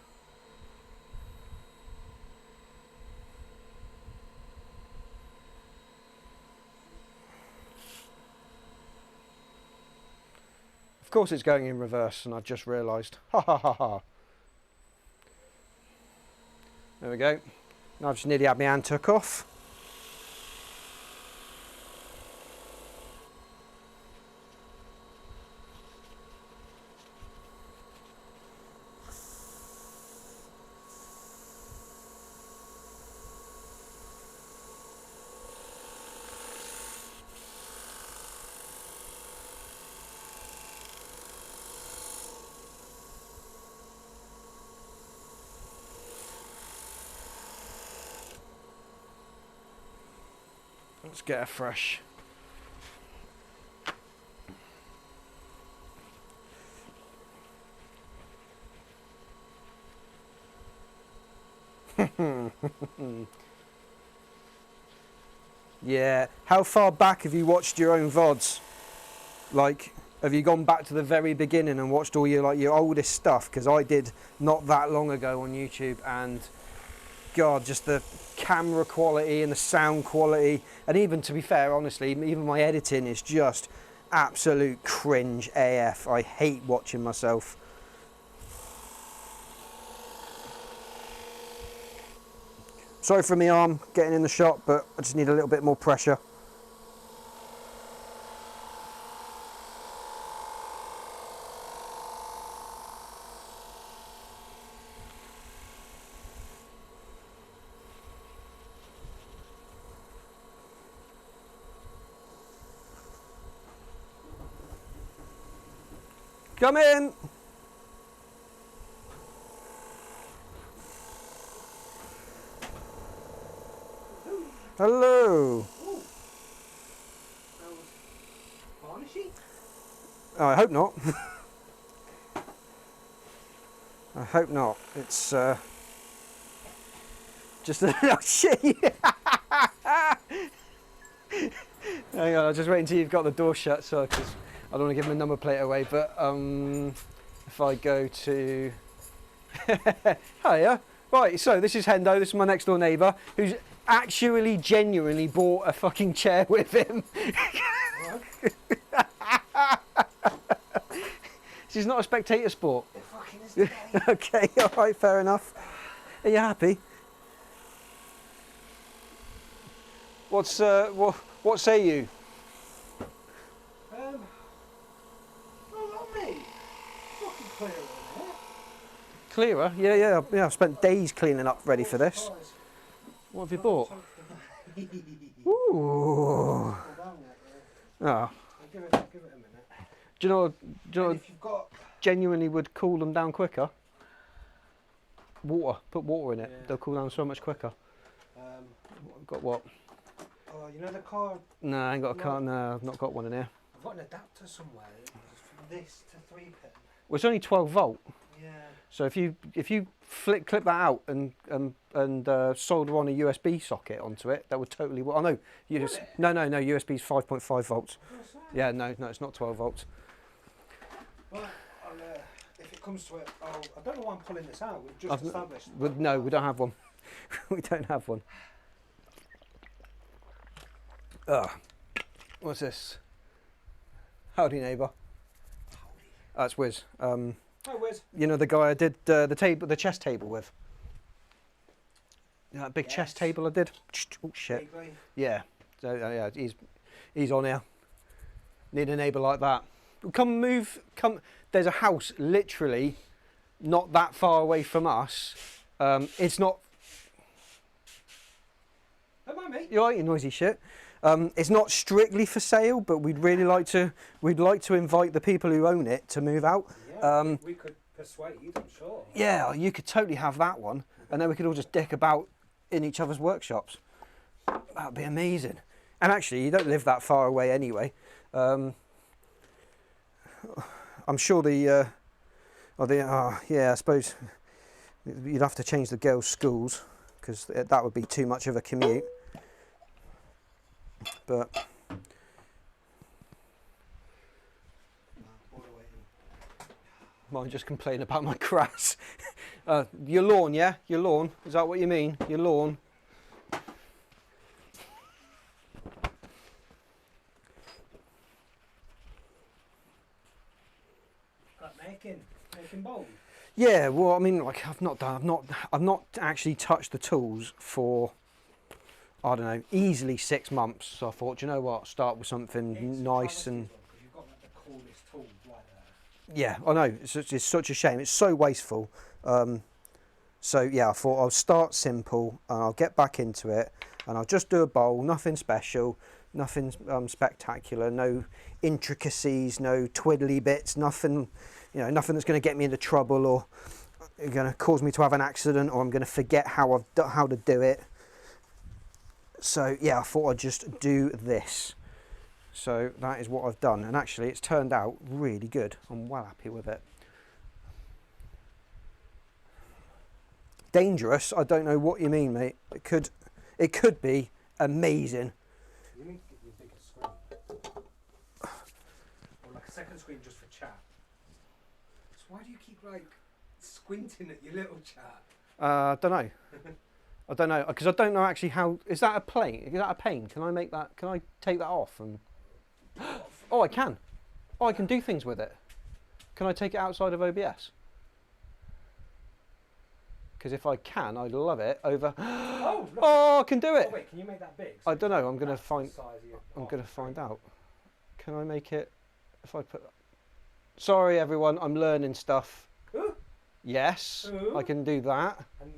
Of course it's going in reverse, and I've just realised. Ha ha ha ha. There we go. Now I've just nearly had my hand took off. Let's get a fresh. Yeah. How far back have you watched your own VODs? Like, have you gone back to the very beginning and watched all your oldest stuff? Because I did not that long ago on YouTube, and God, just the camera quality and the sound quality, and even, to be fair, honestly, even my editing is just absolute cringe AF. I hate watching myself. Sorry for my arm getting in the shot, but I just need a little bit more pressure. Come in. Hello. Ooh. Varnishy? Oh, I hope not. I hope not. It's just a oh, shit. Hang on, I'll just wait until you've got the door shut, so because I don't want to give my number plate away. But if I go to hiya, right. So this is Hendo. This is my next door neighbour, who's actually genuinely bought a fucking chair with him. This is not a spectator sport. It fucking is the game. Okay, all right, fair enough. Are you happy? What say you? Well, not me. Fucking clear in it. Clearer? Yeah. I've spent days cleaning up ready for this. What have you bought? Ooh. Oh. I'll give it a minute. Do you know what If you've got genuinely would cool them down quicker? Water. Put water in it. Yeah. They'll cool down so much quicker. Got what? oh, you know the car. No, I ain't got a car. No, I've not got one in here. I've got an adapter somewhere. From this to 3 pin. Well, it's only 12 volt. Yeah. So if you clip that out and solder on a USB socket onto it, that would totally work. Oh no, no, USB's 5.5 volts. Yeah, no, it's not 12 volts. Well, if it comes to it, I don't know why I'm pulling this out. We've just established. No, we don't have one. We don't have one. What's this? Howdy, neighbour. Howdy. That's Wiz. Hi, Wiz. You know the guy I did the chess table with. That big chess table I did. Oh shit. Vaguely. Yeah. So yeah, he's on here. Need a neighbour like that. come move. Come. There's a house literally not that far away from us. It's not. Don't mind me. You're right, you noisy shit. It's not strictly for sale, but we'd really like to. We'd like to invite the people who own it to move out. Yeah, we could persuade, I'm sure. Yeah, you could totally have that one, and then we could all just dick about in each other's workshops. That'd be amazing. And actually, you don't live that far away anyway. I'm sure yeah, I suppose you'd have to change the girls' schools because that would be too much of a commute. But mine just complain about my grass. Your lawn, yeah? Your lawn. Is that what you mean? Your lawn. Making bowls. Yeah, well, I mean, like I've not actually touched the tools for, I don't know, easily 6 months. So I thought, you know what, start with something nice and. You've got like the coolest tools right there. Yeah, I know. It's such a shame. It's so wasteful. So yeah, I thought I'll start simple and I'll get back into it and I'll just do a bowl, nothing special, nothing spectacular, no intricacies, no twiddly bits, nothing, you know, nothing that's going to get me into trouble or going to cause me to have an accident or I'm going to forget how to do it. So yeah, I thought I'd just do this. So that is what I've done, and actually it's turned out really good. I'm well happy with it. Dangerous? I don't know what you mean, mate. It could be amazing. You need to get your bigger screen. Or like a second screen just for chat. So why do you keep like squinting at your little chat? I don't know. I don't know because I don't know actually how. Is that a plane? Is that a pane? Can I make that? Can I take that off and? Oh, I can. Oh, I can do things with it. Can I take it outside of OBS? Because if I can, I'd love it over. Oh, look. Oh, I can do it. Oh, wait, can you make that big? I don't know. I'm gonna That's the find. size of your I'm pot. gonna find out. Can I make it? If I put. Sorry, everyone. I'm learning stuff. Ooh. Yes, Ooh. I can do that. And,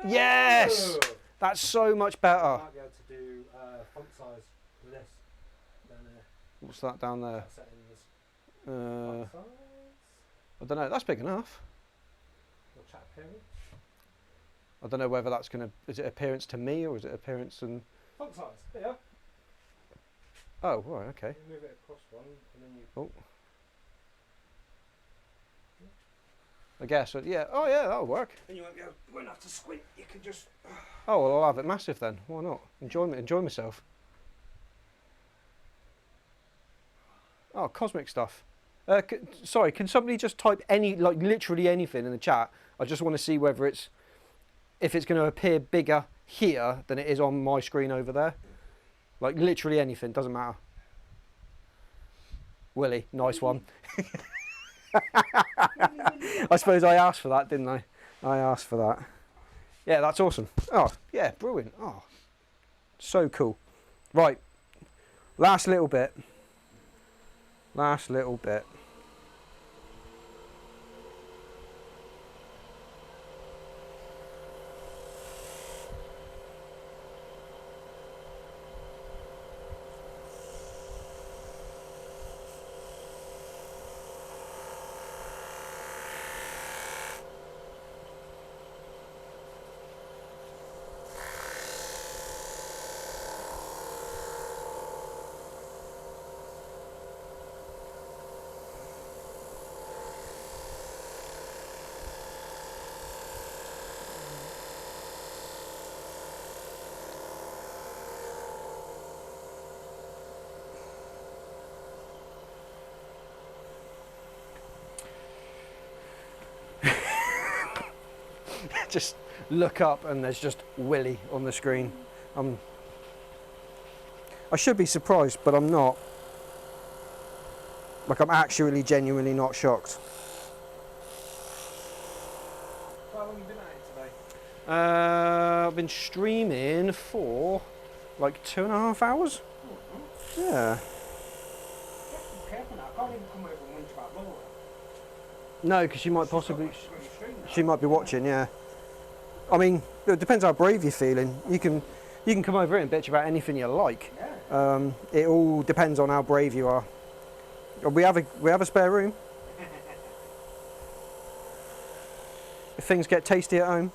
Yes! Ooh. That's so much better. I might be able to do font size with this. Down there. What's that down there? Settings. Uh, Font size. I don't know. That's big enough. Your chat appearance. I don't know whether that's going to. Is it appearance to me or is it appearance and. Font size. Yeah. Oh, right, okay. You move it across one and then you. Oh. I guess. Yeah. Oh, yeah, that'll work. Then you won't have to squint. You can just. Oh, well, I'll have it massive then. Why not? Enjoy myself. Oh, cosmic stuff. Sorry, can somebody just type literally anything in the chat? I just want to see whether if it's going to appear bigger here than it is on my screen over there. Like literally anything, doesn't matter. Willie, nice one. I suppose I asked for that, didn't I? I asked for that. Yeah, that's awesome. Oh, yeah, brilliant. Oh, so cool. Right, last little bit. Last little bit. Just look up and there's just Willie on the screen. I should be surprised, but I'm not. Like, I'm actually genuinely not shocked. How long have you been at it today? I've been streaming for like 2.5 hours. Yeah. careful now. I can't even come over and whinge about Laura. No, because she might possibly, She's got your string now. she might be watching. Yeah. I mean, it depends how brave you're feeling. You can come over here and bitch about anything you like. Yeah. It all depends on how brave you are. We have a spare room. If things get tasty at home.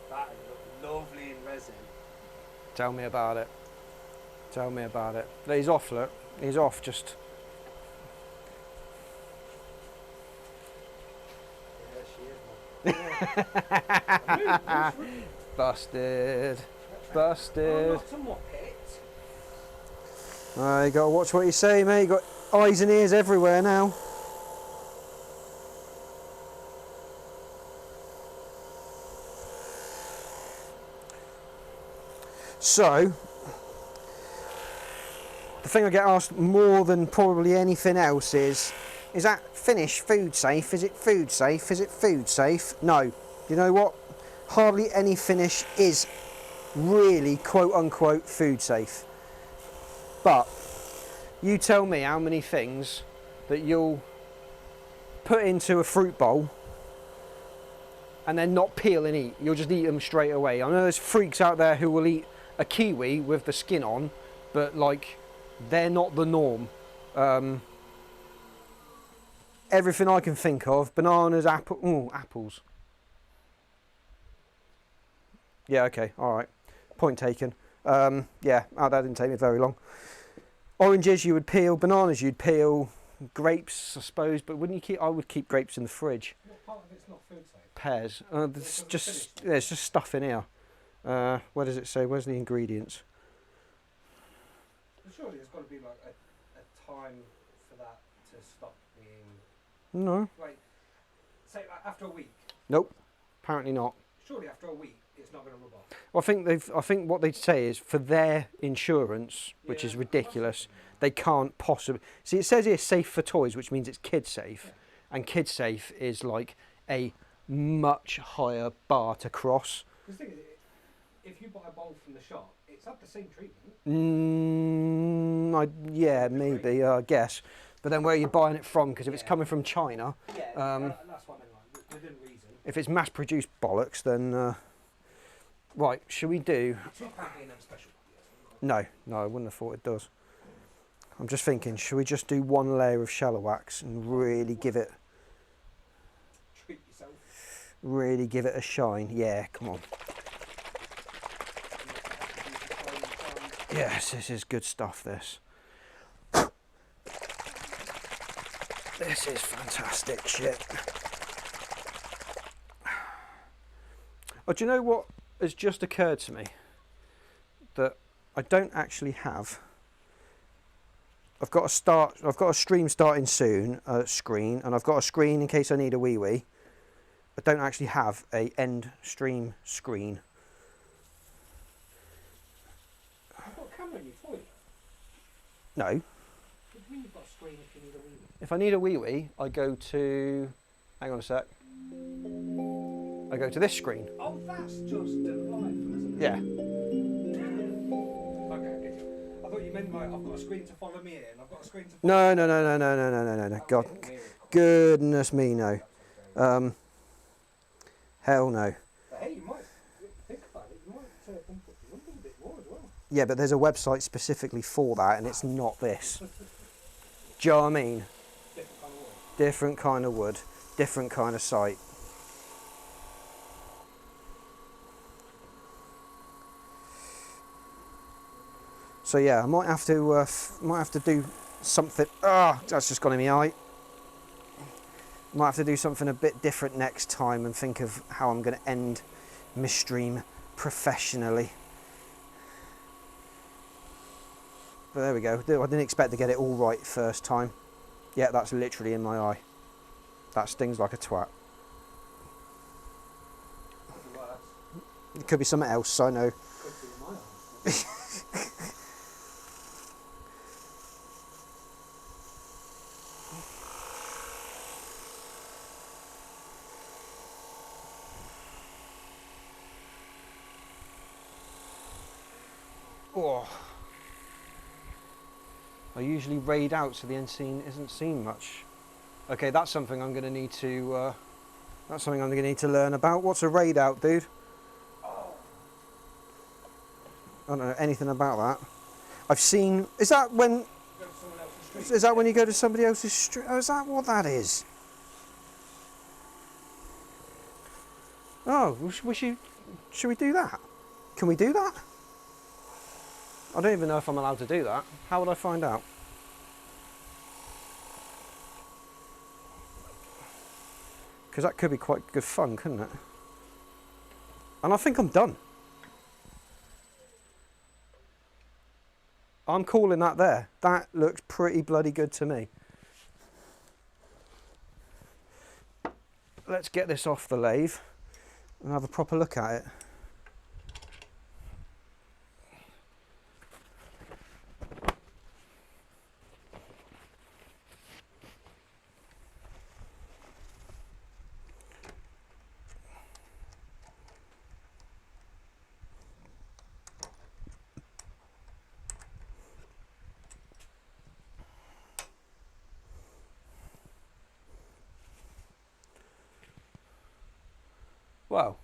That is lovely in resin. Tell me about it. Tell me about it. He's off, look. He's off, just... Yeah, she is, man. Busted. Oh, Busted. not a muppet. You got to watch what you say, mate. You got eyes and ears everywhere now. So, the thing I get asked more than probably anything else is that finish food safe? Is it food safe? Is it food safe? No. You know what? Hardly any finish is really quote unquote food safe. But you tell me how many things that you'll put into a fruit bowl and then not peel and eat. You'll just eat them straight away. I know there's freaks out there who will eat a kiwi with the skin on, but like, they're not the norm. Everything I can think of, bananas, apples. Yeah, okay, all right. Point taken. Yeah, that didn't take me very long. Oranges you would peel, bananas you'd peel, grapes I suppose, but wouldn't you keep? I would keep grapes in the fridge. What part of it's not food safe? Pears. There's just stuff in here. Where does it say? Where's the ingredients? But surely there's got to be like a time for that to stop being. No. Like, say like after a week. Nope. Apparently not. Surely after a week it's not going to rub off. Well, I think what they say is for their insurance, which is ridiculous, they can't possibly. See, it says here safe for toys, which means it's kid safe, Yeah. and kid safe is like a much higher bar to cross. Because the thing is, if you buy a bowl from the shop, it's had the same treatment. Yeah, maybe, I guess. But then where are you buying it from? Because if it's Yeah. coming from China, Yeah, that's what I mean, like, within reason. if it's mass-produced bollocks, then... Right, should we do... £2 being them special. No, I wouldn't have thought it does. I'm just thinking, should we just do one layer of shallow wax and really give it Treat yourself. a shine? Yeah, come on. Yes, this is good stuff, this. This is fantastic shit. Oh, do you know what has just occurred to me? That I don't actually have. I've got a stream starting soon, screen, and I've got a screen in case I need a wee. I don't actually have a end stream screen. You've got a camera in your toilet. No. What do you mean you've got a screen if you need a wee? If I need a wee, I go to... Hang on a sec. I go to this screen. Oh, that's just delightful, isn't it? Yeah. Okay, I get you. I thought you meant like I've got a screen to follow me in. I've got a screen to follow No. That God, was weird. goodness me, no. Hell no. But hey, you might think about it. You might bump up the number a bit more as well. Yeah, but there's a website specifically for that, and it's not this. Do you know what I mean? Different kind of wood. Different kind of wood, different kind of site. So yeah, I might have to do something. Ah, that's just gone in my eye. Might have to do something a bit different next time and think of how I'm going to end my stream professionally. But there we go. I didn't expect to get it all right first time. Yeah, that's literally in my eye. That stings like a twat. It could be something else, I know. Could be in my eyes. Oh. I usually raid out so the end scene isn't seen much. Okay, that's something I'm going to need to. That's something I'm going to need to learn about. What's a raid out, dude? I don't know anything about that. I've seen. Is that when? Go to someone else's street. Is that when you go to somebody else's street? Oh, is that what that is? Oh, should we do that? Can we do that? I don't even know if I'm allowed to do that. How would I find out? Because that could be quite good fun, couldn't it? And I think I'm done. I'm calling that there. That looks pretty bloody good to me. Let's get this off the lathe and have a proper look at it. Wow.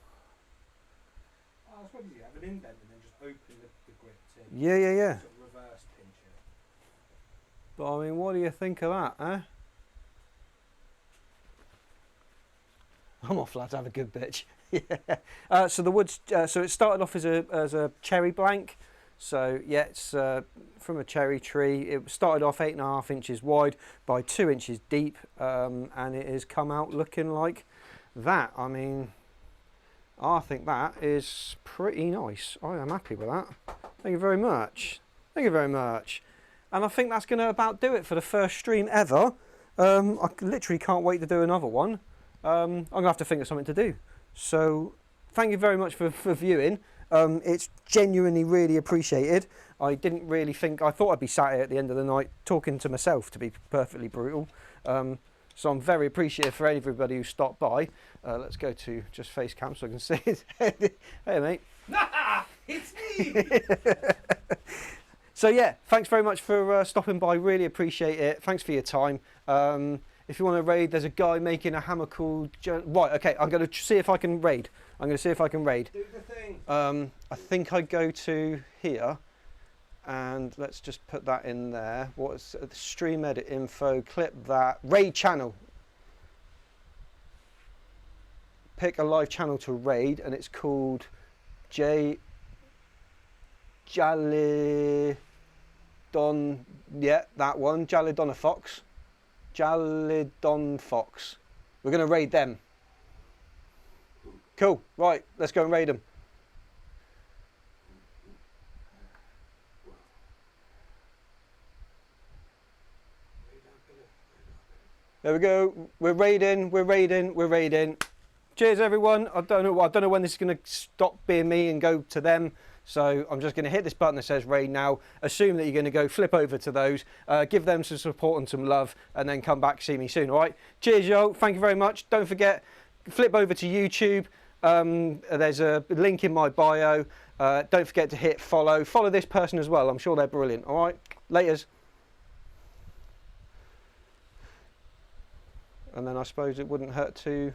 I was wondering, you have an indent and then just open the grip to Yeah. sort of reverse pinch it. But I mean, what do you think of that, eh? I'm off, lads. Have a good bitch. Yeah. So the wood's. So it started off as a cherry blank. So yeah, it's from a cherry tree. It started off 8.5 inches wide by 2 inches deep, and it has come out looking like that. I mean, I think that is pretty nice. I am happy with that. Thank you very much. Thank you very much. And I think that's going to about do it for the first stream ever. I literally can't wait to do another one. I'm going to have to think of something to do. So thank you very much for viewing. It's genuinely really appreciated. I didn't really think, I thought I'd be sat here at the end of the night talking to myself, to be perfectly brutal. So I'm very appreciative for everybody who stopped by. Let's go to just face cam so I can see it. Hey mate. It's me! So yeah, thanks very much for stopping by. Really appreciate it. Thanks for your time. If you want to raid, there's a guy making a hammer called... Right, okay, I'm going to see if I can raid. I'm going to see if I can raid. Do the thing. I think I go to here, and let's just put that in there. What's the stream edit info? Clip that. Raid channel. Pick a live channel to raid, and it's called Jalidon. Yeah, that one. Jalidon Fox. Jalidon Fox. We're going to raid them. Cool. Right, let's go and raid them. There we go. We're raiding. We're raiding. We're raiding. Cheers, everyone. I don't know when this is going to stop being me and go to them. So I'm just going to hit this button that says raid now. Assume that you're going to go flip over to those, give them some support and some love, and then come back see me soon. All right. Cheers, yo. Thank you very much. Don't forget, flip over to YouTube. There's a link in my bio. Don't forget to hit follow. Follow this person as well. I'm sure they're brilliant. All right. Laters. And then I suppose it wouldn't hurt to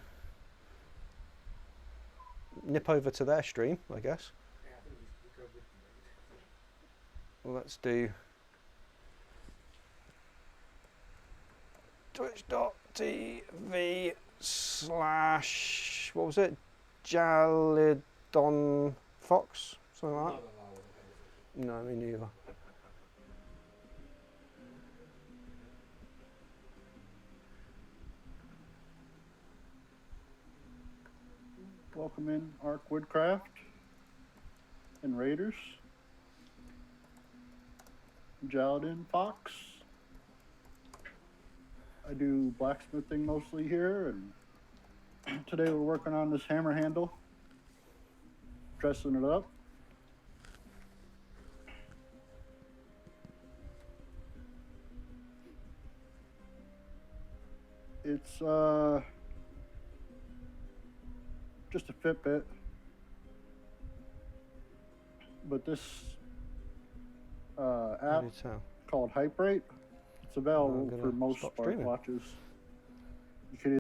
nip over to their stream, I guess. Yeah, I think we go with the Well, let's do twitch.tv/ what was it? Jalidon Fox? Something like that? No, me neither. Welcome in Arc Woodcraft and Raiders. Jaladin Fox. I do blacksmithing mostly here, and today we're working on this hammer handle, dressing it up. It's just a Fitbit, but this How app do you tell? called Hype Rate. It's available I'm gonna for most stop streaming. smartwatches. You can